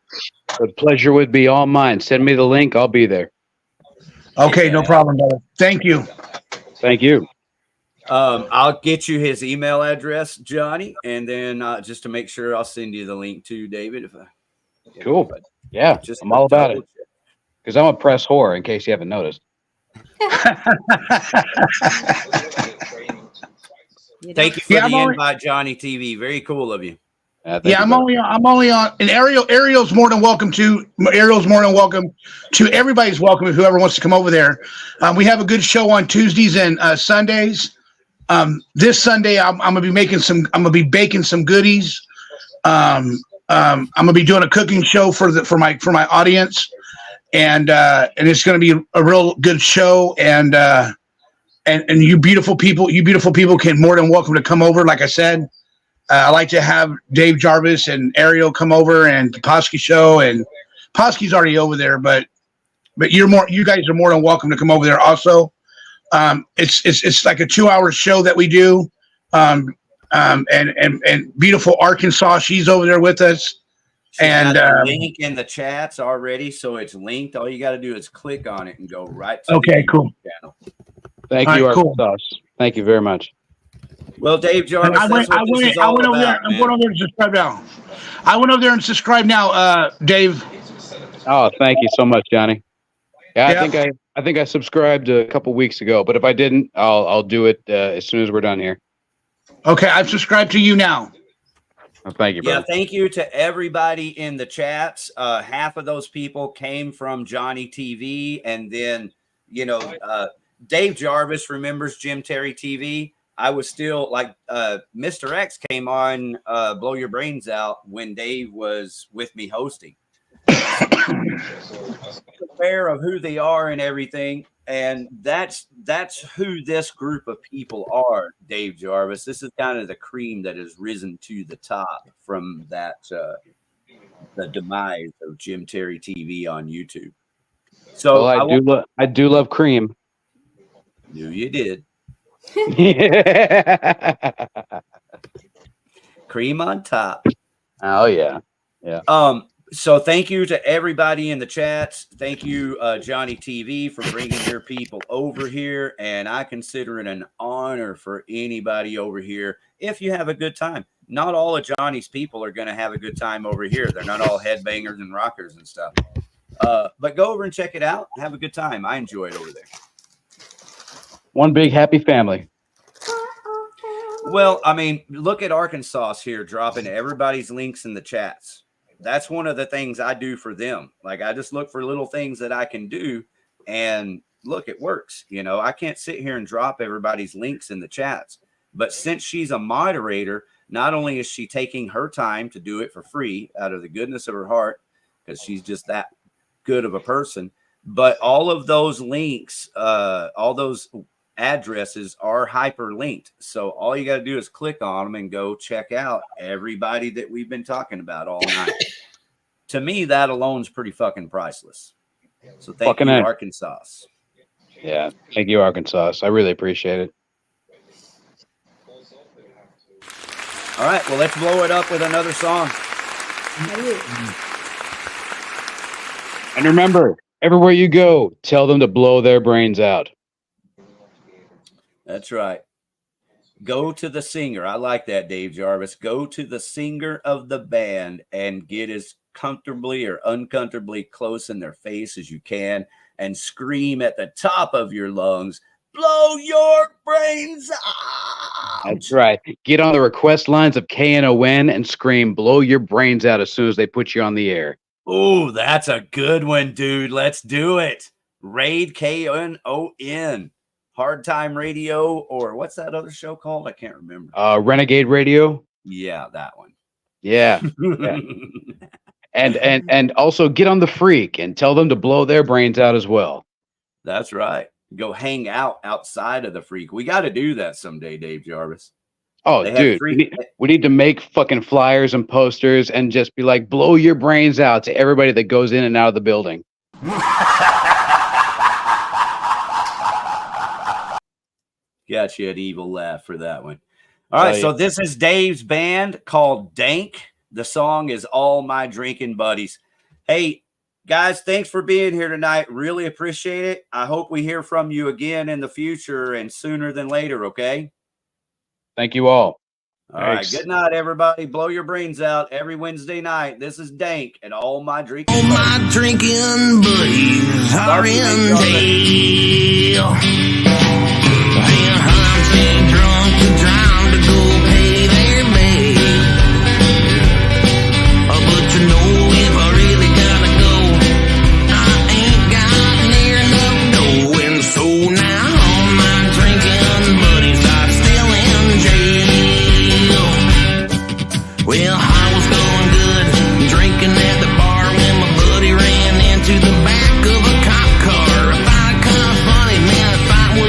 The pleasure would be all mine. Send me the link. I'll be there. Okay, no problem, brother. Thank you. Thank you. I'll get you his email address, Johnny, and then just to make sure, I'll send you the link to David. Cool. Yeah, I'm all about it. Because I'm a press whore, in case you haven't noticed. Thank you for the invite, Johnny TV. Very cool of you. I'm only on, and Ariel's more than welcome to. Ariel's more than welcome to. Everybody's welcome. Whoever wants to come over there. We have a good show on Tuesdays and Sundays. This Sunday, I'm gonna be making some. I'm gonna be baking some goodies. I'm gonna be doing a cooking show for my audience, and it's gonna be a real good show. And you beautiful people can more than welcome to come over. Like I said. I like to have Dave Jarvis and Ariel come over and the Posky show, and Posky's already over there, but you guys are more than welcome to come over there also. It's like a 2-hour show that we do. And beautiful Arkansas, she's over there with us. And link in the chats already, so it's linked. All you got to do is click on it and go right to okay, the cool. channel. Thank you, Arkansas. Thank you very much. Well, Dave Jarvis, I went over there. I'm going over there and subscribe now. I went over there and subscribe now, Dave. Oh, thank you so much, Johnny. Yeah, I think I subscribed a couple weeks ago, but if I didn't, I'll do it as soon as we're done here. Okay, I've subscribed to you now. Oh, thank you, brother. Yeah, thank you to everybody in the chats. Half of those people came from Johnny TV, and then Dave Jarvis remembers Jim Terry TV. I was still like Mr. X came on Blow Your Brains Out when Dave was with me hosting. Aware of who they are and everything, and that's who this group of people are, Dave Jarvis. This is kind of the cream that has risen to the top from that the demise of Jim Terry TV on YouTube. So well, I do love cream. Knew you did. Cream on top. Oh yeah. So thank you to everybody in the chats. Thank you, Johnny TV, for bringing your people over here. And I consider it an honor for anybody over here if you have a good time. Not all of Johnny's people are going to have a good time over here. They're not all headbangers and rockers and stuff. But go over and check it out. Have a good time. I enjoy it over there. One big happy family. Well, I mean, look at Arkansas here dropping everybody's links in the chats. That's one of the things I do for them. Like, I just look for little things that I can do, and look, it works. You know, I can't sit here and drop everybody's links in the chats, but since she's a moderator, not only is she taking her time to do it for free out of the goodness of her heart, because she's just that good of a person, but all of those links, all those addresses are hyperlinked. So all you got to do is click on them and go check out everybody that we've been talking about all night. To me, that alone is pretty fucking priceless. So thank you, Arkansas. Yeah, thank you, Arkansas. I really appreciate it. All right, well, let's blow it up with another song. And remember, everywhere you go, tell them to blow their brains out. That's right. Go to the singer. I like that, Dave Jarvis. Go to the singer of the band and get as comfortably or uncomfortably close in their face as you can and scream at the top of your lungs, blow your brains out. That's right. Get on the request lines of KNON and scream, blow your brains out as soon as they put you on the air. Oh, that's a good one, dude. Let's do it. Raid KNON. Hard Time Radio, or what's that other show called? I can't remember. Renegade Radio. Yeah, that one. Yeah. Yeah. And also get on the Freak and tell them to blow their brains out as well. That's right. Go hang out outside of the Freak. We got to do that someday, Dave Jarvis. Oh, dude, we need to make fucking flyers and posters and just be like, blow your brains out to everybody that goes in and out of the building. Got you an evil laugh for that one. All right, so this is Dave's band called DANK. The song is All My Drinking Buddies. Hey, guys, thanks for being here tonight. Really appreciate it. I hope we hear from you again in the future and sooner than later, okay? Thank you all. All right, good night, everybody. Blow your brains out every Wednesday night. This is DANK and All My Drinking Buddies. All my drinking buddies are in jail. Drunk and drowned to go pay their bail. But you know, if I really gotta go, I ain't got near enough dough. And so now all my drinking buddies are still in jail. Well, I was going good, drinking at the bar when my buddy ran into the back of a cop car. I found it kind of funny, man, if I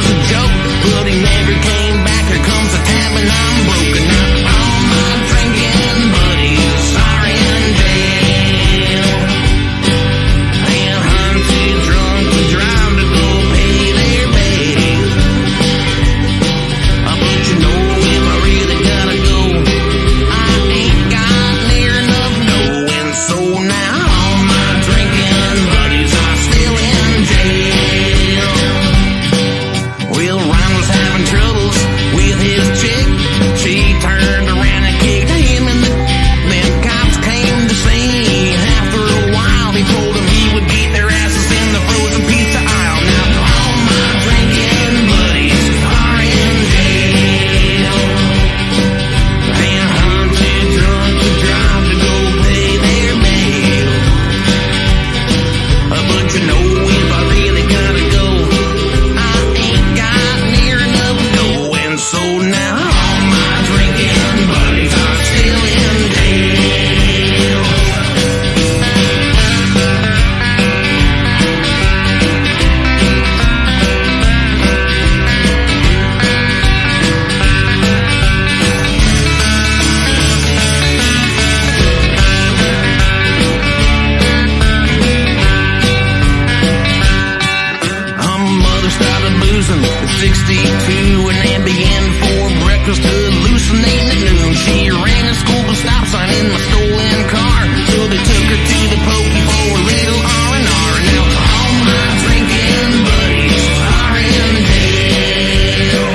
62 and then began for breakfast to hallucinate at noon. She ran a school to stop sign in my stolen car, so they took her to the pokey for a little R&R. Now all my drinking buddies are in jail,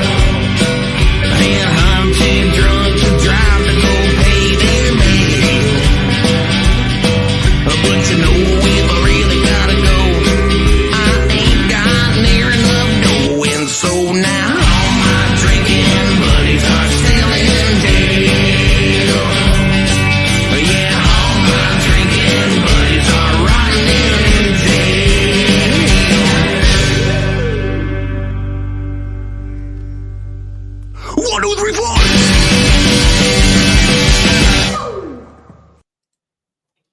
and I'm too drunk to drive to go pay their bill. But you know if I really gotta go, I ain't got near enough dough, and so now all my drinking buddies are still in jail. Yeah, all my drinking buddies are rotting in jail. 1, 2, 3, 4.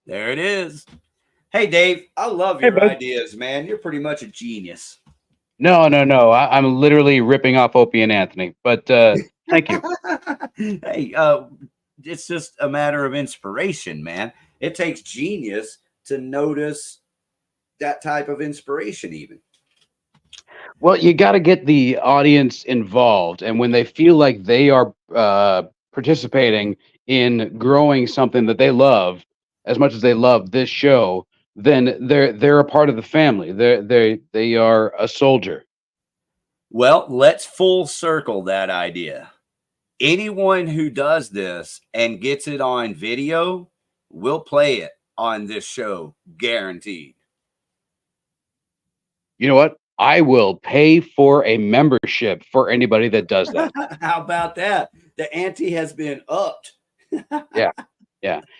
There it is. Hey, Dave, I love your ideas, man. You're pretty much a genius. No. I'm literally ripping off Opie and Anthony, but thank you. Hey, it's just a matter of inspiration, man. It takes genius to notice that type of inspiration, even. Well, you got to get the audience involved, and when they feel like they are participating in growing something that they love as much as they love this show, then they're a part of the family. They are a soldier. Well, let's full circle that idea. Anyone who does this and gets it on video will play it on this show, guaranteed. You know what? I will pay for a membership for anybody that does that. How about that? The ante has been upped. Yeah.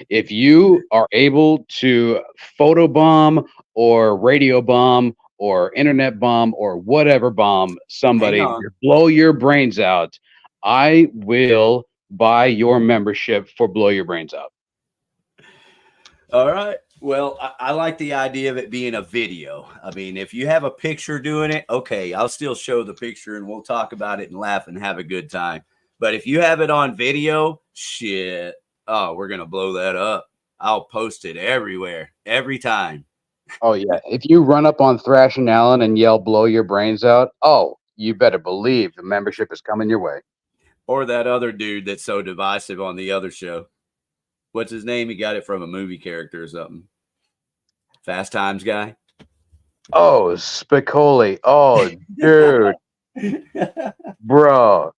If you are able to photobomb or radio bomb or internet bomb or whatever bomb somebody, blow your brains out, I will buy your membership for Blow Your Brains Out. All right. Well, I like the idea of it being a video. I mean, if you have a picture doing it, okay, I'll still show the picture and we'll talk about it and laugh and have a good time. But if you have it on video, shit. Oh, we're going to blow that up. I'll post it everywhere, every time. Oh, yeah. If you run up on Thrash and Allen and yell, blow your brains out, oh, you better believe the membership is coming your way. Or that other dude that's so divisive on the other show. What's his name? He got it from a movie character or something. Fast Times guy. Oh, Spicoli. Oh, dude. Bro.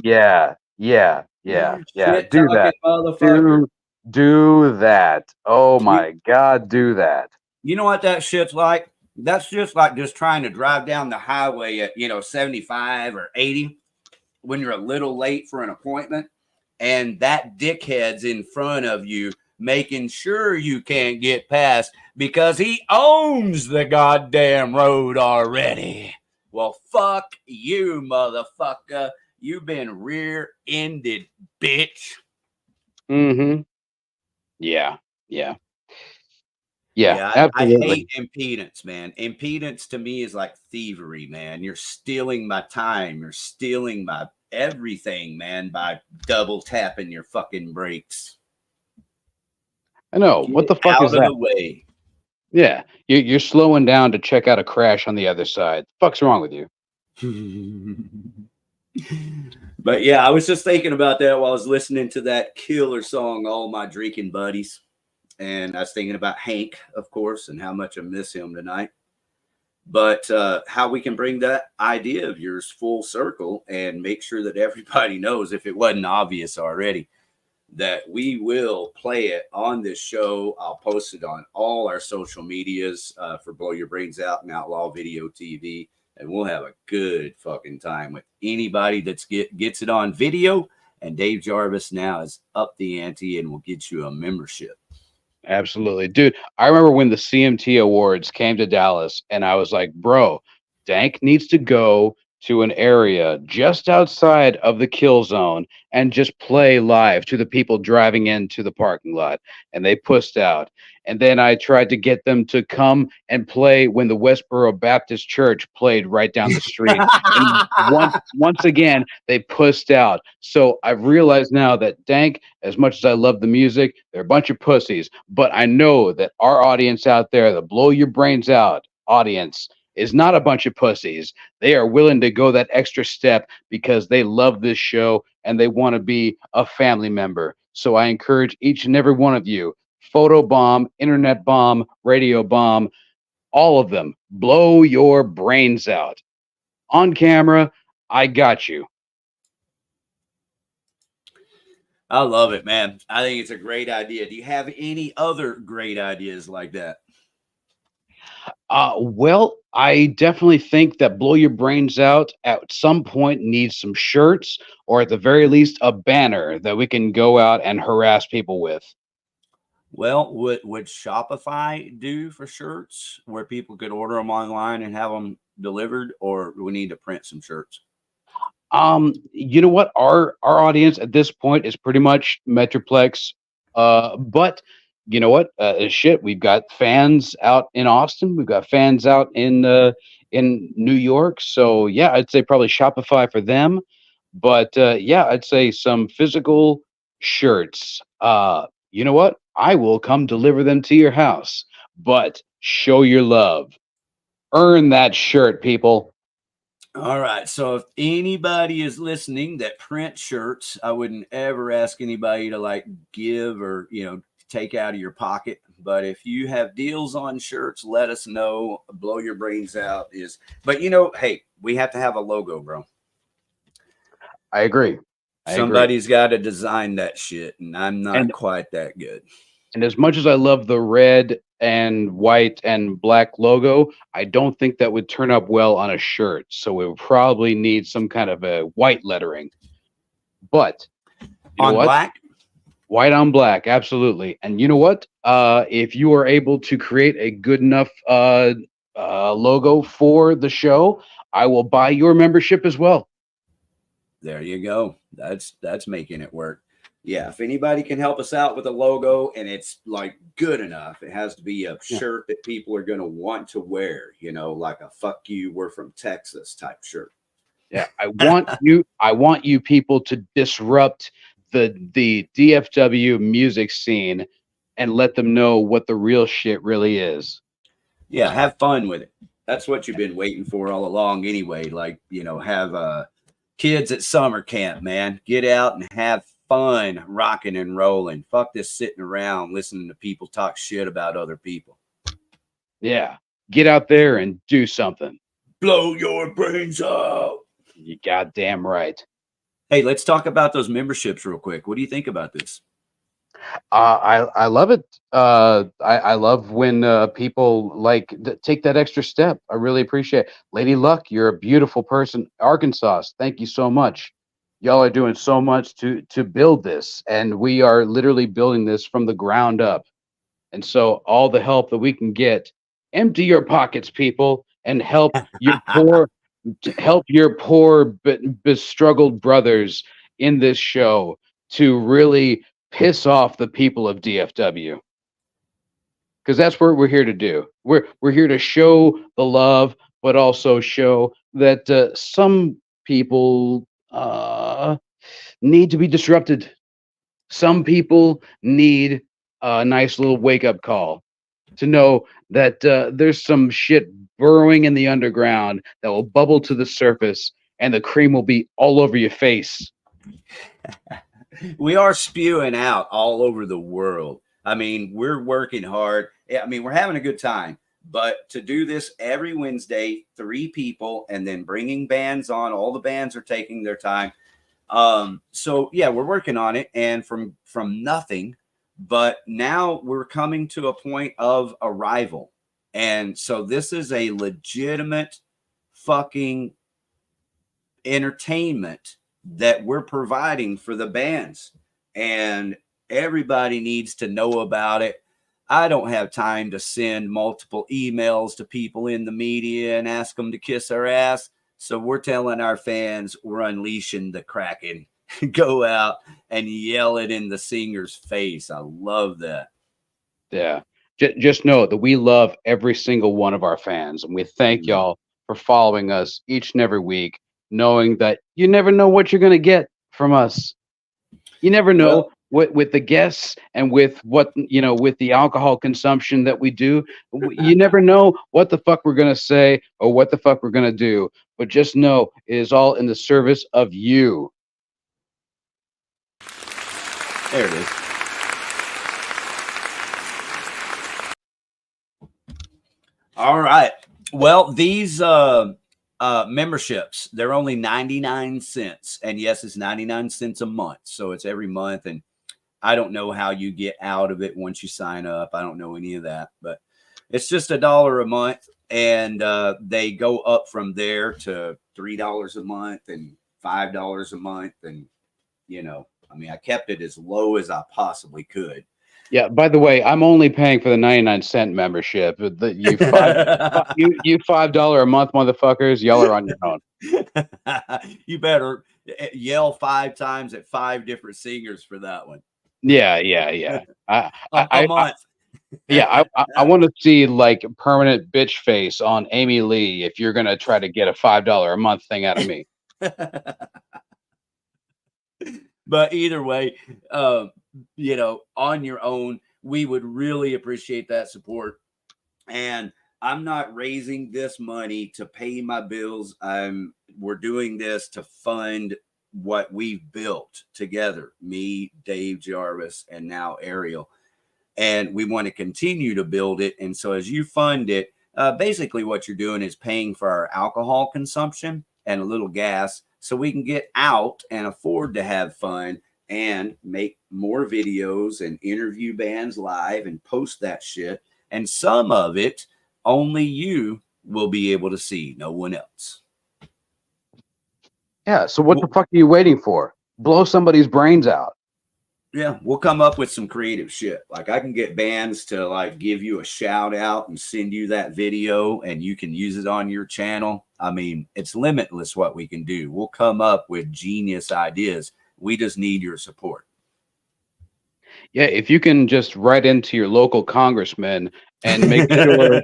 Yeah. Do that. Do that. Oh my God, do that. You know what that shit's like? That's just like just trying to drive down the highway at 75 or 80 when you're a little late for an appointment, and that dickhead's in front of you making sure you can't get past because he owns the goddamn road already. Well, fuck you, motherfucker. You've been rear-ended, bitch. Mm-hmm. Yeah, absolutely. I hate impedance, man. Impedance to me is like thievery, man. You're stealing my time. You're stealing my everything, man, by double tapping your fucking brakes. I know. What the fuck is that? Out of the way. Yeah, you're slowing down to check out a crash on the other side. The fuck's wrong with you? But yeah, I was just thinking about that while I was listening to that killer song, All My Drinking Buddies. And I was thinking about Hank, of course, and how much I miss him tonight. But how we can bring that idea of yours full circle and make sure that everybody knows, if it wasn't obvious already, that we will play it on this show. I'll post it on all our social medias for Blow Your Brains Out and Outlaw Video TV. And we'll have a good fucking time with anybody that gets it on video. And Dave Jarvis now is up the ante and will get you a membership. Absolutely. Dude, I remember when the CMT Awards came to Dallas and I was like, bro, Dank needs to go to an area just outside of the kill zone and just play live to the people driving into the parking lot. And they pussed out. And then I tried to get them to come and play when the Westboro Baptist Church played right down the street. And once again, they pussed out. So I've realized now that Dank, as much as I love the music, they're a bunch of pussies. But I know that our audience out there, the Blow Your Brains Out audience, is not a bunch of pussies. They are willing to go that extra step because they love this show and they want to be a family member. So I encourage each and every one of you, photo bomb, internet bomb, radio bomb, all of them, blow your brains out. On camera, I got you. I love it, man. I think it's a great idea. Do you have any other great ideas like that? Well, I definitely think that Blow Your Brains Out at some point needs some shirts, or at the very least, a banner that we can go out and harass people with. Well, would Shopify do for shirts where people could order them online and have them delivered, or do we need to print some shirts? You know what? Our audience at this point is pretty much Metroplex. But you know what? Shit, we've got fans out in Austin. We've got fans out in New York. So yeah, I'd say probably Shopify for them. But yeah, I'd say some physical shirts. You know what? I will come deliver them to your house. But show your love. Earn that shirt, people. All right. So if anybody is listening that print shirts, I wouldn't ever ask anybody to like give or, take out of your pocket. But if you have deals on shirts, let us know. Blow Your Brains Out is, but hey, we have to have a logo, bro. I agree. Somebody's got to design that shit, and I'm not quite that good. And as much as I love the red and white and black logo, I don't think that would turn up well on a shirt. So we would probably need some kind of a white lettering. But on black? White on black, absolutely. And you know what? If you are able to create a good enough logo for the show, I will buy your membership as well. There you go. That's making it work. Yeah, if anybody can help us out with a logo and it's like good enough, it has to be a shirt that people are going to want to wear, like a "fuck you, we're from Texas" type shirt. Yeah, I want you people to disrupt the DFW music scene and let them know what the real shit really is. Yeah, have fun with it. That's what you've been waiting for all along anyway. Like, have kids at summer camp, man. Get out and have fun rocking and rolling. Fuck this sitting around listening to people talk shit about other people. Yeah. Get out there and do something. Blow your brains out. You goddamn right. Hey, let's talk about those memberships real quick. What do you think about this? I love it. I love when people take that extra step. I really appreciate it. Lady Luck, you're a beautiful person. Arkansas, thank you so much. Y'all are doing so much to build this, and we are literally building this from the ground up. And so all the help that we can get, empty your pockets, people, and help your poor bestruggled brothers in this show to really piss off the people of DFW. Because that's what we're here to do. We're here to show the love, but also show that some people need to be disrupted. Some people need a nice little wake-up call to know that there's some shit burrowing in the underground that will bubble to the surface, and the cream will be all over your face. We are spewing out all over the world. I mean, we're working hard. I mean, we're having a good time. But to do this every Wednesday, 3 people, and then bringing bands on, all the bands are taking their time. So yeah, we're working on it, and from nothing, but now we're coming to a point of arrival. And so this is a legitimate fucking entertainment that we're providing for the bands, and everybody needs to know about it. I don't have time to send multiple emails to people in the media and ask them to kiss our ass. So we're telling our fans we're unleashing the Kraken. Go out and yell it in the singer's face. I love that. Yeah. Just know that we love every single one of our fans, and we thank y'all for following us each and every week, knowing that you never know what you're going to get from us. You never know. with the guests and with what with the alcohol consumption that we do, you never know what the fuck we're gonna say or what the fuck we're gonna do. But just know it is all in the service of you. There it is. All right. Well, these memberships, they're only 99 cents. And yes, it's 99 cents a month. So it's every month. And I don't know how you get out of it once you sign up. I don't know any of that, but it's just $1 a month. And they go up from there to $3 a month and $5 a month. And, I mean, I kept it as low as I possibly could. Yeah. By the way, I'm only paying for the 99-cent membership. You $5 a month motherfuckers, y'all are on your own. You better yell 5 times at 5 different singers for that one. Yeah. A month. I want to see like permanent bitch face on Amy Lee if you're gonna try to get a $5 a month thing out of me. But either way, on your own, we would really appreciate that support. And I'm not raising this money to pay my bills. We're doing this to fund what we've built together, me, Dave, Jarvis, and now Ariel. And we want to continue to build it. And so as you fund it, basically what you're doing is paying for our alcohol consumption and a little gas so we can get out and afford to have fun and make more videos and interview bands live and post that shit. And some of it only you will be able to see, no one else. Yeah, so what the fuck are you waiting for? Blow somebody's brains out. Yeah, we'll come up with some creative shit. Like I can get bands to like give you a shout out and send you that video and you can use it on your channel. I mean, it's limitless what we can do. We'll come up with genius ideas. We just need your support. Yeah, if you can just write into your local congressman and make sure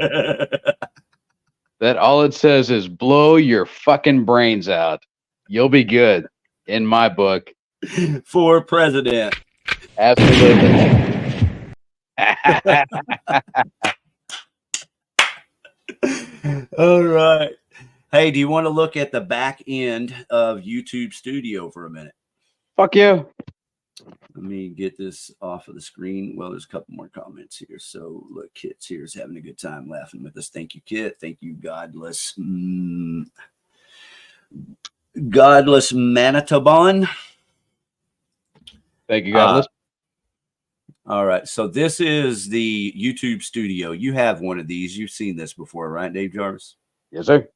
that all it says is blow your fucking brains out, you'll be good in my book. For president. Absolutely. All right. Hey, do you want to look at the back end of YouTube Studio for a minute? Fuck yeah. Let me get this off of the screen. Well, there's a couple more comments here. So look, Kit's here is having a good time laughing with us. Thank you, Kit. Thank you, Godless Manitoban. Thank you, Godless. All right. So this is the YouTube Studio. You have one of these. You've seen this before, right, Dave Jarvis? Yes, sir.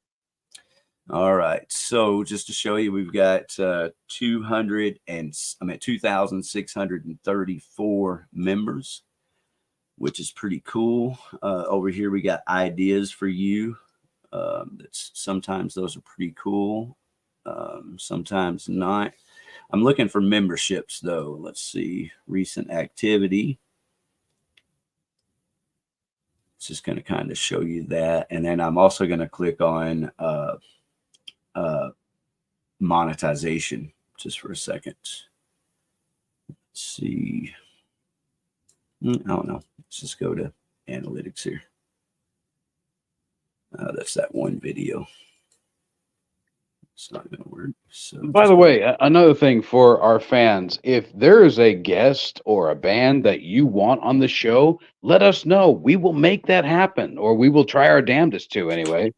All right. So just to show you, we've got 2,634 members, which is pretty cool. Over here, we got ideas for you. Sometimes those are pretty cool. Sometimes not. I'm looking for memberships, though. Let's see. Recent activity. It's just going to kind of show you that. And then I'm also going to click on monetization just for a second. Let's see. I don't know. Let's just go to analytics here. That's that one video. It's not going to work. So by the way, another thing for our fans, if there is a guest or a band that you want on the show, let us know. We will make that happen, or we will try our damnedest to anyway.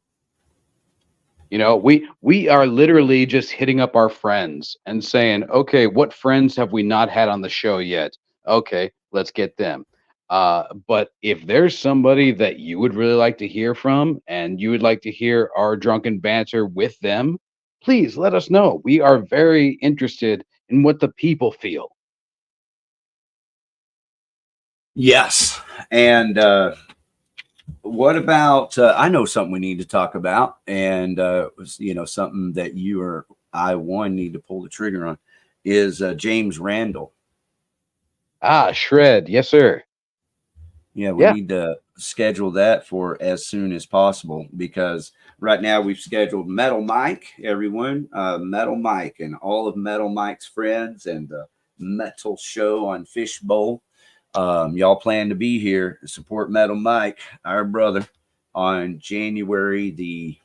You know, we are literally just hitting up our friends and saying, okay, what friends have we not had on the show yet? Okay, let's get them. But if there's somebody that you would really like to hear from and you would like to hear our drunken banter with them, please let us know. We are very interested in what the people feel. Yes. And what about, I know something we need to talk about, and something that you or I need to pull the trigger on is James Randall. Shred. Yes, sir. Yeah, we need to schedule that for as soon as possible, because right now we've scheduled Metal Mike, everyone, Metal Mike and all of Metal Mike's friends and metal show on Fishbowl. Y'all plan to be here to support Metal Mike, our brother, on January the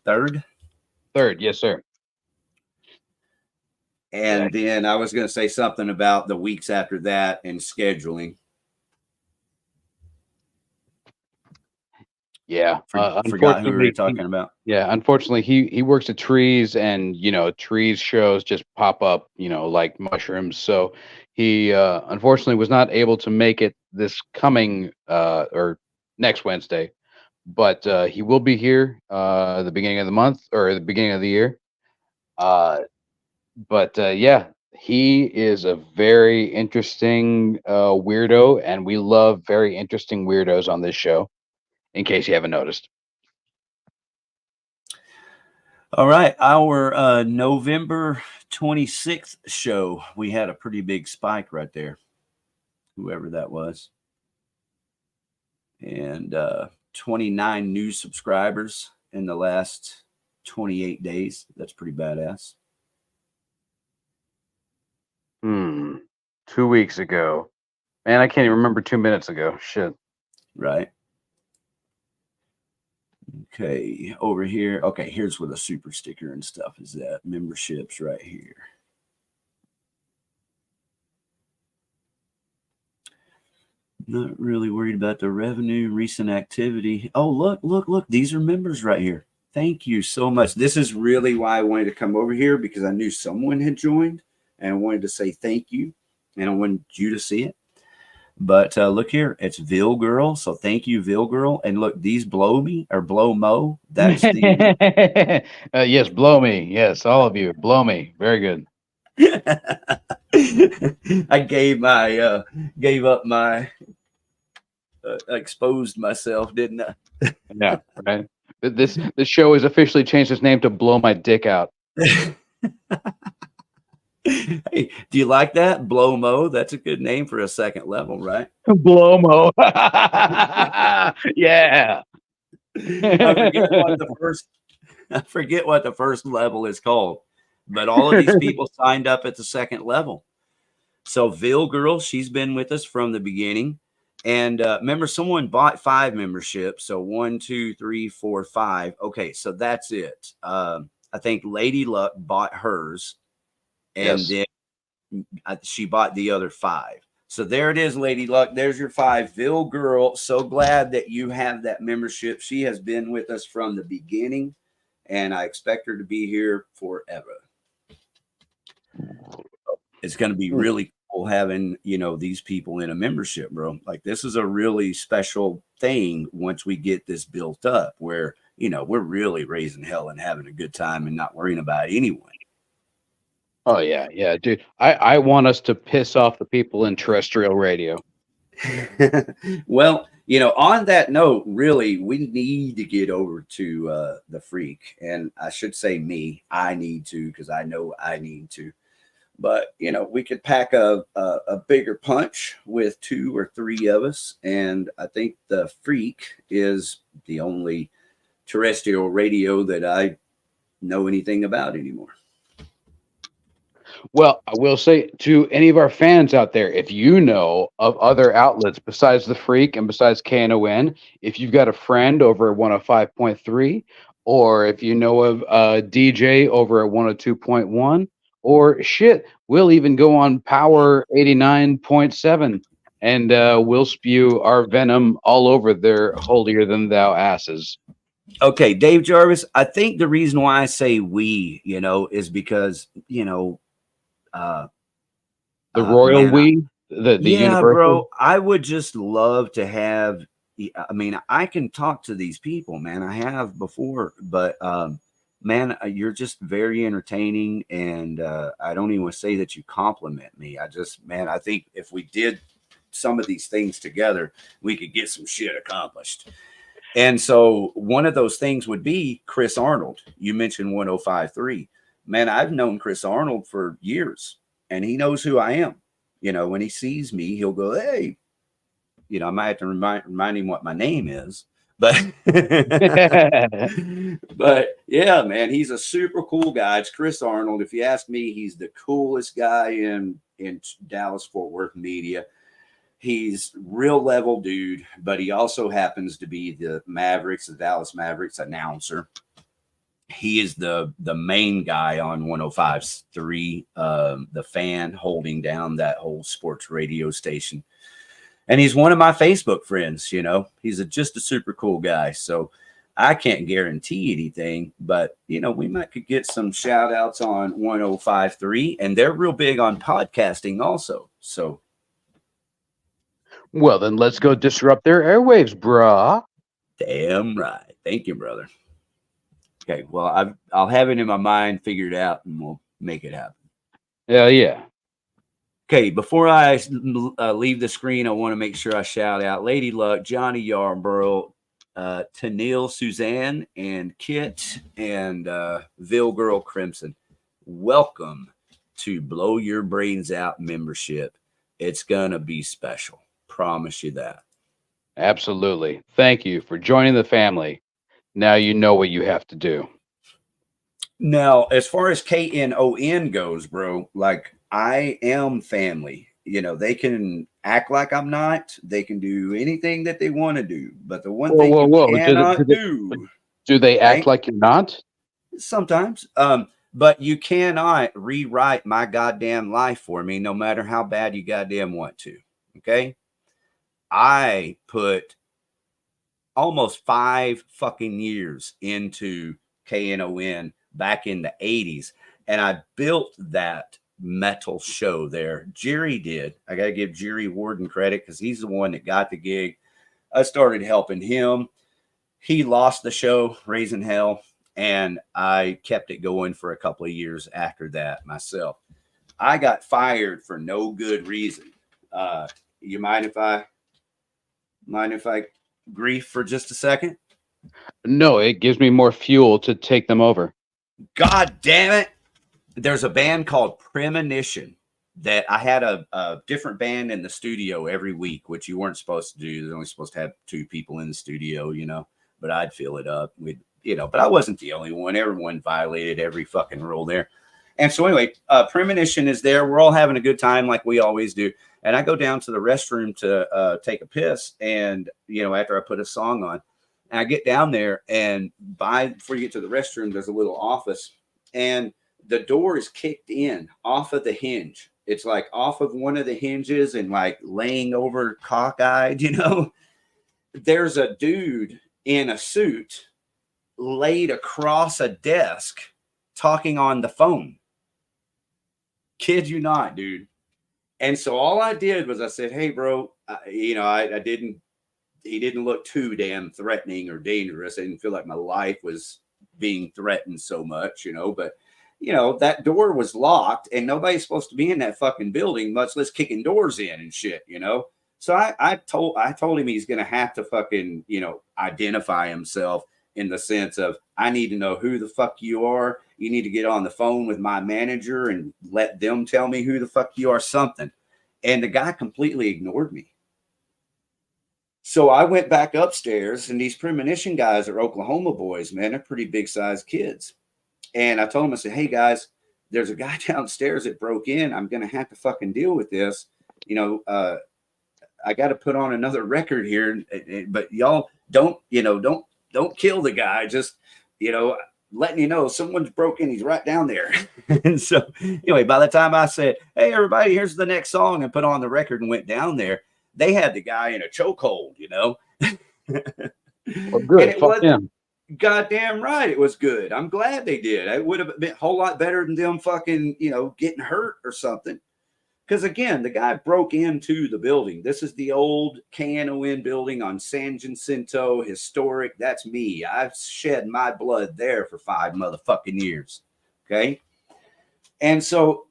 3rd. 3rd, yes, sir. And then I was going to say something about the weeks after that and scheduling. Yeah, Forgot who we were talking about. Yeah, unfortunately, he works at Trees, and Trees shows just pop up, like mushrooms. So he unfortunately was not able to make it this coming or next Wednesday, but he will be here the beginning of the month or the beginning of the year. But yeah, he is a very interesting weirdo, and we love very interesting weirdos on this show. In case you haven't noticed. All right, our November 26th show, we had a pretty big spike right there, whoever that was. And 29 new subscribers in the last 28 days. That's pretty badass. 2 weeks ago. Man, I can't even remember 2 minutes ago. Shit. Right. Okay, over here. Okay, here's where the super sticker and stuff is at. Memberships right here. Not really worried about the revenue, recent activity. Oh, look. These are members right here. Thank you so much. This is really why I wanted to come over here, because I knew someone had joined and I wanted to say thank you and I wanted you to see it. But look here, it's Ville Girl. So thank you, Ville Girl. And look, these blow me or blow mo. That's the yes, blow me. Yes, all of you, blow me. Very good. I gave up my exposed myself, didn't I? Yeah, right. This show has officially changed its name to Blow My Dick Out. Hey, do you like that? Blow Mo? That's a good name for a second level, right? Blow Mo. Yeah. I forget what the first level is called, but all of these people signed up at the second level. So Ville Girl, she's been with us from the beginning. And remember, someone bought 5 memberships. So 1, 2, 3, 4, 5. Okay, so that's it. I think Lady Luck bought hers. And then she bought the other 5. So there it is, Lady Luck. There's your 5. Ville Girl, so glad that you have that membership. She has been with us from the beginning, and I expect her to be here forever. It's going to be really cool having, these people in a membership, bro. Like, this is a really special thing once we get this built up where, we're really raising hell and having a good time and not worrying about anyone. Oh yeah, dude. I want us to piss off the people in terrestrial radio. Well, on that note, really, we need to get over to the Freak, and I should say me. I need to, because I know I need to. But we could pack a bigger punch with 2 or 3 of us, and I think the Freak is the only terrestrial radio that I know anything about anymore. Well, I will say to any of our fans out there, if you know of other outlets besides the Freak and besides KNON, if you've got a friend over at 105.3, or if you know of a DJ over at 102.1, or shit, we'll even go on Power 89.7 and we'll spew our venom all over their holier than thou asses. Okay, Dave Jarvis, I think the reason why I say we, is because, the royal we, the universal. Bro, I would just love to have. I mean, I can talk to these people, man. I have before, but man, you're just very entertaining, and I don't even want to say that you compliment me. I think if we did some of these things together, we could get some shit accomplished. And so one of those things would be Chris Arnold. You mentioned 105.3. Man, I've known Chris Arnold for years, and he knows who I am. When he sees me, he'll go, hey, I might have to remind him what my name is, But but yeah, man, he's a super cool guy. It's Chris Arnold. If you ask me, he's the coolest guy in Dallas Fort Worth media. He's real level dude, but he also happens to be the Dallas Mavericks announcer. He is the main guy on 105.3, the Fan, holding down that whole sports radio station. And he's one of my Facebook friends, you know. He's just a super cool guy. So I can't guarantee anything, but, you know, we might could get some shout outs on 105.3, and they're real big on podcasting also. So. Well, then let's go disrupt their airwaves, brah. Damn right. Thank you, brother. Okay, well, I'll have it in my mind figured out, and we'll make it happen. Hell yeah. Okay, before I leave the screen, I want to make sure I shout out Lady Luck, Johnny Yarborough, Tanil Suzanne, and Kit, and Ville Girl Crimson. Welcome to Blow Your Brains Out membership. It's going to be special. Promise you that. Absolutely. Thank you for joining the family. Now you know what you have to do. Now, as far as KNON goes, bro, like I am family. You know, they can act like I'm not. They can do anything that they want to do. But the one thing you cannot do they act like you're not? Sometimes. But you cannot rewrite my goddamn life for me, no matter how bad you goddamn want to. Okay? I put almost 5 fucking years into KNON back in the 80s, and I built that metal show there. Jerry did. I got to give Jerry Warden credit because he's the one that got the gig. I started helping him. He lost the show, Raising Hell, and I kept it going for a couple of years after that myself. I got fired for no good reason. You mind if I grief for just a second? No, it gives me more fuel to take them over. God damn it. There's a band called Premonition that I had a different band in the studio every week, which you weren't supposed to do. They're only supposed to have 2 people in the studio, you know, but I'd fill it up with, you know, but I wasn't the only one. Everyone violated every fucking rule there. And so anyway, Premonition is there. We're all having a good time like we always do. And I go down to the restroom to take a piss. And, you know, after I put a song on, and I get down there, and before you get to the restroom, there's a little office, and the door is kicked in off of the hinge. It's like off of one of the hinges and like laying over cockeyed, you know. There's a dude in a suit laid across a desk talking on the phone. Kid you not, dude. And so all I did was I said, hey, bro, you know, he didn't look too damn threatening or dangerous. I didn't feel like my life was being threatened so much, you know, but you know, that door was locked and nobody's supposed to be in that fucking building, much less kicking doors in and shit, you know? So I told him he's going to have to fucking, you know, identify himself in the sense of, I need to know who the fuck you are. You need to get on the phone with my manager and let them tell me who the fuck you are, something. And the guy completely ignored me. So I went back upstairs, and these Premonition guys are Oklahoma boys, man. They're pretty big sized kids. And I told them, I said, hey guys, there's a guy downstairs that broke in. I'm going to have to fucking deal with this. You know, I got to put on another record here, but y'all don't kill the guy. Just, you know, letting you know someone's broken. He's right down there. And so anyway, by the time I said, hey everybody, here's the next song, and put on the record and went down there, they had the guy in a chokehold, you know. Well, good. Fuck him. Goddamn right, it was good. I'm glad they did. It would have been a whole lot better than them fucking, you know, getting hurt or something. Because again, the guy broke into the building. This is the old KNON building on San Jacinto, historic. That's me. I've shed my blood there for 5 motherfucking years. Okay, and so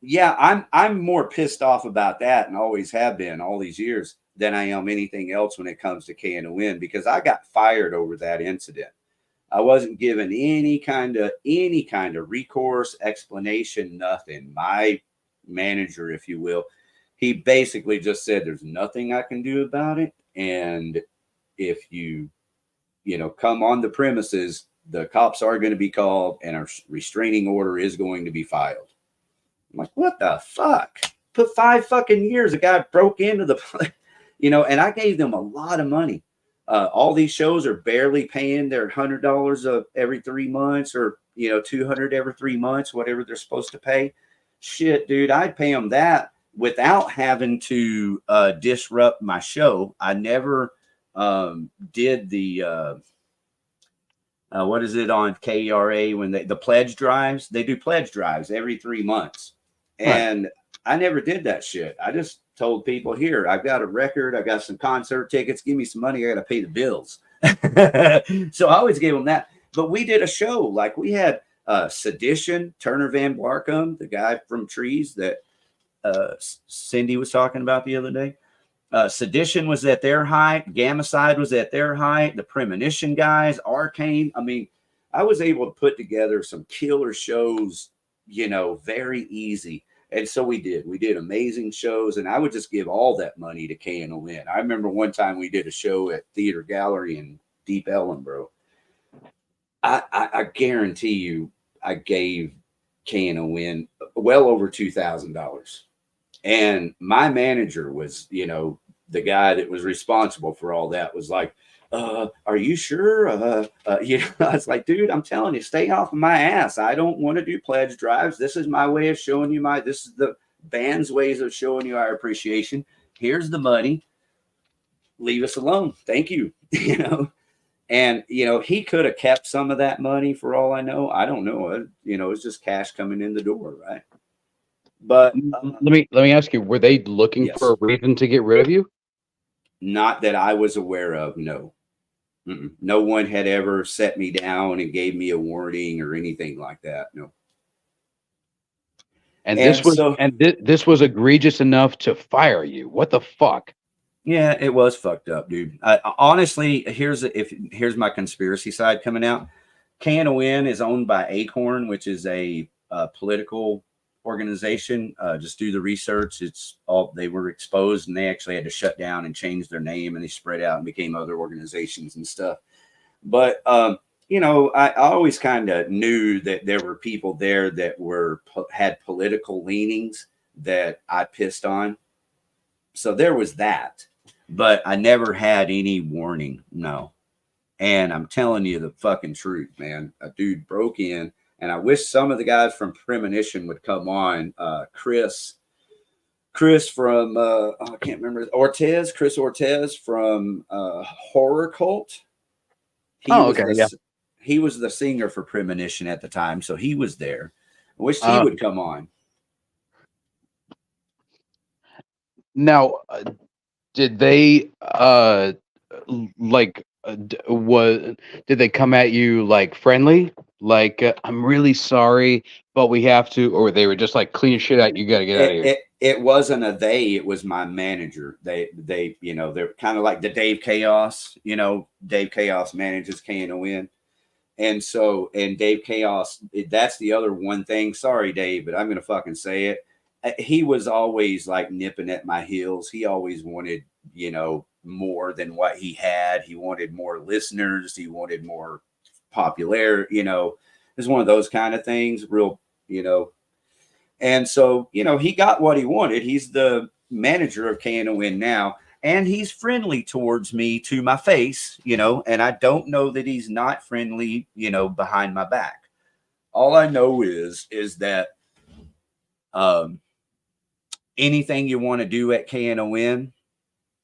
yeah, I'm more pissed off about that, and always have been all these years, than I am anything else when it comes to KNON, because I got fired over that incident. I wasn't given any kind of recourse, explanation, nothing. My manager, if you will, he basically just said, there's nothing I can do about it. And if you come on the premises, the cops are going to be called and a restraining order is going to be filed. I'm like, what the fuck? Put 5 fucking years. A guy broke into the, and I gave them a lot of money. All these shows are barely paying their $100 every 3 months or, $200 every 3 months, whatever they're supposed to pay. Shit, dude, I'd pay them that without having to disrupt my show. I never did the, what is it on KRA when the pledge drives? They do pledge drives every 3 months. And I never did that shit. I just told people, here, I've got a record. I got some concert tickets. Give me some money. I got to pay the bills. So I always gave them that. But we did a show. Like we had Sedition, Turner Van Blarcom, the guy from Trees that Cindy was talking about the other day. Sedition was at their height. Gamicide was at their height. The Premonition guys, Arcane. I mean, I was able to put together some killer shows, very easy. And so we did amazing shows, and I would just give all that money to KNON. I remember one time we did a show at Theater Gallery in Deep Ellum, bro. I guarantee you I gave KNON well over $2,000. And my manager was, the guy that was responsible for all that was like, are you sure? I was like, dude, I'm telling you, stay off of my ass. I don't want to do pledge drives. This is my way of showing you this is the band's ways of showing you our appreciation. Here's the money. Leave us alone. Thank you. And, he could have kept some of that money for all I know. I don't know. It's just cash coming in the door. Right. But let me ask you, were they looking for a reason to get rid of you? Not that I was aware of. No. No one had ever set me down and gave me a warning or anything like that. No. And this was egregious enough to fire you. What the fuck? Yeah, it was fucked up, dude. Honestly, here's my conspiracy side coming out. KNON is owned by Acorn, which is a political organization. Just do the research. They were exposed and they actually had to shut down and change their name, and they spread out and became other organizations and stuff. But I always kind of knew that there were people there that had political leanings that I pissed on. So there was that, but I never had any warning. No. And I'm telling you the fucking truth, man. A dude broke in. And I wish some of the guys from Premonition would come on. Chris from, I can't remember, Chris Ortez from Horror Cult. He was the singer for Premonition at the time, so he was there. I wish he would come on. Now, did they did they come at you like friendly? Like, I'm really sorry, but we have to, or they were just like, clean shit out. You got to get out of here. It wasn't it was my manager. They're kind of like the Dave Chaos, Dave Chaos manages KNON. And Dave Chaos, that's the other one thing. Sorry, Dave, but I'm going to fucking say it. He was always like nipping at my heels. He always wanted, more than what he had. He wanted more listeners. He wanted more popularity, it's one of those kind of things, real, and so, he got what he wanted. He's the manager of KNON now, and he's friendly towards me to my face, and I don't know that he's not friendly, behind my back. All I know is that, anything you want to do at KNON,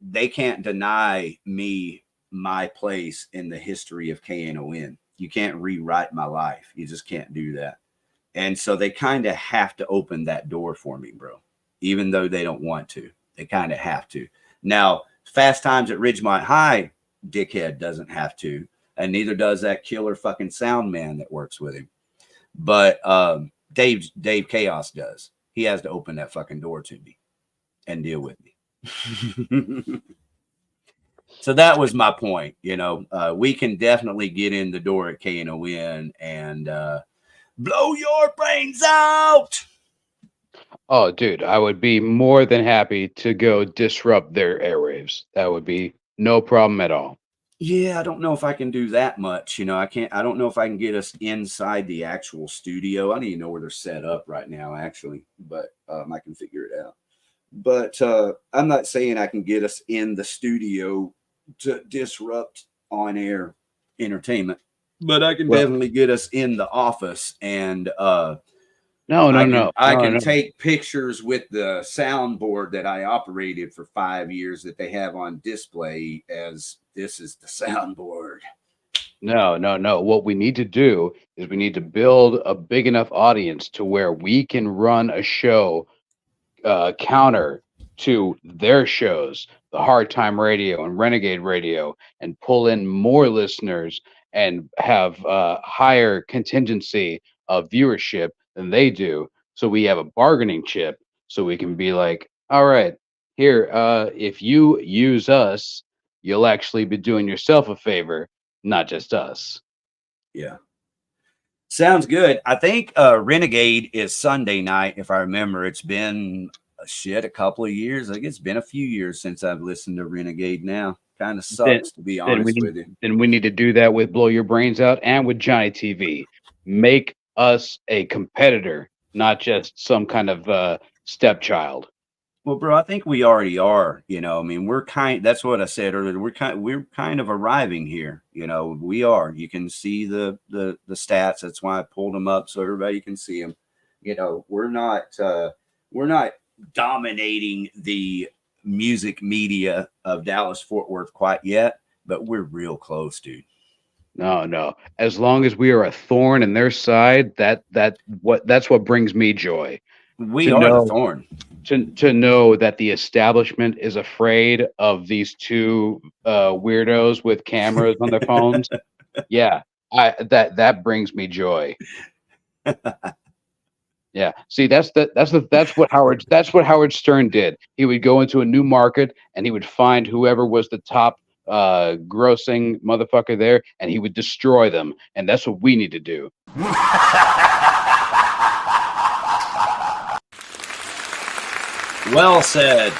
they can't deny me my place in the history of KNON. You can't rewrite my life. You just can't do that. And so they kind of have to open that door for me, bro. Even though they don't want to. They kind of have to. Now, Fast Times at Ridgemont High, dickhead doesn't have to. And neither does that killer fucking sound man that works with him. But Dave Chaos does. He has to open that fucking door to me and deal with me. So that was my point. We can definitely get in the door at KNON and blow your brains out. Oh, dude, I would be more than happy to go disrupt their airwaves. That would be no problem at all. Yeah, I don't know if I can do that much. I don't know if I can get us inside the actual studio. I don't even know where they're set up right now, actually, but I can figure it out. But I'm not saying I can get us in the studio to disrupt on air entertainment, but I can definitely get us in the office, and I can take pictures with the soundboard that I operated for 5 years that they have on display as this is the soundboard. No. What we need to do is we need to build a big enough audience to where we can run a show counter to their shows, the Hard Time Radio and Renegade Radio, and pull in more listeners and have higher contingency of viewership than they do. So we have a bargaining chip, so we can be like, all right, here, if you use us, you'll actually be doing yourself a favor, not just us. Yeah. Sounds good. I think Renegade is Sunday night, if I remember. It's been a couple of years. I think it's been a few years since I've listened to Renegade now. Kind of sucks, to be honest with you. Then we need to do that with Blow Your Brains Out and with Johnny TV. Make us a competitor, not just some kind of stepchild. Well, bro, I think we already are. I mean, that's what I said earlier. We're kind of arriving here. We are. You can see the stats. That's why I pulled them up so everybody can see them. We're not dominating the music media of Dallas Fort Worth quite yet, but we're real close, dude. No. As long as we are a thorn in their side, that's what brings me joy. We are the thorn. To know that the establishment is afraid of these two weirdos with cameras on their phones. Yeah, that brings me joy. Yeah. See, that's what Howard Stern did. He would go into a new market and he would find whoever was the top grossing motherfucker there, and he would destroy them. And that's what we need to do. Well said.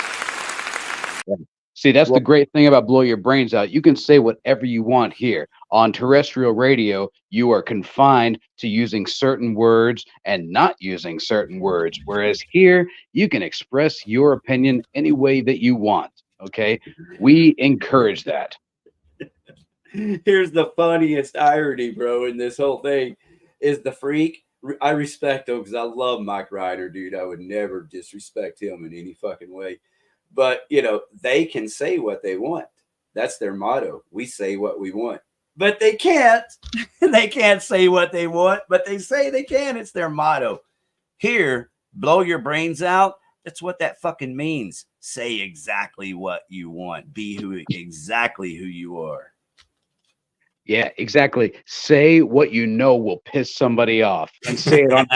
See, that's the great thing about Blow Your Brains Out. You can say whatever you want here. On terrestrial radio, you are confined to using certain words and not using certain words. Whereas here, you can express your opinion any way that you want. Okay? We encourage that. Here's the funniest irony, bro, in this whole thing is the freak. I respect him because I love Mike Ryder, dude. I would never disrespect him in any fucking way. But, they can say what they want. That's their motto. We say what we want. But they can't. They can't say what they want, but they say they can. It's their motto. Here, blow your brains out. That's what that fucking means. Say exactly what you want. Be exactly who you are. Yeah, exactly. Say what you know will piss somebody off, and say it on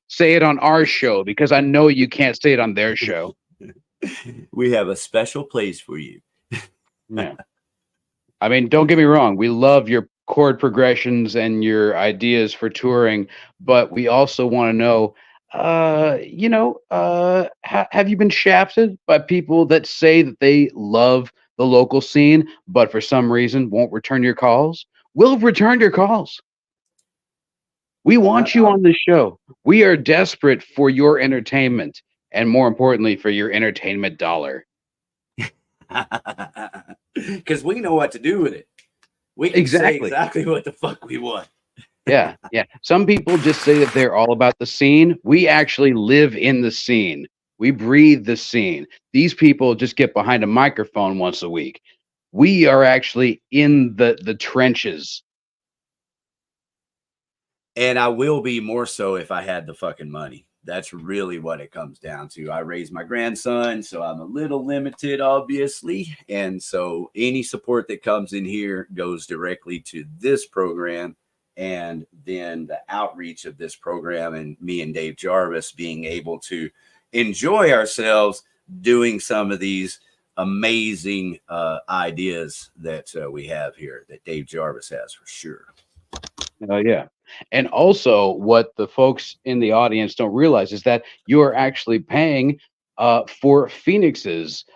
say it on our show, because I know you can't say it on their show. We have a special place for you. Yeah. I mean, don't get me wrong. We love your chord progressions and your ideas for touring, but we also want to know, have you been shafted by people that say that they love the local scene, but for some reason won't return your calls? We'll return your calls. We want you on the show. We are desperate for your entertainment, and more importantly, for your entertainment dollar. Because we know what to do with it. We can say exactly what the fuck we want. Yeah. Some people just say that they're all about the scene. We actually live in the scene. We breathe the scene. These people just get behind a microphone once a week. We are actually in the trenches. And I will be more so if I had the fucking money. That's really what it comes down to. I raised my grandson, so I'm a little limited, obviously. And so any support that comes in here goes directly to this program, and then the outreach of this program and me and Dave Jarvis being able to enjoy ourselves doing some of these amazing ideas that we have here that Dave Jarvis has for sure. Oh, yeah. And also what the folks in the audience don't realize is that you are actually paying for Phoenix's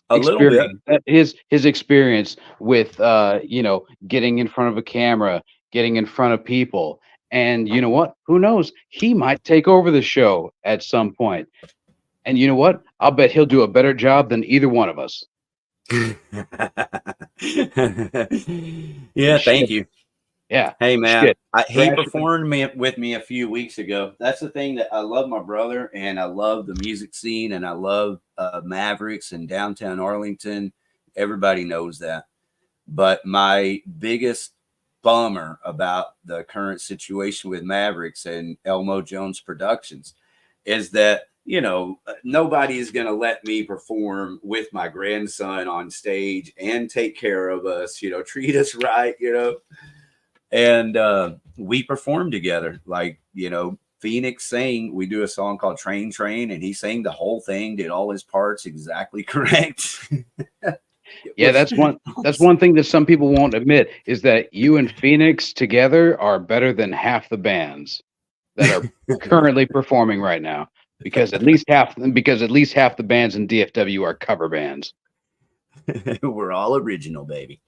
A little bit. His experience with you know, getting in front of a camera, getting in front of people, and you know what? Who knows? He might take over the show at some point. And you know what? I'll bet he'll do a better job than either one of us. Yeah, thank you. Yeah. Hey man, Shit. he performed with me a few weeks ago. That's the thing, that I love my brother, and I love the music scene, and I love Mavericks and downtown Arlington. Everybody knows that. But my biggest bummer about the current situation with Mavericks and Elmo Jones Productions is that, you know, nobody is going to let me perform with my grandson on stage and take care of us, you know, treat us right, you know. And we performed together. Like, you know, Phoenix sang, we do a song called Train Train, and he sang the whole thing, did all his parts exactly correct. Yeah, that's one thing that some people won't admit, is that you and Phoenix together are better than half the bands that are currently performing right now, because at least half the bands in DFW are cover bands. We're all original, baby.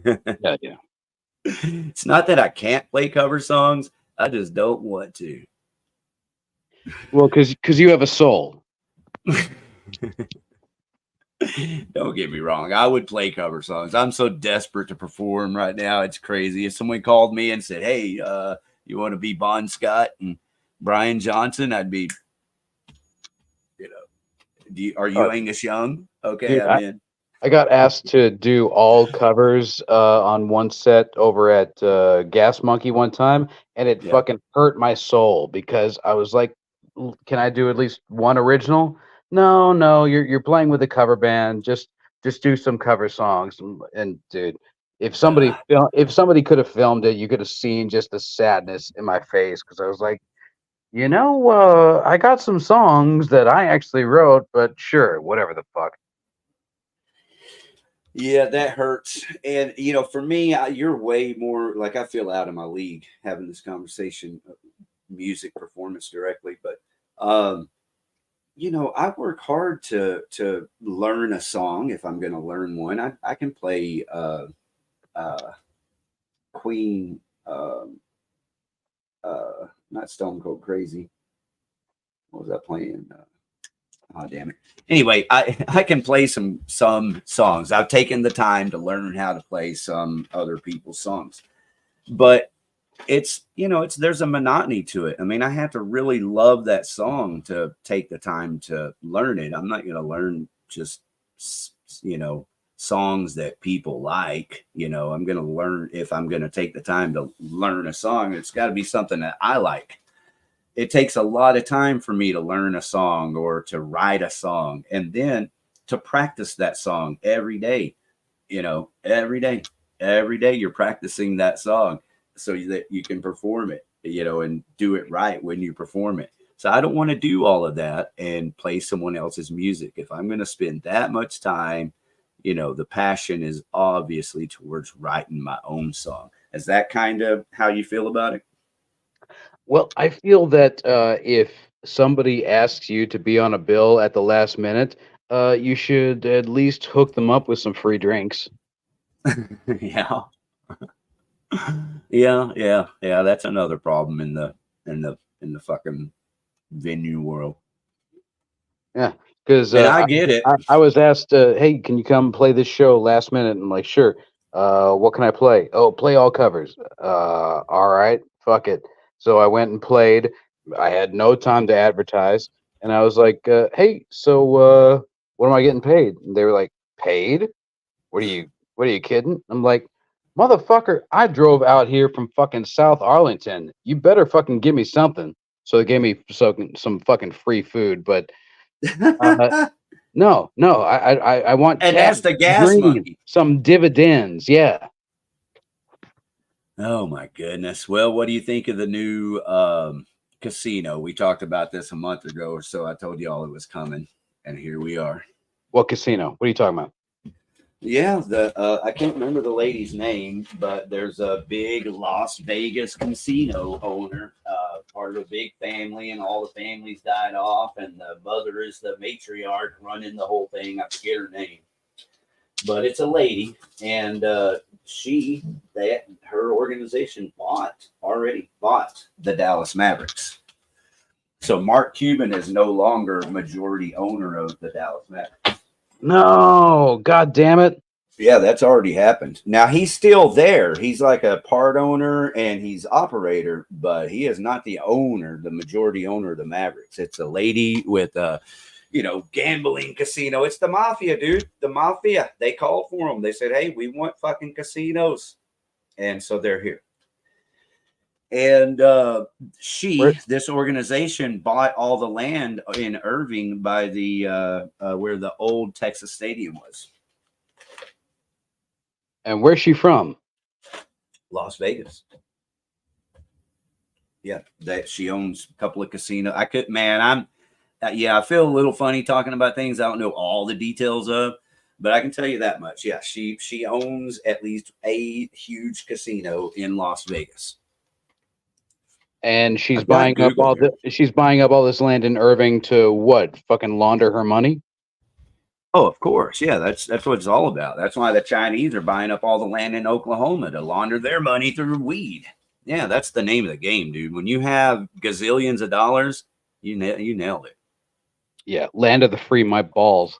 Yeah. It's not that I can't play cover songs, I just don't want to. Well, because you have a soul. Don't get me wrong, I would play cover songs. I'm so desperate to perform right now, it's crazy. If someone called me and said, hey, you want to be Bon Scott and Brian Johnson, I'd be, you know, are you Angus Young? Okay, Dude, I'm in. I got asked to do all covers on one set over at Gas Monkey one time, and it fucking hurt my soul, because I was like, can I do at least one original? No, you're playing with a cover band. Just do some cover songs. And dude, if somebody could have filmed it, you could have seen just the sadness in my face, because I was like, you know, I got some songs that I actually wrote, but sure, whatever the fuck. Yeah, that hurts. And, you know, for me, you're way more, like, I feel out of my league having this conversation, music performance directly. But, you know, I work hard to learn a song. If I'm going to learn one, I can play Queen, not Stone Cold Crazy. What was I playing? Oh, damn it. Anyway, I can play some songs. I've taken the time to learn how to play some other people's songs, but it's, you know, there's a monotony to it. I mean, I have to really love that song to take the time to learn it. I'm not going to learn just, you know, songs that people like. You know, I'm going to learn, if I'm going to take the time to learn a song, it's got to be something that I like. It takes a lot of time for me to learn a song or to write a song, and then to practice that song every day. You know, every day you're practicing that song so that you can perform it, you know, and do it right when you perform it. So I don't want to do all of that and play someone else's music. If I'm going to spend that much time, you know, the passion is obviously towards writing my own song. Is that kind of how you feel about it? Well, I feel that if somebody asks you to be on a bill at the last minute, you should at least hook them up with some free drinks. Yeah. Yeah. That's another problem in the fucking venue world. Yeah, because I get it. I was asked, hey, can you come play this show last minute? And I'm like, sure. What can I play? Oh, play all covers. All right, fuck it. So I went and played. I had no time to advertise, and I was like, hey, so what am I getting paid? And they were like, paid? What are you kidding? I'm like, motherfucker, I drove out here from fucking South Arlington. You better fucking give me something. So they gave me some fucking free food, but no, I want, and that's the gas monkey. Some dividends, yeah. Oh my goodness. Well, what do you think of the new casino? We talked about this a month ago or so. I told you all it was coming, and here we are. What casino? What are you talking about? Yeah, I can't remember the lady's name, but there's a big Las Vegas casino owner, part part of a big family, and all the families died off, and the mother is the matriarch running the whole thing. I forget her name, but it's a lady, and her organization already bought the Dallas Mavericks. So Mark Cuban is no longer majority owner of the Dallas Mavericks. No, god damn it. Yeah, that's already happened. Now he's still there. He's like a part owner and he's operator, but he is not the owner, the majority owner of the Mavericks. It's a lady with a, gambling casino. It's the mafia, dude. The mafia. They called for them. They said, "Hey, we want fucking casinos," and so they're here. And this organization bought all the land in Irving by the where the old Texas Stadium was. And where's she from? Las Vegas. Yeah, she owns a couple of casinos. I feel a little funny talking about things I don't know all the details of, but I can tell you that much. Yeah, she owns at least a huge casino in Las Vegas. And she's buying up all this land in Irving to what? Fucking launder her money? Oh, of course. Yeah, that's what it's all about. That's why the Chinese are buying up all the land in Oklahoma to launder their money through weed. Yeah, that's the name of the game, dude. When you have gazillions of dollars, you nailed it. Yeah, land of the free, my balls.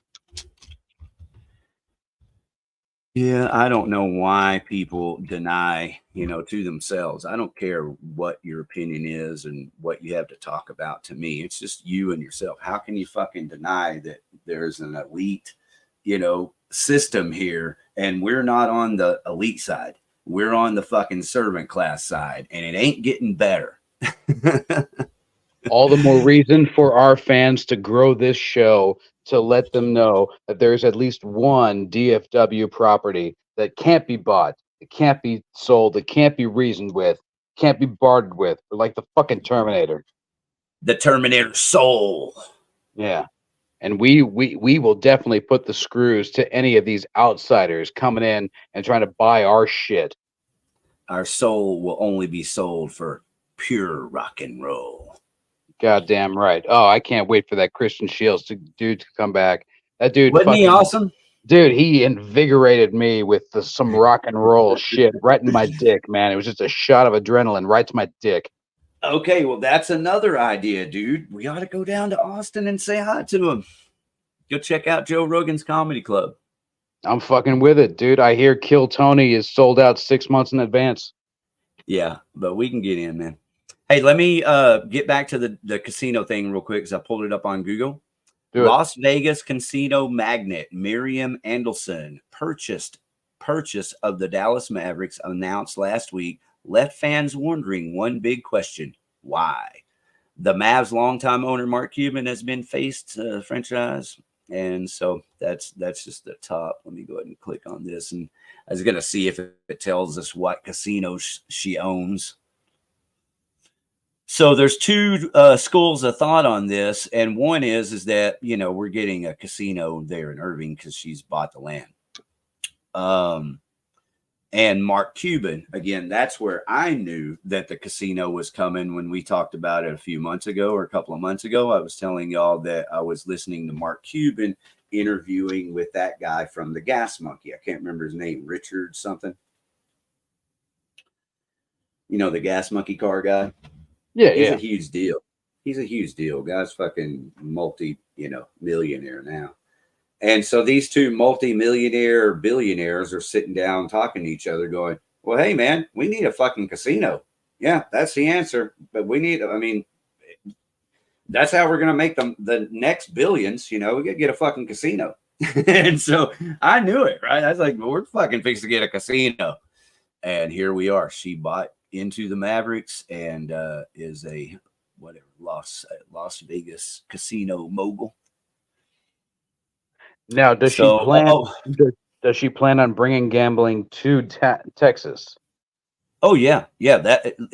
Yeah, I don't know why people deny, to themselves. I don't care what your opinion is and what you have to talk about to me. It's just you and yourself. How can you fucking deny that there's an elite, system here and we're not on the elite side? We're on the fucking servant class side and it ain't getting better. All the more reason for our fans to grow this show to let them know that there's at least one DFW property that can't be bought, it can't be sold, it can't be reasoned with, can't be bartered with, like the fucking Terminator. The Terminator soul. Yeah. And we will definitely put the screws to any of these outsiders coming in and trying to buy our shit. Our soul will only be sold for pure rock and roll. Goddamn right. Oh, I can't wait for that Christian Shields dude to come back. That dude wasn't he awesome? Dude, he invigorated me with some rock and roll shit right in my dick, man. It was just a shot of adrenaline right to my dick. Okay, well, that's another idea, dude. We ought to go down to Austin and say hi to him. Go check out Joe Rogan's Comedy Club. I'm fucking with it, dude. I hear Kill Tony is sold out 6 months in advance. Yeah, but we can get in, man. Hey, let me get back to the casino thing real quick because I pulled it up on Google. Las Vegas casino magnate Miriam Andelson purchase of the Dallas Mavericks announced last week left fans wondering one big question: why? The Mavs' longtime owner Mark Cuban has been faced franchise, and so that's just the top. Let me go ahead and click on this, and I was gonna see if it tells us what casinos she owns. So there's two schools of thought on this, and one is that we're getting a casino there in Irving because she's bought the land. And Mark Cuban, again, that's where I knew that the casino was coming when we talked about it a few months ago or a couple of months ago. I was telling y'all that I was listening to Mark Cuban interviewing with that guy from the Gas Monkey. I can't remember his name, Richard something. The Gas Monkey car guy. Yeah, he's a huge deal. He's a huge deal. Guy's fucking millionaire now. And so these two multi-millionaire billionaires are sitting down talking to each other going, well, hey, man, we need a fucking casino. Yeah, that's the answer. But that's how we're going to make the next billions. We got to get a fucking casino. And so I knew it, right? I was like, well, we're fucking fixing to get a casino. And here we are. She bought into the Mavericks and is a Las Vegas casino mogul. Now, does she plan on bringing gambling to Texas? Oh yeah.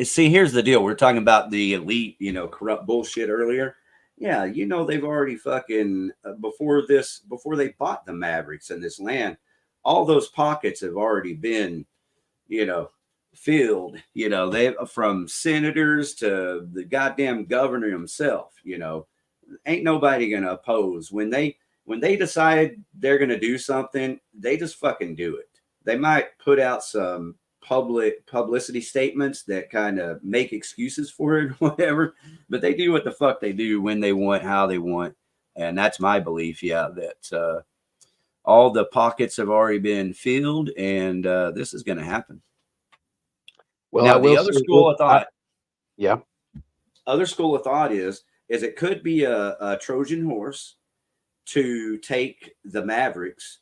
See, here's the deal. We're talking about the elite, corrupt bullshit earlier. Yeah, they've already fucking before they bought the Mavericks and this land, all those pockets have already been, field, you know, they from senators to the goddamn governor himself, you know, ain't nobody gonna oppose when they decide they're gonna do something, they just fucking do it. They might put out some publicity statements that kind of make excuses for it, whatever, but they do what the fuck they do when they want, how they want. And that's my belief, yeah, that all the pockets have already been filled, and this is going to happen. Well, now, I will the other say school this, of thought, yeah, other school of thought is it could be a Trojan horse to take the Mavericks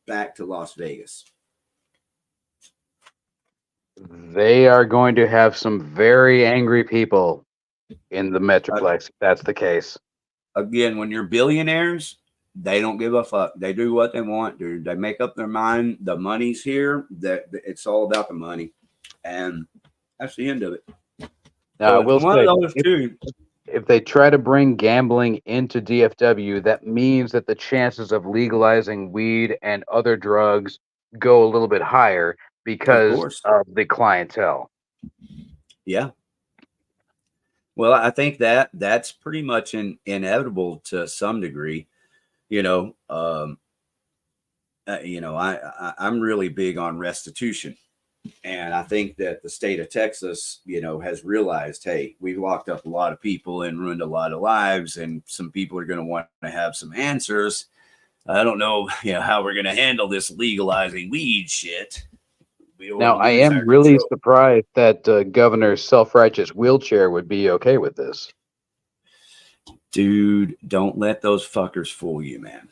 back to Las Vegas. they are going to have some very angry people in the Metroplex. If that's the case. Again, when you're billionaires, they don't give a fuck. They do what they want, dude. They make up their mind. The money's here. That it's all about the money, and that's the end of it. Now, So I will one say, of those two. if they try to bring gambling into DFW, that means that the chances of legalizing weed and other drugs go a little bit higher because of the clientele. Yeah. Well, I think that's pretty much inevitable to some degree. You know, I'm really big on restitution. And I think that the state of Texas, you know, has realized, hey, we've locked up a lot of people and ruined a lot of lives, and some people are going to want to have some answers. I don't know, you know, how we're going to handle this legalizing weed shit. Now, I am really surprised that Governor's self-righteous wheelchair would be okay with this. Dude, don't let those fuckers fool you, man.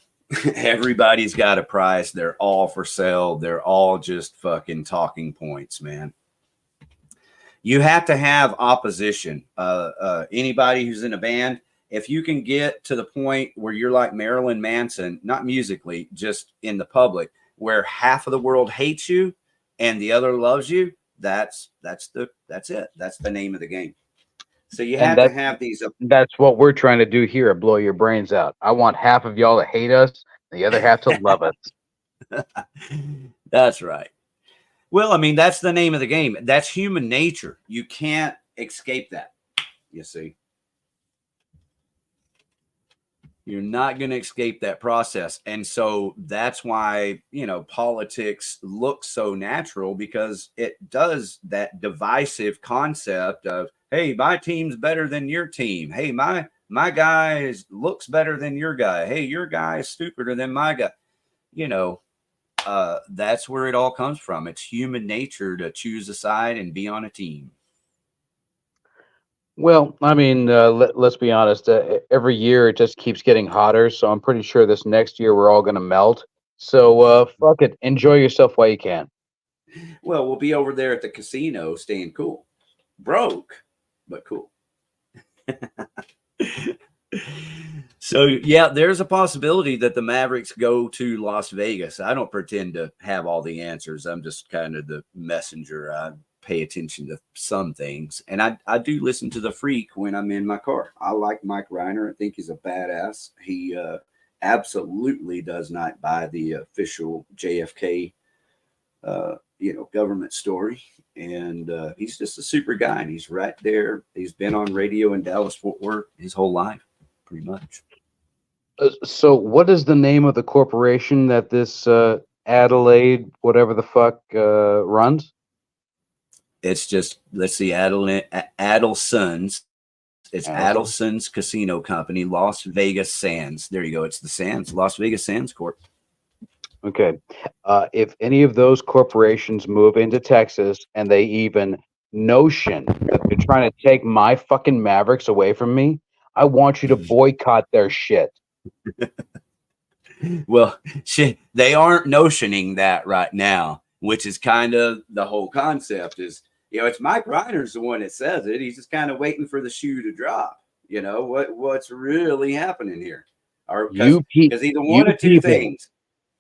Everybody's got a price. They're all for sale. They're all just fucking talking points, man. You have to have opposition. Anybody who's in a band, if you can get to the point where you're like Marilyn Manson, not musically, just in the public, where half of the world hates you and the other loves you, that's it. That's the name of the game. So you have to have these. That's what we're trying to do here at Blow Your Brains Out. I want half of y'all to hate us, and the other half to love us. That's right. Well, I mean, that's the name of the game. That's human nature. You can't escape that. You see, you're not going to escape that process. And so that's why, you know, politics looks so natural, because it does that divisive concept of, hey, my team's better than your team. Hey, my guy looks better than your guy. Hey, your guy is stupider than my guy. You know, that's where it all comes from. It's human nature to choose a side and be on a team. Well, I mean, let's be honest. Every year it just keeps getting hotter, so I'm pretty sure this next year we're all going to melt. So fuck it. Enjoy yourself while you can. Well, we'll be over there at the casino staying cool. Broke, but cool. So, yeah, there's a possibility that the Mavericks go to Las Vegas. I don't pretend to have all the answers. I'm just kind of the messenger. I pay attention to some things. And I do listen to The Freak when I'm in my car. I like Mike Reiner. I think he's a badass. He absolutely does not buy the official JFK government story. And he's just a super guy, and he's right there. He's been on radio in Dallas, Fort Worth his whole life, pretty much. So what is the name of the corporation that this Adelaide, whatever the fuck, runs? It's just, let's see, Adelson's. It's Adelson's Casino Company, Las Vegas Sands. There you go. It's the Sands, Las Vegas Sands Corp. Okay. If any of those corporations move into Texas and they even notion that they're trying to take my fucking Mavericks away from me, I want you to boycott their shit. Well, shit, they aren't notioning that right now, which is kind of the whole concept is, you know, it's Mike Reiner's the one that says it. He's just kind of waiting for the shoe to drop. You know, what's really happening here? Because either one or two things.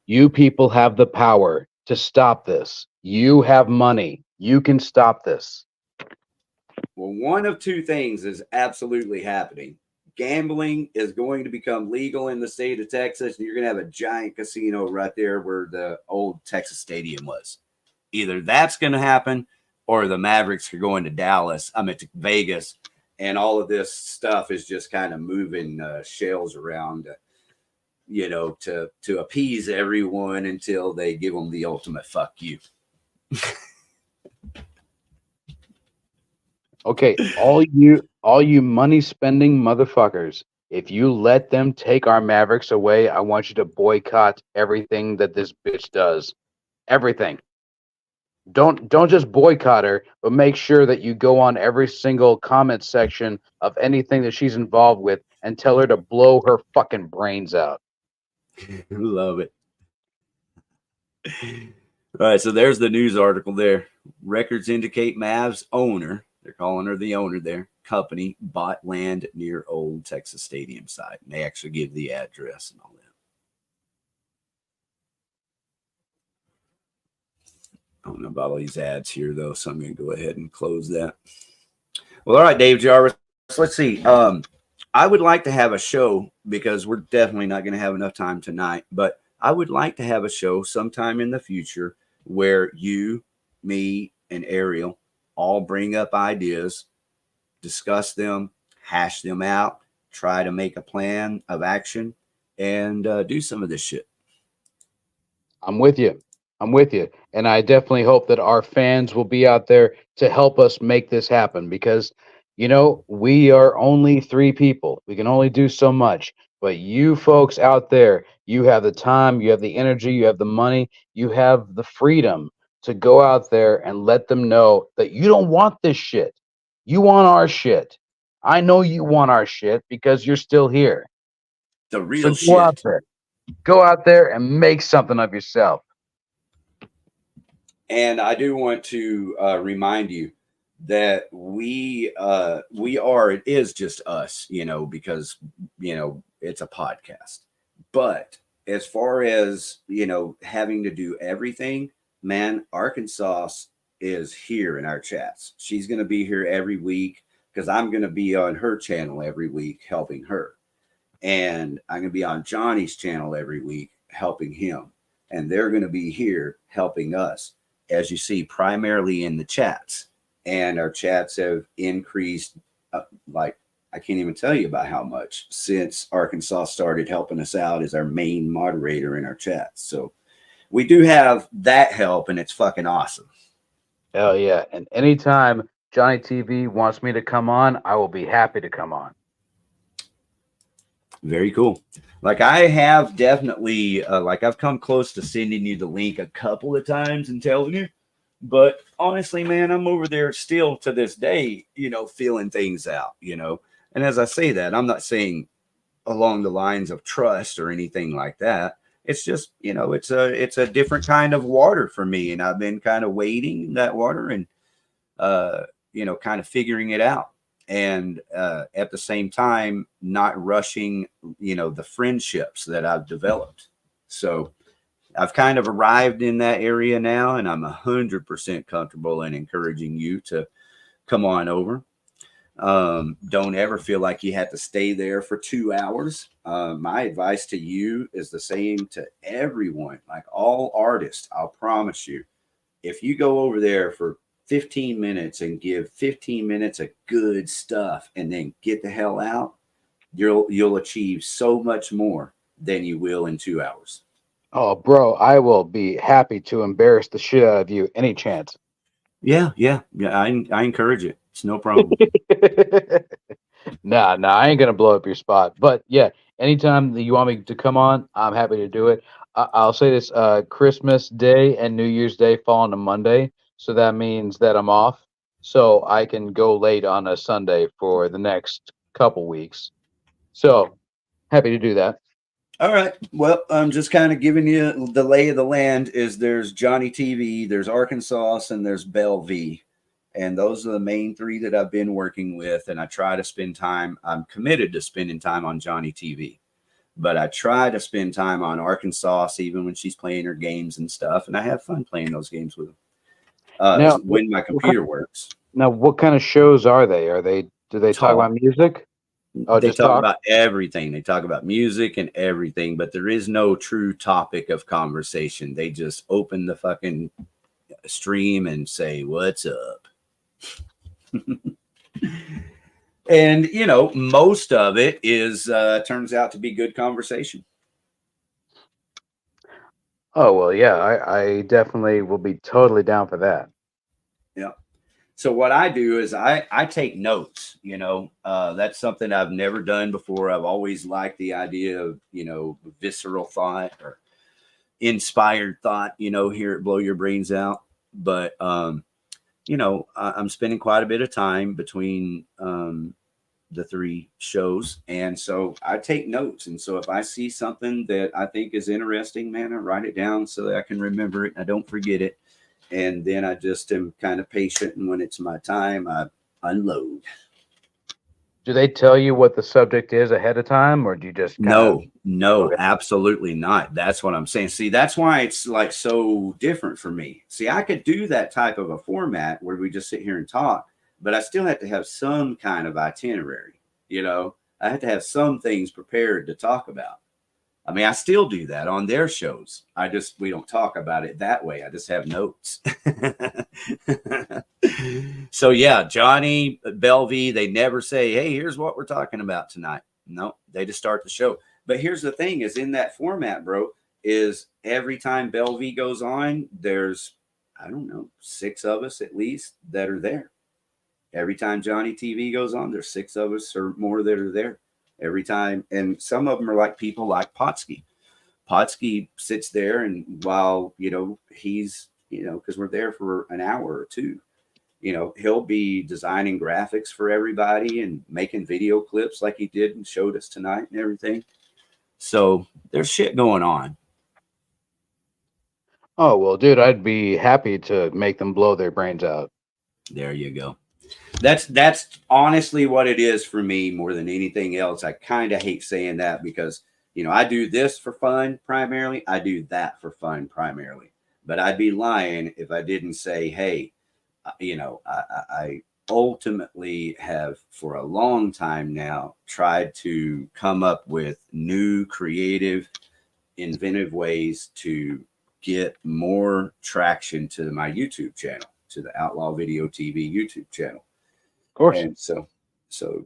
You people have the power to stop this. You have money. You can stop this. Well, one of two things is absolutely happening. Gambling is going to become legal in the state of Texas, and you're going to have a giant casino right there where the old Texas Stadium was. Either that's going to happen, or the Mavericks are going to Dallas. I'm at Vegas, and all of this stuff is just kind of moving shells around, to appease everyone until they give them the ultimate fuck you. Okay, all you money spending motherfuckers, if you let them take our Mavericks away, I want you to boycott everything that this bitch does. Everything. Don't just boycott her, but make sure that you go on every single comment section of anything that she's involved with and tell her to blow her fucking brains out. Love it. All right, so there's the news article there. Records indicate Mavs owner, they're calling her the owner there, company bought land near old Texas Stadium site. And they actually give the address and all that. I don't know about all these ads here, though, so I'm going to go ahead and close that. Well, all right, Dave Jarvis. Let's see. I would like to have a show, because we're definitely not going to have enough time tonight, but I would like to have a show sometime in the future where you, me, and Ariel all bring up ideas, discuss them, hash them out, try to make a plan of action, and do some of this shit. I'm with you. And I definitely hope that our fans will be out there to help us make this happen, because, we are only 3 people. We can only do so much. But you folks out there, you have the time, you have the energy, you have the money, you have the freedom to go out there and let them know that you don't want this shit. You want our shit. I know you want our shit because you're still here. The real shit. Go out there and make something of yourself. And I do want to remind you that it is just us, because, it's a podcast. But as far as, having to do everything, man, Arkansas is here in our chats. She's going to be here every week because I'm going to be on her channel every week helping her. And I'm going to be on Johnny's channel every week helping him. And they're going to be here helping us, as you see, primarily in the chats. And our chats have increased, like, I can't even tell you about how much since Arkansas started helping us out as our main moderator in our chats. So we do have that help, and it's fucking awesome. Hell yeah. And anytime Johnny TV wants me to come on, I will be happy to come on. Very cool. Like, I have definitely, I've come close to sending you the link a couple of times and telling you. But honestly, man, I'm over there still to this day, feeling things out, And as I say that, I'm not saying along the lines of trust or anything like that. It's just, it's a different kind of water for me. And I've been kind of wading that water and, kind of figuring it out. And at the same time, not rushing, the friendships that I've developed. So I've kind of arrived in that area now, and I'm 100% comfortable in encouraging you to come on over. Don't ever feel like you have to stay there for 2 hours. My advice to you is the same to everyone, like all artists. I'll promise you, if you go over there for 15 minutes and give 15 minutes of good stuff and then get the hell out, you'll achieve so much more than you will in 2 hours. Oh, bro, I will be happy to embarrass the shit out of you any chance. Yeah. I encourage it. It's no problem. Nah, I ain't gonna blow up your spot. But yeah, anytime that you want me to come on, I'm happy to do it. I'll say this: Christmas Day and New Year's Day fall on a Monday, so that means that I'm off, so I can go late on a Sunday for the next couple weeks. So happy to do that. All right. Well, I'm just kind of giving you the lay of the land. Is there's Johnny TV, there's Arkansas, and there's Belle V. And those are the main 3 that I've been working with. And I try to spend time. I'm committed to spending time on Johnny TV. But I try to spend time on Arkansas, even when she's playing her games and stuff. And I have fun playing those games with them now, when my computer works. Now, what kind of shows are they? Do they talk about music? Oh, they talk about everything. They talk about music and everything, but there is no true topic of conversation. They just open the fucking stream and say, "What's up?" And, you know, most of it is turns out to be good conversation. Oh, well, yeah, I definitely will be totally down for that. Yeah. So what I do is I take notes, you know, that's something I've never done before. I've always liked the idea of, you know, visceral thought or inspired thought, you know, hear it blow your brains out. But, you know, I'm spending quite a bit of time between the 3 shows. And so I take notes. And so if I see something that I think is interesting, man, I write it down so that I can remember it. I don't forget it. And then I just am kind of patient. And when it's my time, I unload. Do they tell you what the subject is ahead of time, or do you just No, Okay. absolutely not. That's what I'm saying. See, that's why it's like so different for me. See, I could do that type of a format where we just sit here and talk, but I still have to have some kind of itinerary. You know, I have to have some things prepared to talk about. I mean, I still do that on their shows. We don't talk about it that way. I just have notes. So yeah, Johnny, Belvy, they never say, "Hey, here's what we're talking about tonight." No, they just start the show. But here's the thing is in that format, bro, is every time Belvy goes on, there's, I don't know, 6 of us at least that are there. Every time Johnny TV goes on, there's 6 of us or more that are there every time. And some of them are like people like Potsky. Potsky sits there, and while, you know, he's, you know, because we're there for an hour or 2, you know, he'll be designing graphics for everybody and making video clips like he did and showed us tonight and everything. So there's shit going on. Oh, well, dude, I'd be happy to make them blow their brains out. There you go. That's honestly what it is for me more than anything else. I kind of hate saying that because, you know, I do this for fun primarily. I do that for fun primarily. But I'd be lying if I didn't say, hey, you know, I ultimately have for a long time now tried to come up with new, creative, inventive ways to get more traction to my YouTube channel, to the Outlaw Video TV YouTube channel. Of course. And so,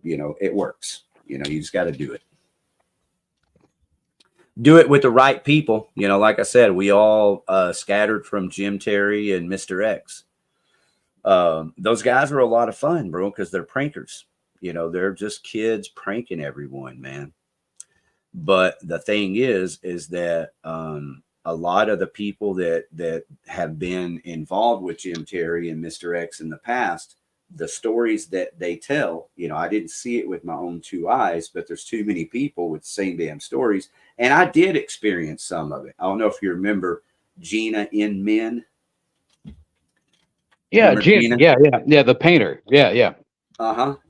you know, it works. You know, you just got to do it. Do it with the right people. You know, like I said, we all scattered from Jim Terry and Mr. X. Those guys are a lot of fun, bro, because they're prankers. You know, they're just kids pranking everyone, man. But the thing is that a lot of the people that have been involved with Jim Terry and Mr. X in the past, the stories that they tell, you know, I didn't see it with my own 2 eyes, but there's too many people with the same damn stories. And I did experience some of it. I don't know if you remember Gina in Men. Yeah, Gina. Yeah. The painter. Yeah.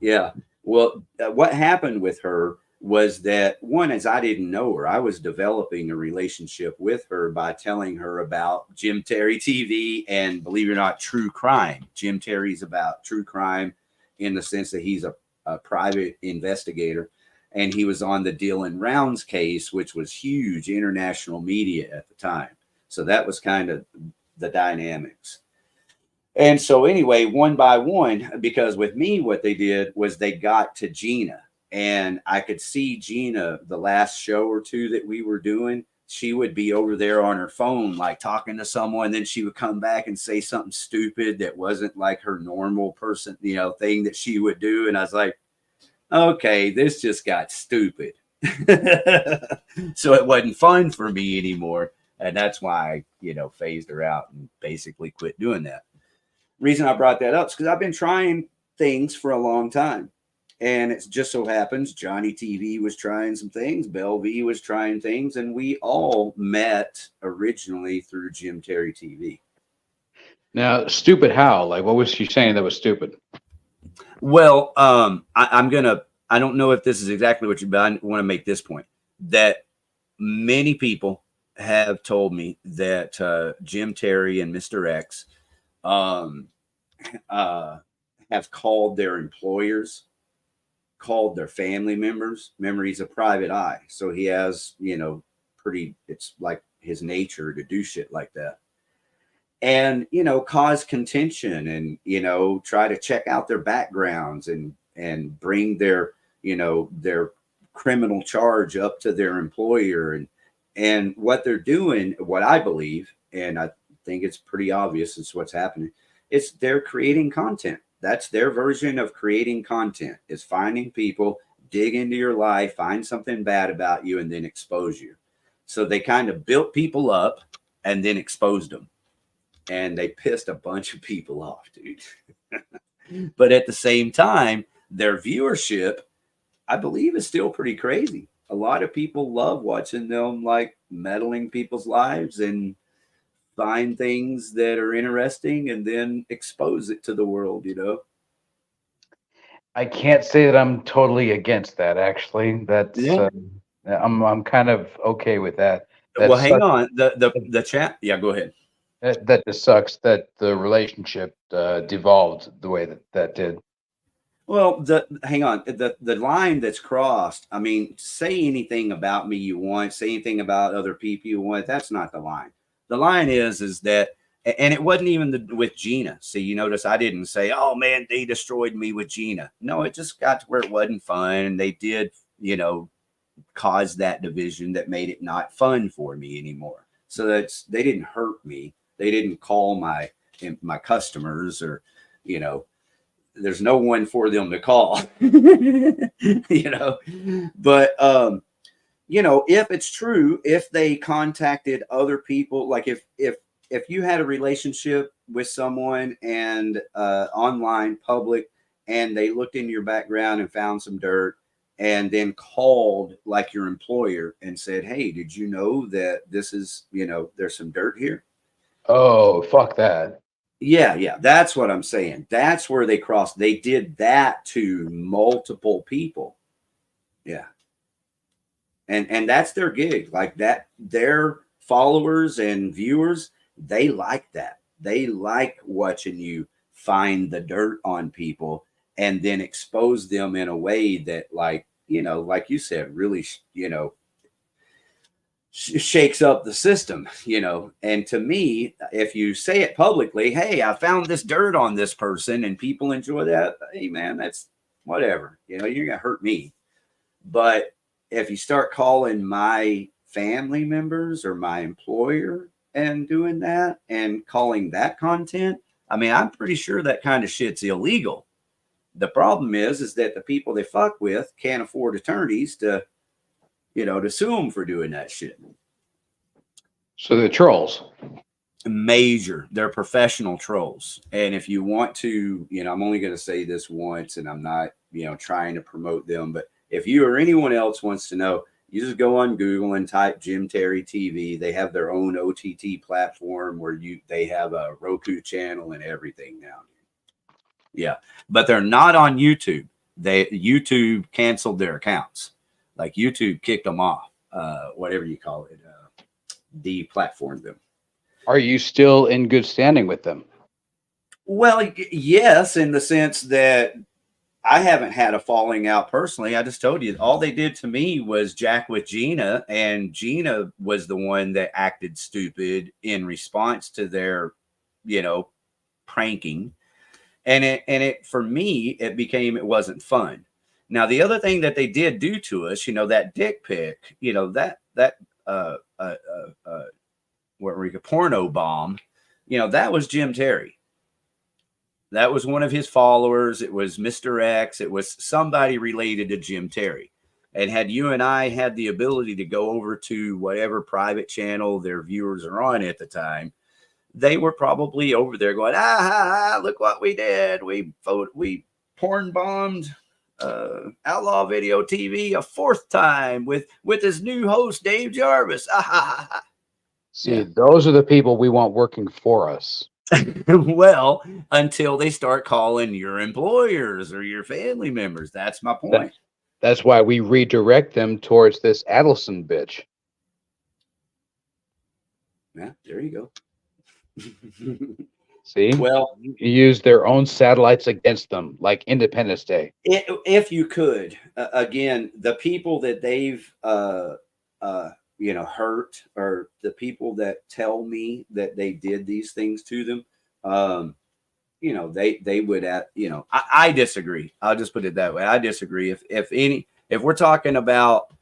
Yeah. Well, what happened with her was that one is I didn't know her. I was developing a relationship with her by telling her about Jim Terry TV and, believe it or not, true crime. Jim Terry's about true crime in the sense that he's a private investigator. And he was on the Dylan Rounds case, which was huge international media at the time. So that was kind of the dynamics. And so anyway, one by one, because with me, what they did was they got to Gina, and I could see Gina the last show or 2 that we were doing. She would be over there on her phone, like talking to someone. Then she would come back and say something stupid that wasn't like her normal person, you know, thing that she would do. And I was like, okay, this just got stupid. So it wasn't fun for me anymore. And that's why I, you know, phased her out and basically quit doing that. Reason I brought that up is because I've been trying things for a long time. And it just so happens Johnny TV was trying some things, Belvy was trying things, and we all met originally through Jim Terry TV. Now, stupid how? Like, what was she saying that was stupid? Well, I don't know if this is exactly what but I want to make this point, that many people have told me that Jim Terry and Mr. X have called their employers, called their family members. Remember, he's a private eye, so he has, you know, it's like his nature to do shit like that. and cause contention, and try to check out their backgrounds, and bring their their criminal charge up to their employer, and what they're doing, what I believe, and I think it's pretty obvious, it's what's happening. It's they're creating content. That's their version of creating content, is finding people, dig into your life, find something bad about you, and then expose you. So they kind of built people up and then exposed them. And they pissed a bunch of people off, dude. But at the same time, their viewership, I believe, is still pretty crazy. A lot of people love watching them like meddling people's lives and find things that are interesting and then expose it to the world, I can't say that I'm totally against that. Actually, that's Yeah. I'm kind of okay with that. Well, hang on. The chat. Yeah, go ahead. That just sucks that the relationship devolved the way that did. Well, hang on. The line that's crossed. I mean, say anything about me you want. Say anything about other people you want. That's not the line. The line is that, and it wasn't even with Gina. See, you notice I didn't say, "Oh man, they destroyed me with Gina." No, it just got to where it wasn't fun, and they did, cause that division that made it not fun for me anymore. So they didn't hurt me. They didn't call my customers, or there's no one for them to call. But if it's true, if they contacted other people, like if you had a relationship with someone and online, public, and they looked in your background and found some dirt, and then called like your employer and said, "Hey, did you know that this is, there's some dirt here?" Oh, fuck that. Yeah, that's what I'm saying. That's where they crossed. They did that to multiple people. Yeah. And that's their gig. Like that, their followers and viewers, they like that. They like watching you find the dirt on people and then expose them in a way that, like you said, really, shakes up the system, And to me, if you say it publicly, "Hey, I found this dirt on this person," and people enjoy that, hey man, that's whatever. You're gonna hurt me. But if you start calling my family members or my employer and doing that and calling that content, I mean, I'm pretty sure that kind of shit's illegal. The problem is that the people they fuck with can't afford attorneys to sue them for doing that shit. So they're trolls. They're professional trolls. And if you want to, I'm only going to say this once, and I'm not, trying to promote them, but if you or anyone else wants to know, you just go on Google and type Jim Terry TV. They have their own OTT platform where they have a Roku channel and everything now. Yeah, but they're not on YouTube. YouTube canceled their accounts. Like YouTube kicked them off, whatever you call it, deplatformed them. Are you still in good standing with them? Well, yes, in the sense that I haven't had a falling out personally. I just told you, all they did to me was jack with Gina, and Gina was the one that acted stupid in response to their, pranking. And it for me, it wasn't fun. Now, the other thing that they did do to us, that dick pic, what were you, porno bomb, that was Jim Terry. That was one of his followers. It was Mr. X. It was somebody related to Jim Terry. And had you and I had the ability to go over to whatever private channel their viewers are on at the time, they were probably over there going, look what we did. We porn bombed Outlaw Video TV a fourth time with his new host, Dave Jarvis. See, those are the people we want working for us. Well, until they start calling your employers or your family members. That's my point. That's why we redirect them towards this Adelson bitch. Yeah, there you go. See? Well, you use their own satellites against them, like Independence Day. If you could, again, the people that they've hurt, or the people that tell me that they did these things to them, they would I disagree. I'll just put it that way. I disagree. If we're talking about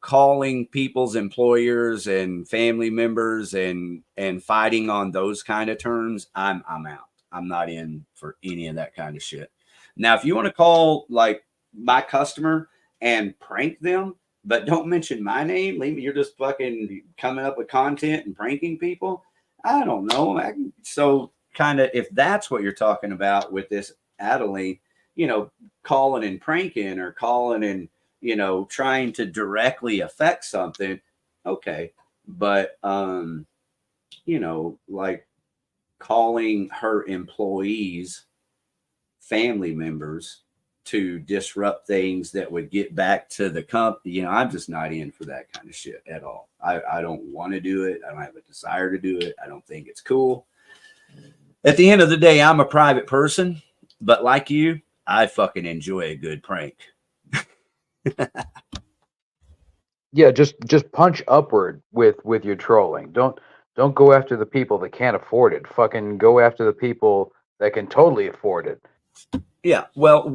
calling people's employers and family members and fighting on those kind of terms, I'm out. I'm not in for any of that kind of shit. Now, if you want to call like my customer and prank them, but don't mention my name, you're just fucking coming up with content and pranking people. I don't know. So kind of, if that's what you're talking about with this Adeline, calling and pranking, or calling and, trying to directly affect something. Okay. But, like calling her employees family members to disrupt things that would get back to the company, I'm just not in for that kind of shit at all. I don't want to do it. I don't have a desire to do it. I don't think it's cool. At the end of the day, I'm a private person, but like you, I fucking enjoy a good prank. Yeah, just punch upward with your trolling. Don't go after the people that can't afford it. Fucking go after the people that can totally afford it. Yeah, well,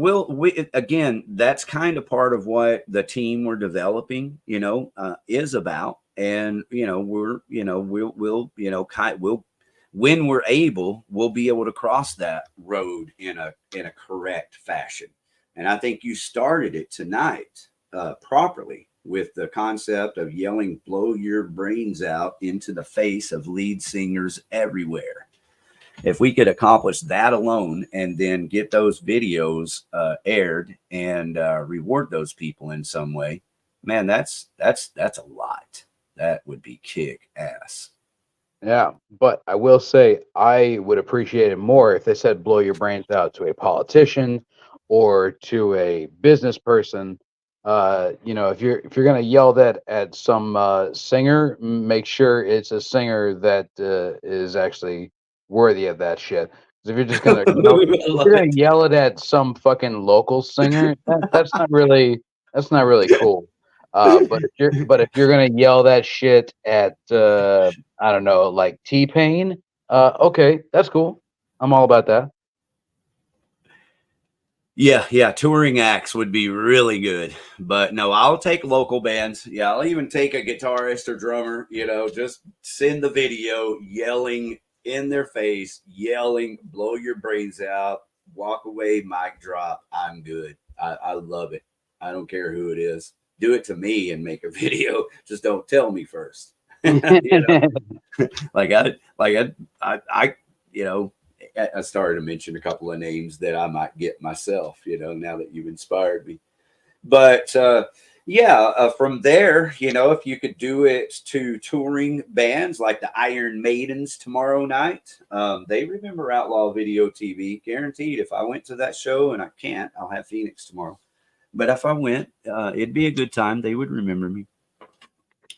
again, that's kind of part of what the team we're developing, is about. And we'll when we're able, we'll be able to cross that road in a correct fashion. And I think you started it tonight properly with the concept of yelling "blow your brains out" into the face of lead singers everywhere. If we could accomplish that alone, and then get those videos aired and reward those people in some way, man, that's a lot. That would be kick ass. Yeah, but I will say I would appreciate it more if they said "blow your brains out" to a politician or to a business person. If you're gonna yell that at some singer, make sure it's a singer that is actually worthy of that shit. 'Cause if you're just gonna yell it at some fucking local singer, that's not really cool. But if you're gonna yell that shit at I don't know, like T-Pain, okay, that's cool. I'm all about that. Yeah, touring acts would be really good. But no, I'll take local bands. Yeah, I'll even take a guitarist or drummer, just send the video yelling in their face, yelling, "blow your brains out," walk away, mic drop. I'm good. I love it. I don't care who it is. Do it to me and make a video. Just don't tell me first. I started to mention a couple of names that I might get myself, now that you've inspired me. But from there, if you could do it to touring bands like the Iron Maidens tomorrow night, they remember Outlaw Video TV, guaranteed. If I went to that show, and I can't, I'll have Phoenix tomorrow. But if I went, it'd be a good time. They would remember me.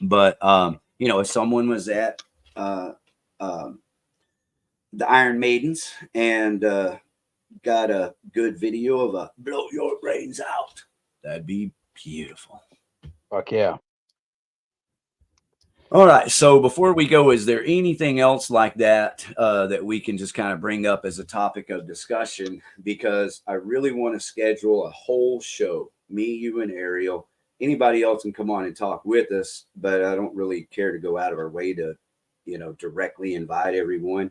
But, if someone was at the Iron Maidens and got a good video of a "blow your brains out," that'd be beautiful. Fuck yeah. All right. So before we go, is there anything else like that that we can just kind of bring up as a topic of discussion? Because I really want to schedule a whole show, me, you, and Ariel. Anybody else can come on and talk with us, but I don't really care to go out of our way to, directly invite everyone.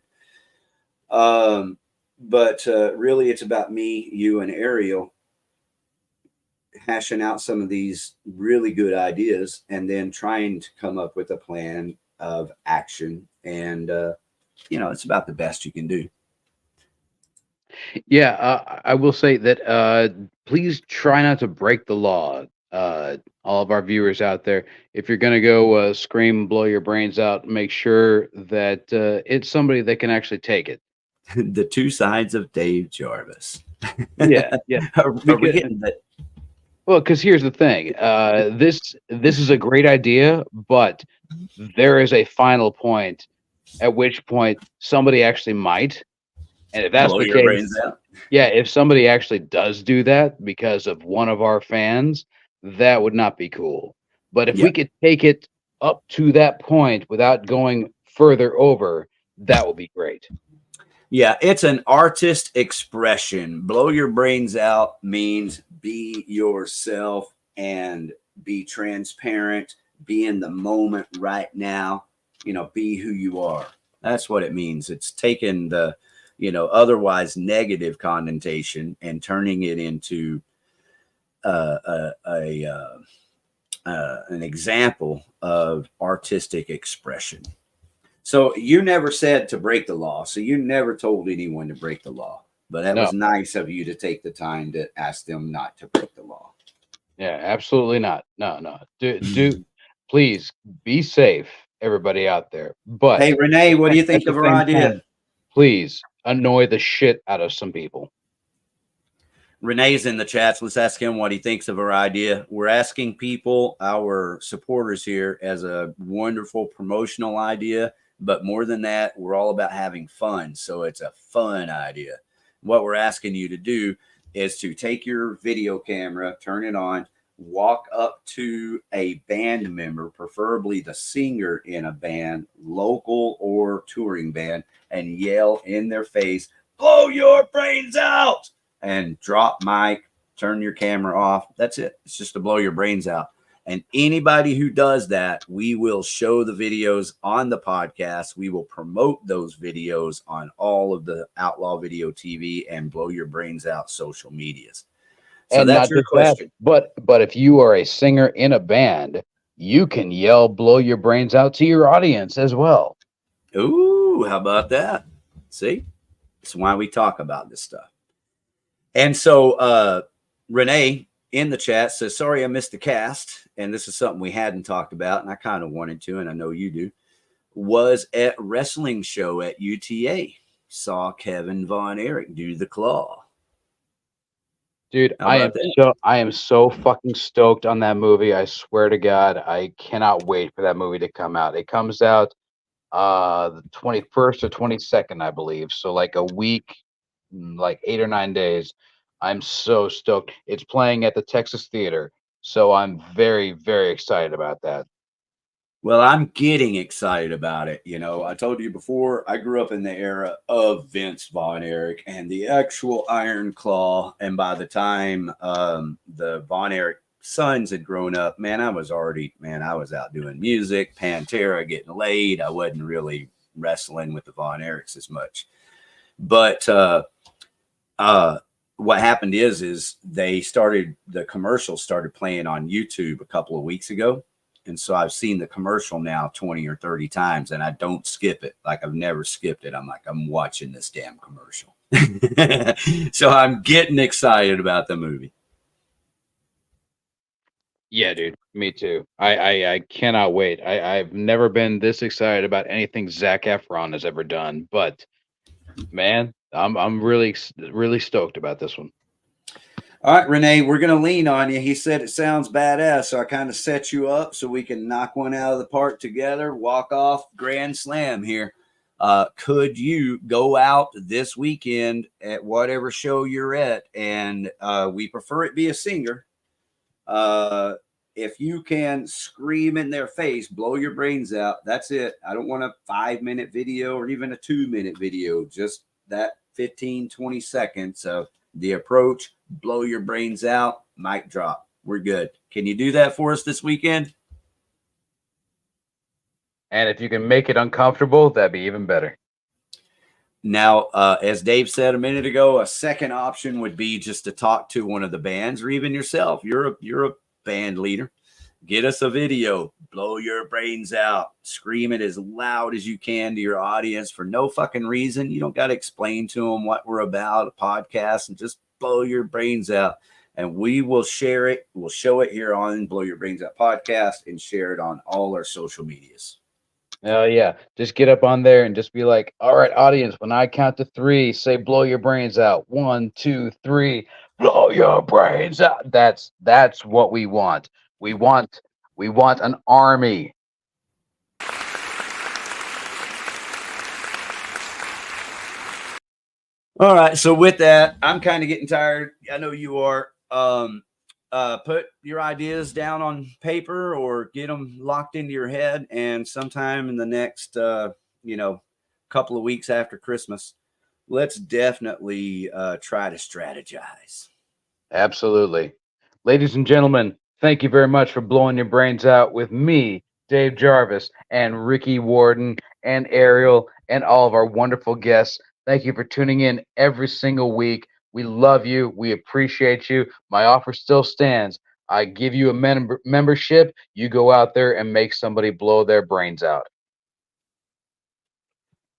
But really, it's about me, you, and Ariel hashing out some of these really good ideas and then trying to come up with a plan of action. And, it's about the best you can do. Yeah, I will say that please try not to break the law. All of our viewers out there, if you're going to go scream, blow your brains out, make sure that it's somebody that can actually take it. The two sides of Dave Jarvis. Yeah. Are we getting that? Well, because here's the thing. This is a great idea, but there is a final point at which point somebody actually might. And if that's blow the your case, brains out. Yeah, if somebody actually does do that because of one of our fans, that would not be cool. But if we could take it up to that point without going further over, that would be great. Yeah, it's an artist expression. Blow your brains out means be yourself and be transparent, be in the moment right now, be who you are. That's what it means. It's taking the, otherwise negative connotation and turning it into an example of artistic expression. So you never said to break the law. So you never told anyone to break the law. But that was nice of you to take the time to ask them not to break the law. Yeah, absolutely not. No. Do please be safe, everybody out there. But hey, Renee, what do you think of her idea? Please annoy the shit out of some people. Renee's in the chats. Let's ask him what he thinks of our idea. We're asking people, our supporters here, as a wonderful promotional idea. But more than that, we're all about having fun. So it's a fun idea. What we're asking you to do is to take your video camera, turn it on, walk up to a band member, preferably the singer in a band, local or touring band, and yell in their face, "Blow your brains out!" and drop mic, turn your camera off. That's it. It's just to blow your brains out. And anybody who does that, we will show the videos on the podcast. We will promote those videos on all of the Outlaw Video TV and Blow Your Brains Out social medias. So and that's your question. But if you are a singer in a band, you can yell "blow your brains out" to your audience as well. Ooh, how about that? See, that's why we talk about this stuff. And so Renee in the chat says, sorry, I missed the cast. And this is something we hadn't talked about, and I kind of wanted to, and I know you do. Was at wrestling show at UTA. Saw Kevin Von Erich do the claw. Dude, I am so fucking stoked on that movie. I swear to God, I cannot wait for that movie to come out. It comes out the 21st or 22nd, I believe. So like a week, like 8 or 9 days. I'm so stoked. It's playing at the Texas Theater. So I'm very, very excited about that. Well, I'm getting excited about it. I told you before, I grew up in the era of Vince Von Erich and the actual Iron Claw. And by the time the Von Erich sons had grown up, man, I was out doing music, Pantera, getting laid. I wasn't really wrestling with the Von Erichs as much. But what happened is the commercial started playing on YouTube a couple of weeks ago. And so I've seen the commercial now 20 or 30 times, and I don't skip it. Like I've never skipped it. I'm like, I'm watching this damn commercial. So I'm getting excited about the movie. Yeah, dude. Me too. I cannot wait. I've never been this excited about anything Zac Efron has ever done. But man, I'm really, really stoked about this one. All right, Renee, we're going to lean on you. He said it sounds badass, so I kind of set you up so we can knock one out of the park together, walk off grand slam here. Could you go out this weekend at whatever show you're at? And we prefer it be a singer. If you can scream in their face, blow your brains out, that's it. I don't want a 5-minute video or even a 2-minute video, just that 15, 20 seconds of the approach, blow your brains out, mic drop. We're good. Can you do that for us this weekend? And if you can make it uncomfortable, that'd be even better. Now, as Dave said a minute ago, a second option would be just to talk to one of the bands or even yourself. You're a band leader. Get us a video, blow your brains out, scream it as loud as you can to your audience for no fucking reason. You don't got to explain to them what we're about, a podcast, and just blow your brains out. And we will share it. We'll show it here on Blow Your Brains Out podcast and share it on all our social medias. Oh yeah. Just get up on there and just be like, all right, audience, when I count to 3, say blow your brains out. 1, 2, 3, blow your brains out. That's what we want. We want an army. All right. So with that, I'm kind of getting tired. I know you are. put your ideas down on paper or get them locked into your head. And sometime in the next, couple of weeks after Christmas, let's definitely try to strategize. Absolutely. Ladies and gentlemen, thank you very much for blowing your brains out with me, Dave Jarvis, and Ricky Warden, and Ariel, and all of our wonderful guests. Thank you for tuning in every single week. We love you. We appreciate you. My offer still stands. I give you a membership. You go out there and make somebody blow their brains out.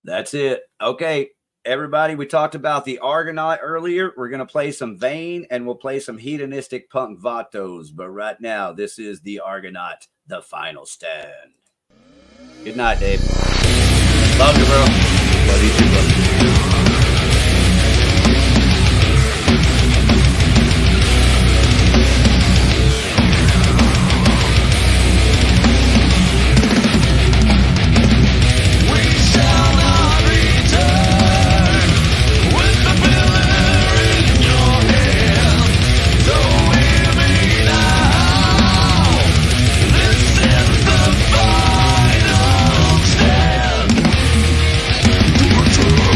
That's it. Okay, everybody, we talked about the Argonaut earlier. We're going to play some Vane, and we'll play some hedonistic punk vatos. But right now, this is the Argonaut, the final stand. Good night, Dave. Love you, bro. Love you too, bro. Return.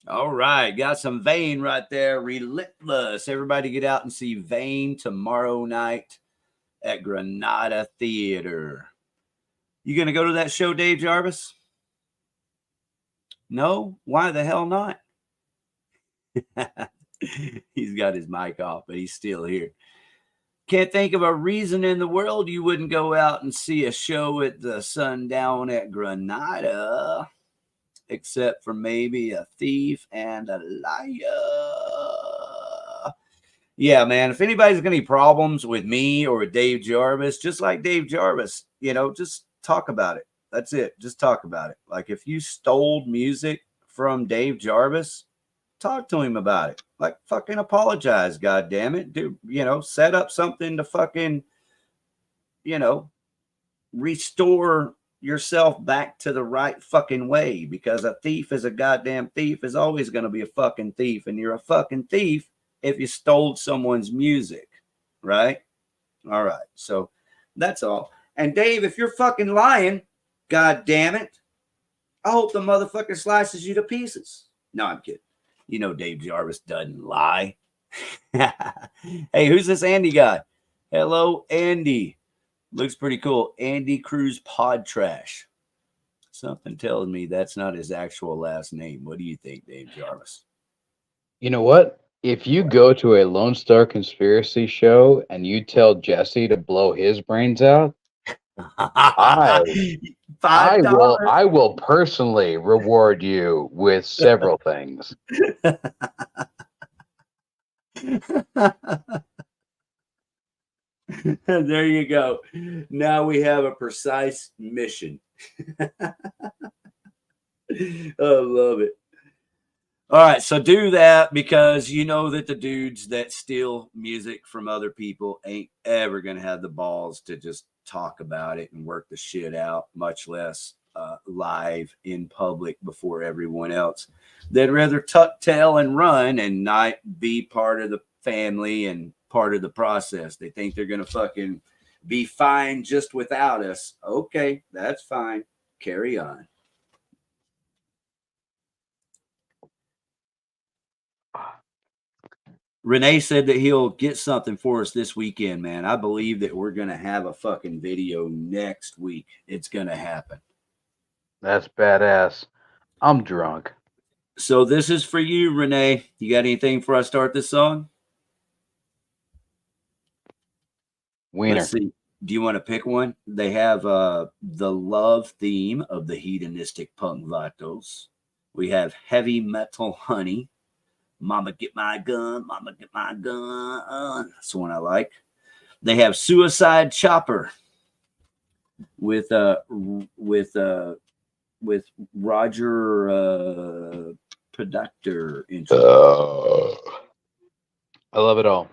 All right, got some Vein right there. Relentless. Everybody get out and see Vein tomorrow night at Granada Theater. You going to go to that show, Dave Jarvis? No? Why the hell not? He's got his mic off, but he's still here. Can't think of a reason in the world you wouldn't go out and see a show at the Sundown at Granada, except for maybe a thief and a liar. Yeah, man, if anybody's got any problems with me or with Dave Jarvis, just like Dave Jarvis, just talk about it. That's it. Just talk about it. Like if you stole music from Dave Jarvis, talk to him about it. Like fucking apologize, God damn it. Do, set up something to fucking, restore yourself back to the right fucking way, because a thief is a goddamn thief, is always going to be a fucking thief. And you're a fucking thief if you stole someone's music, right? All right. So that's all. And Dave, if you're fucking lying, God damn it, I hope the motherfucker slices you to pieces. No, I'm kidding. Dave Jarvis doesn't lie. Hey, who's this Andy guy? Hello, Andy. Looks pretty cool. Andy Cruz Pod Trash. Something tells me that's not his actual last name. What do you think, Dave Jarvis? You know what? If you go to a Lone Star Conspiracy show and you tell Jesse to blow his brains out, I will personally reward you with several things. There you go. Now we have a precise mission. I love it. All right, so do that, because you know that the dudes that steal music from other people ain't ever going to have the balls to just talk about it and work the shit out, much less live in public before everyone else. They'd rather tuck tail and run and not be part of the family and part of the process. They think they're going to fucking be fine just without us. Okay, that's fine. Carry on. Renee said that he'll get something for us this weekend, man. I believe that we're going to have a fucking video next week. It's going to happen. That's badass. I'm drunk. So this is for you, Renee. You got anything for us to start this song? Wiener. Let's see. Do you want to pick one? They have the love theme of the hedonistic punk vatos. We have heavy metal honey. Mama get my gun, mama get my gun. That's the one I like. They have Suicide Chopper with Roger Productor. I love it all.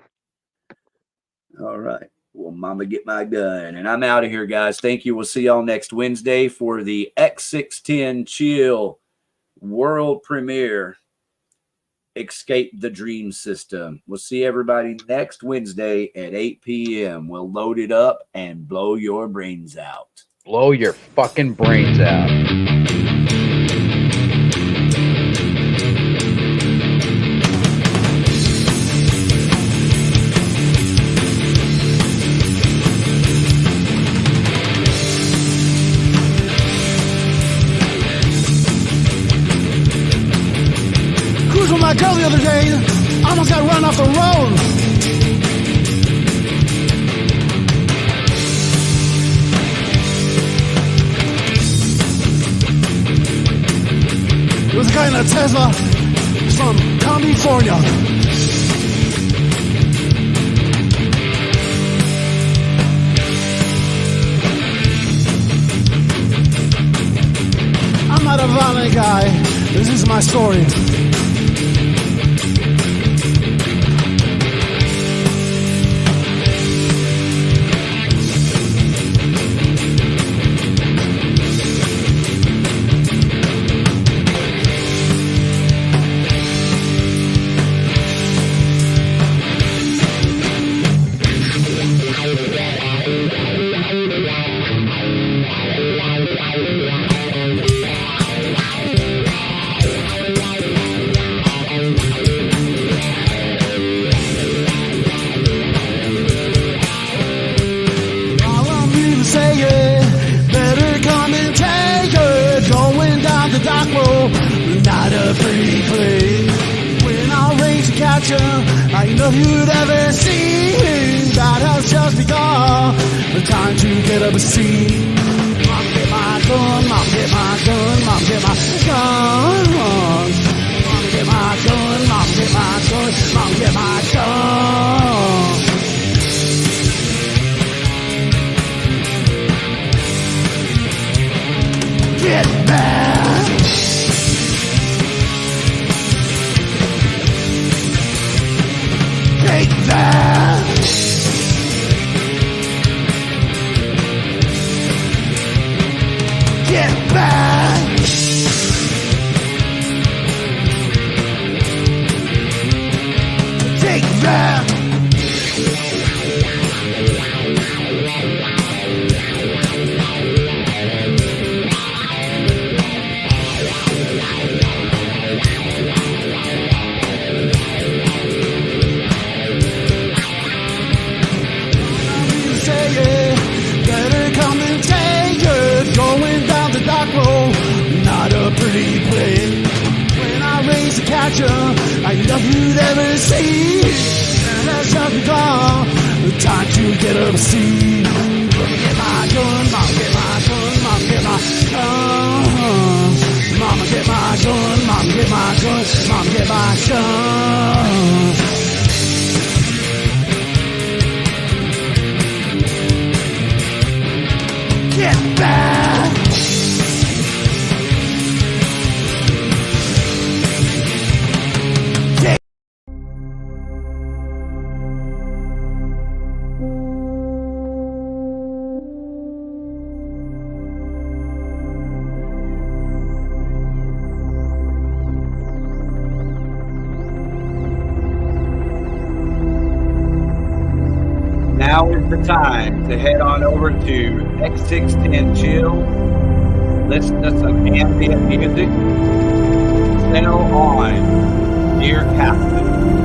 All right. Well, mama get my gun. And I'm out of here, guys. Thank you. We'll see y'all next Wednesday for the X610 Chill world premiere. Escape the Dream System. We'll see everybody next Wednesday at 8 p.m. We'll load it up and blow your brains out. Blow your fucking brains out. With my girl the other day, almost got run off the road. There was a guy in a Tesla from California. I'm not a violent guy. This is my story. pretty place. When I raise a catcher, I ain't nothing you'd ever see. That has just begun. The time to get up a seat. Mom, get my gun. Mom, get my gun. Mom, get my gun. Mom, get my gun. Mom, get my gun. Mom, get my gun. Get back. Take that. Get back. Take that. Pretty place. When I raise a catcher, I love you'd ever see. And that's just begun. The time to get up a seat. Mom, get my gun. Mom, get my gun. Mom, get my gun. Mama, get my gun. Mom, get my gun. Mom, get my gun. Get back. Now is the time to head on over to X610 Chill, listen to some ambient music, settle on Dear Captain.